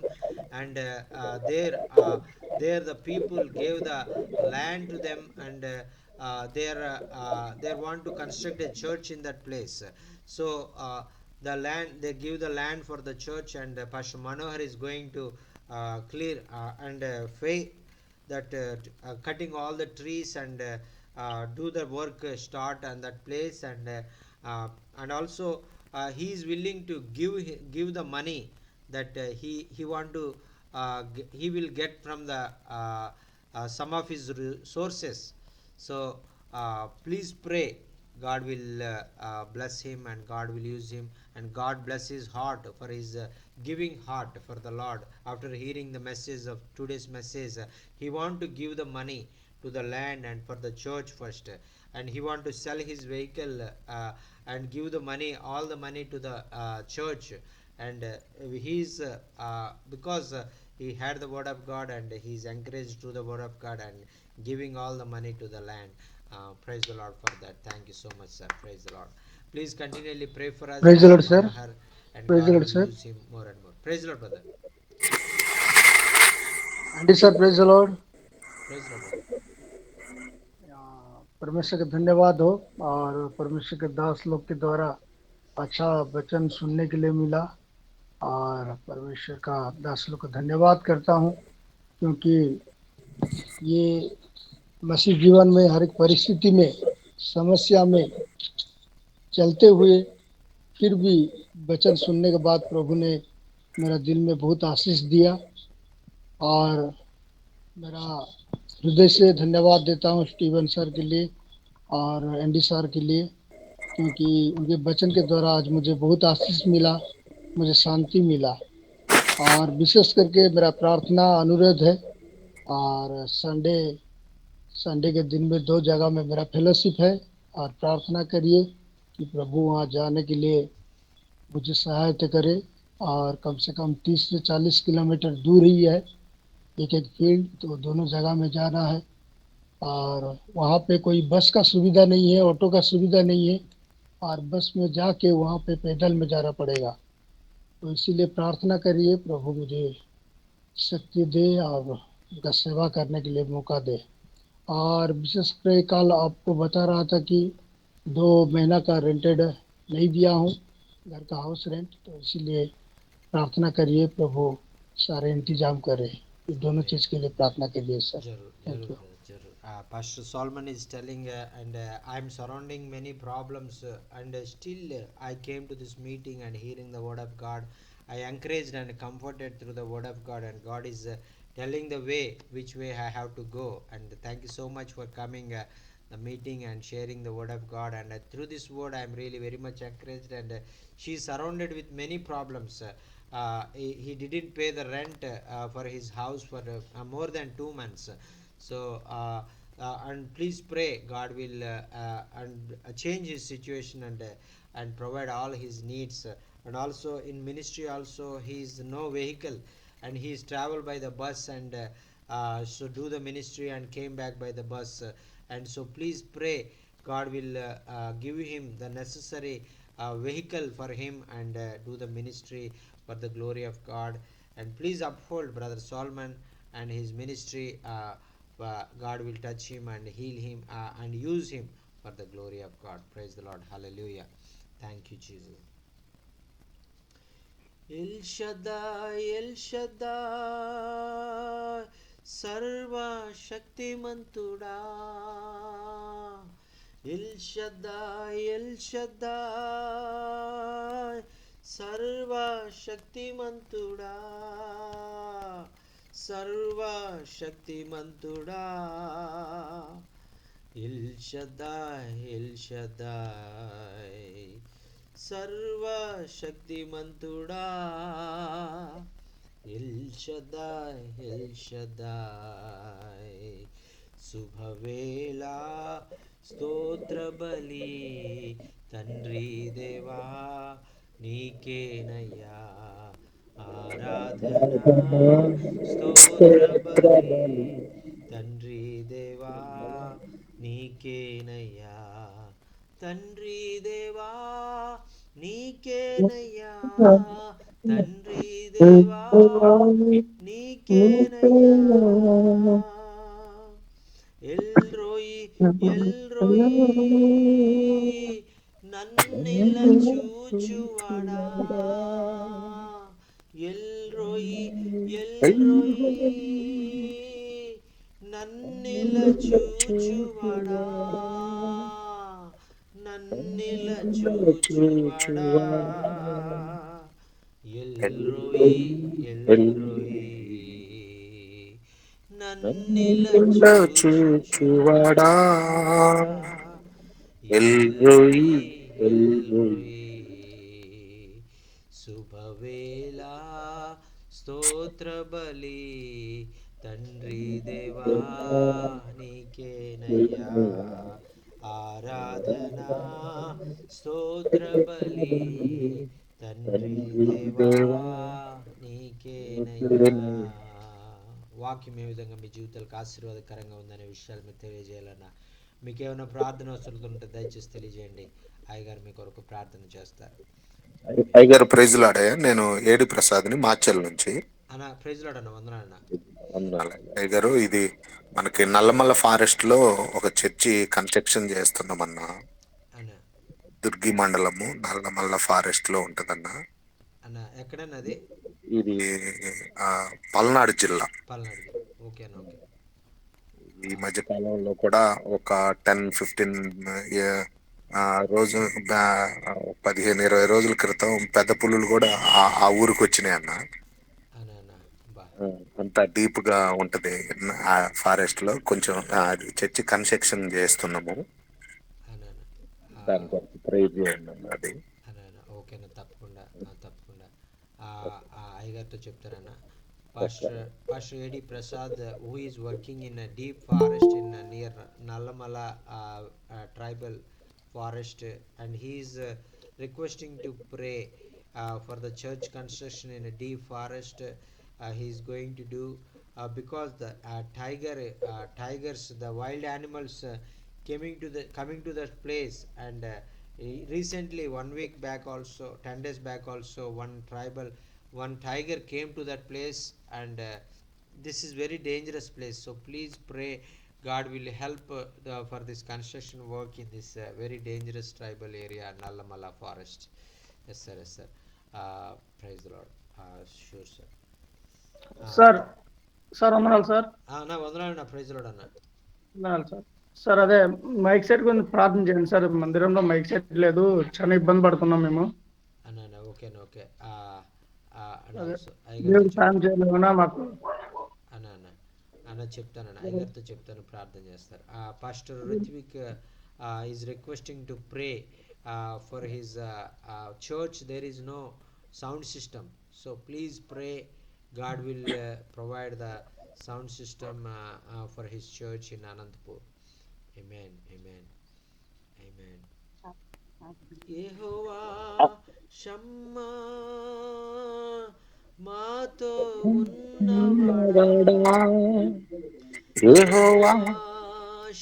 and there the people gave the land to them, and they want to construct a church in that place. So the land, they give the land for the church, and Pastor Manohar is going to clear and that cutting all the trees and do the work start on that place, and also he is willing to give the money that he want to he will get from the some of his resources. So please pray, God will bless him, and God will use him, and God bless his heart for his giving heart for the Lord. After hearing the message of today's message, he want to give the money to the land and for the church first, and he want to sell his vehicle and give the money, all the money to the church. And he's because he had the word of God, and he's encouraged through the word of God and giving all the money to the land. Praise the Lord for that. Thank you so much, sir. Praise the Lord. Please continually pray for us, Praise the Lord, Pastor sir. Manohar, and Praise the God Lord, will sir. use him more and more. Praise the Lord, brother. Aunty sir praise the Lord. Praise the Lord, brother. परमेश्वर का धन्यवाद हो, और परमेश्वर के दास लोग के द्वारा अच्छा वचन सुनने के लिए मिला, और परमेश्वर का दास लोग का धन्यवाद करता हूँ, क्योंकि ये मसीह जीवन में हर एक परिस्थिति में, समस्या में चलते हुए फिर भी वचन सुनने के बाद प्रभु ने मेरा दिल में बहुत आशीष दिया, और मेरा हृदय से धन्यवाद देता हूँ स्टीवन सर के लिए और एंडी सर के लिए, क्योंकि उनके वचन के द्वारा आज मुझे बहुत आशीष मिला, मुझे शांति मिला। और विशेष करके मेरा प्रार्थना अनुरोध है, और संडे के दिन में 2 जगह में मेरा फेलोशिप है, और प्रार्थना करिए कि प्रभु वहाँ जाने के लिए मुझे सहायता करे, और कम से कम 30 से 40 किलोमीटर दूर ही है एक फील्ड, तो दोनों जगह में जाना है, और वहाँ पे कोई बस का सुविधा नहीं है, ऑटो का सुविधा नहीं है, और बस में जाके वहाँ पे पैदल में जाना पड़ेगा। तो इसीलिए प्रार्थना करिए प्रभु मुझे शक्ति दे और उनका सेवा करने के लिए मौका दे। और विशेष कर कल आपको बता रहा था कि 2 महीना का रेंटेड नहीं दिया हूँ, घर का हाउस रेंट, तो इसीलिए प्रार्थना करिए प्रभु सारे इंतजाम करे। ये दोनों चीज़ के लिए प्रार्थना करिए sir. Jarur, thank Jarur, you. brother, Jarur. Pastor Solomon is telling, and I'm surrounding many problems, and still I came to this meeting and hearing the word of God. I encouraged and comforted through the word of God, and God is telling the way, which way I have to go. And thank you so much for coming the meeting and sharing the word of God. And through this word, I'm really very much encouraged. And she's surrounded with many problems. He didn't pay the rent for his house for more than 2 months. So and please pray God will and change his situation, and and provide all his needs. And also in ministry also he is no vehicle, and he is travel by the bus, and so do the ministry and came back by the bus. And so please pray God will give him the necessary vehicle for him, and do the ministry for the glory of God. And please uphold Brother Solomon and his ministry. God will touch him and heal him and use him for the glory of God. Praise the Lord. Hallelujah. Thank you, Jesus. El Shaddai, El Shaddai, Sarva Shaktimantuda. El Shaddai, El Shaddai, Sarva Shaktimantuda. Sarva Shaktimantuda. El Shaddai, El Shaddai, Sarva Shaktimantuda. El Shaddai, El Shaddai, శుభవేళ స్తోత్ర బలి తండ్రి దేవా నీకేనయ్యా ఆరాధన స్తోత్ర బలి తండ్రి దేవా నీకేనయ్యా తండ్రి దేవా నీకేనయ్యా తండ్రి దేవా నీకేనయ్యా ఎల్ రోయి నన్నిల చూచువాడా ఎల్ రోయి నన్నిల చూచువాడా నన్నిల చూచువాడా ఎల్ రోయి నన్నిల చూచువాడా ఎల్రోయి శుభవేళ స్తోత్ర బలి తండ్రి దేవా నీకేనయ్యా ఆరాధన స్తోత్ర బలి తండ్రి దేవా నీకేనయ్యా. వాక్యం ఏ విధంగా మీ జీవితాలకు ఆశీర్వాదకరంగా ఉందనే విషయాలు మీకు తెలియజేయాలన్నా, మీకు ఏమైనా ప్రార్థన అవసరం ఉంటే దయచేసి తెలియజేయండి. అయ్యగారు మీ కొరకు ప్రార్థన చేస్తారు. అయ్యగారు ప్రైజ్ లాడే. నేను ఏడి ప్రసాద్ని మాచల్ నుంచి. అన్న ప్రైజ్ లాడ్ అన్న, వందనాలన్న. అయ్యగారు, ఇది మనకి నల్లమల్ల ఫారెస్ట్ లో ఒక చర్చి కన్స్ట్రక్షన్ చేస్తున్నామన్నా. అన్న దుర్గి మండలము నల్లమల్ల ఫారెస్ట్ లో ఉంటదన్నా. అన్న ఎక్కడన్నది? ఇది పల్నాడు జిల్లా. పల్నాడు జిల్లా. ఓకే అన్న, ఓకే. ఈ మధ్య కాలంలో కూడా ఒక 10-15 రోజు 15-20 రోజుల క్రితం పెద్ద పులులు కూడా ఆ ఊరికి వచ్చినాయి అన్న. అంత డీప్ గా ఉంటది ఆ ఫారెస్ట్ లో. కొంచెం అది చర్చి కన్స్ట్రక్షన్ చేస్తున్నాము. దాని కొరకు ప్రేర్ చేయండి అన్న. అది ఓకేనా, తప్పకుండా తప్పకుండా అయ్యగారితో చెప్తారన్న. Pastor A.D. Prasad, who is working in a deep forest in near Nallamala tribal forest, and he is requesting to pray for the church construction in a deep forest. He is going to do because the tigers, the wild animals coming to that place, and recently 1 week back also, 10 days back also, one tiger came to that place, and this is very dangerous place. So please pray God will help for this construction work in this very dangerous tribal area, Nallamala forest. Yes sir, yes sir. Praise the Lord. Sure sir. Sir వందనాలు sir. నా వందనాలు నా. Praise lord అన్న. వందనాలు sir. Sir అదే mic set గురించి ప్రార్థన చేయండి సార్. మందిరంలో మైక్ సెట్ లేదు, చాలా ఇబ్బంది పడుతున్నాం మేము. అన్న ఓకేనా, ఓకే. అన్న చెప్తానన్న, అయ్యగారితో చెప్తాను, ప్రార్థన చేస్తారు. Pastor Ritvik is requesting to pray for his church. There is no sound system, so please pray God will provide the sound system for his church in Anantapur. Amen, amen, amen. యెహోవా షమ్మా మాతో ఉన్నవాడా యెహోవా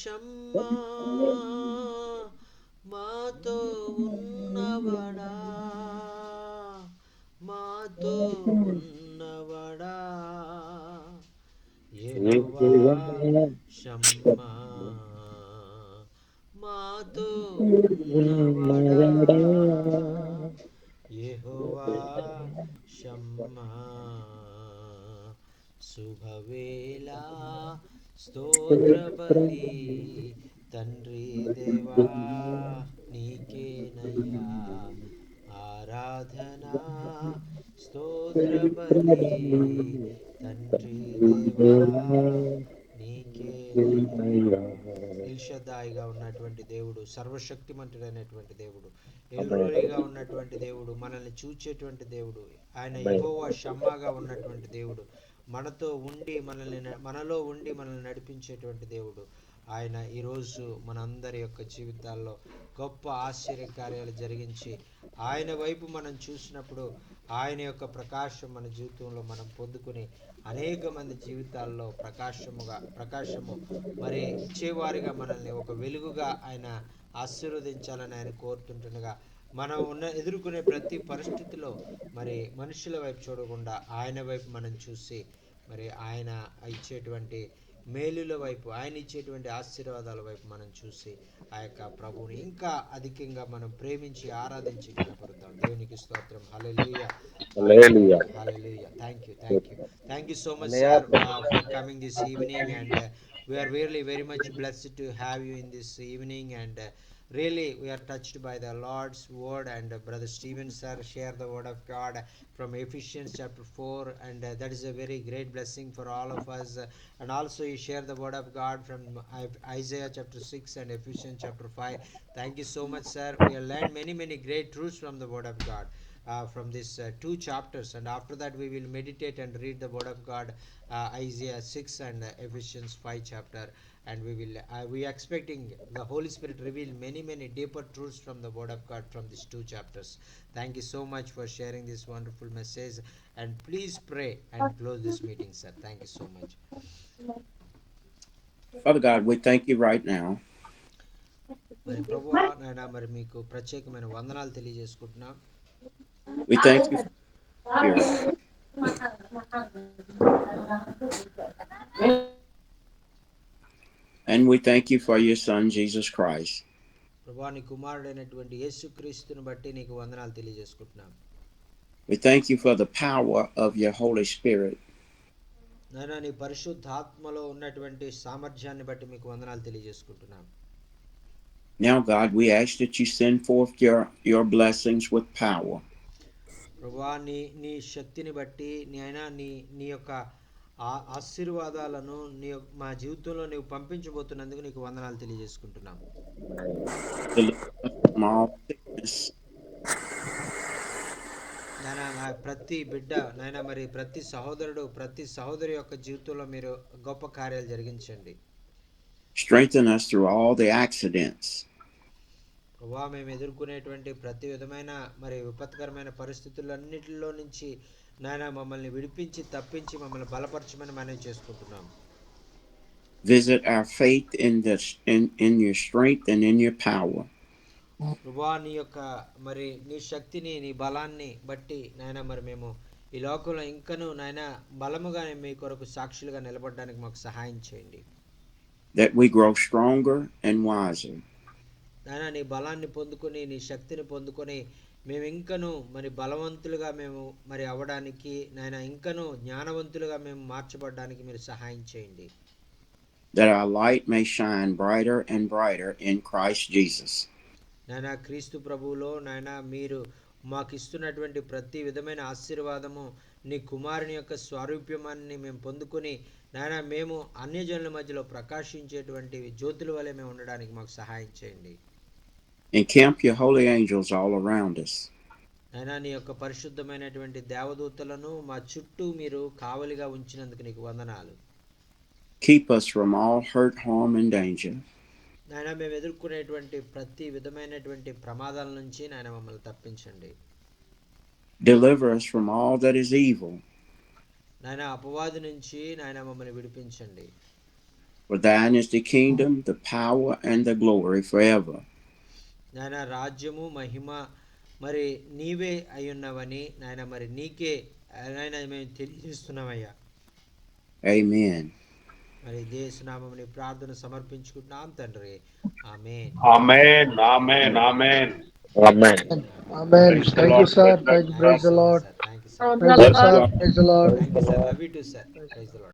షమ్మా మాతో ఉన్నవాడా మాతో ఉన్నవాడా యెహోవా షమ్మా మాతో ఉన్నవాడా యెహోవా షమ్మా శుభవేళ స్తోత్ర బలి తండ్రి దేవా నీకేనయ్యా ఆరాధనా స్తోత్ర బలి తండ్రి దేవా నీకేనయ్యా. ఇల్షదాయిగా ఉన్నటువంటి దేవుడు, సర్వశక్తిమంతుడైనటువంటి దేవుడు, ఎల్రోయిగా ఉన్నటువంటి దేవుడు, మనల్ని చూచేటువంటి దేవుడు, ఆయన యెహోవా షమ్మాగా ఉన్నటువంటి దేవుడు, మనతో ఉండి మనలో ఉండి మనల్ని నడిపించేటువంటి దేవుడు. ఆయన ఈరోజు మనందరి యొక్క జీవితాల్లో గొప్ప ఆశ్చర్య కార్యాలు జరిగించి ఆయన వైపు మనం చూసినప్పుడు ఆయన యొక్క ప్రకాశం మన జీవితంలో మనం పొందుకుని అనేక మంది జీవితాల్లో ప్రకాశము మరి ఇచ్చేవారిగా మనల్ని ఒక వెలుగుగా ఆయన ఆశీర్వదించాలని ఆయన కోరుతుంటుండగా, మనం ఎదుర్కొనే ప్రతి పరిస్థితిలో మరి మనుషుల వైపు చూడకుండా ఆయన వైపు మనం చూసి మరి ఆయన ఇచ్చేటువంటి మేలుల వైపు, ఆయన ఇచ్చేటువంటి ఆశీర్వాదాల వైపు మనం చూసి ఆ యొక్క ప్రభువుని ఇంకా అధికంగా మనం ప్రేమించి ఆరాధించి కనపడతాం. దేవునికి స్తోత్రం. హల్లెలూయా, హల్లెలూయా. హల్లెలూయా. Thank you so much, sir, for coming this evening, and we are really very much blessed to have you in this evening, and really we are touched by the Lord's word, and brother Stephen sir share the word of God from Ephesians chapter 4, and that is a very great blessing for all of us, and also you share the word of God from Isaiah chapter 6 and Ephesians chapter 5. Thank you so much, sir. We have learned many great truths from the word of God, from these two chapters, and after that we will meditate and read the word of God, Isaiah 6 and Ephesians 5 chapter, and we are expecting the Holy Spirit reveal many deeper truths from the word of God from these two chapters. Thank you so much for sharing this wonderful message, and please pray and close this meeting, sir. Thank you so much. Father God, we thank you right now. మరి ప్రభువా నాయన, మరి మీకు ప్రత్యేకమైన వందనాలు తెలియజేసుకుంటున్నాం. We thank you for your Spirit. And we thank you for your Son, Jesus Christ. ప్రభువా నీ కుమారుడైనటువంటి యేసుక్రీస్తుని బట్టి నీకు వందనాలు తెలియజేసుకుంటున్నాం. We thank you for the power of your Holy Spirit. నాయన నీ పరిశుద్ధాత్మలో ఉన్నటువంటి సామర్థ్యాన్ని బట్టి మీకు వందనాలు తెలియజేసుకుంటున్నాం. Now, God, we ask that you send forth your blessings with power. ప్రభువా నీ శక్తిని బట్టి నీ యొక్క ఆశీర్వాదాలను మా జీవితంలో నీవు పంపించబోతున్నందుకు నీకు వందనాలు తెలియజేసుకుంటున్నాం. నాయన ప్రతి బిడ్డ, నాయన మరి ప్రతి సహోదరుడు, ప్రతి సహోదరి యొక్క జీవితంలో మీరు గొప్ప కార్యాలు జరిగించండి. Strengthen us through all the accidents. ప్రభువా మేము ఎదుర్కొనేటువంటి ప్రతి విధమైన మరి విపత్కరమైన పరిస్థితులన్నిటిలో నుంచి నాయన మమ్మల్ని విడిపించి తప్పించి మమ్మల్ని బలపరచమని మనం చేసుకుంటున్నాం. Visit our faith in your strength and in your power. ప్రభువా నీ యొక్క మరి నీ శక్తిని, నీ బలాన్ని బట్టి నాయన మరి మేము ఈ లోకంలో ఇంకనూ నాయన బలముగా మీ కొరకు సాక్షులుగా నిలబడడానికి మాకు సహాయం చేయండి. That we grow stronger and wiser. నాయన నీ బలాన్ని పొందుకొని, నీ శక్తిని పొందుకొని మేము ఇంకనూ మరి బలవంతులుగా మేము మరి అవ్వడానికి, నాయన ఇంకనూ జ్ఞానవంతులుగా మేము మార్చబడడానికి మీరు సహాయం చేయండి. That our light may shine brighter and brighter in Christ Jesus. నాయన క్రీస్తు ప్రభువులో నాయన మీరు మాకు ఇస్తున్నటువంటి ప్రతి విధమైన ఆశీర్వాదము నీ కుమారుని యొక్క స్వారూప్యమాన్ని మేము పొందుకొని నాయన మేము అన్యజనుల మధ్యలో ప్రకాశించేటువంటి జ్యోతుల వలె మేము ఉండడానికి మాకు సహాయం చేయండి. Encamp your holy angels all around us. నాయన నీ యొక్క పరిశుద్ధమైనటువంటి దేవదూతలను మా చుట్టూ మీరు కావలిగా ఉంచినందుకు నీకు వందనాలు. Keep us from all hurt, harm, and danger. నాయన మేము ఎదుర్కొనేటువంటి ప్రతి విధమైనటువంటి ప్రమాదాల నుంచి నాయన మమ్మల్ని తప్పించండి. Deliver us from all that is evil. నాయన అపవాది నుంచి నాయన మమ్మల్ని విడిపించండి. For thine is the kingdom, the power, and the glory forever. నాయన రాజ్యము మహిమ మరి నీవే అయ్యున్నవని నాయన మరి నీకే నాయన మేము తెలియజేస్తున్నామయ్యా. Amen. మరి దేశనామముని ప్రార్థన సమర్పించుకుంటున్నాం తండ్రి. ఆమేన్. ఆమేన్ ఆమేన్ ఆమేన్. Amen. Amen. Praise the Thank you, Lord. sir. Praise Thank you. Praise the Lord. Thank you sir. Praise the Lord, sir. Praise the Lord. Thank you sir. Love you too sir. Praise the lord.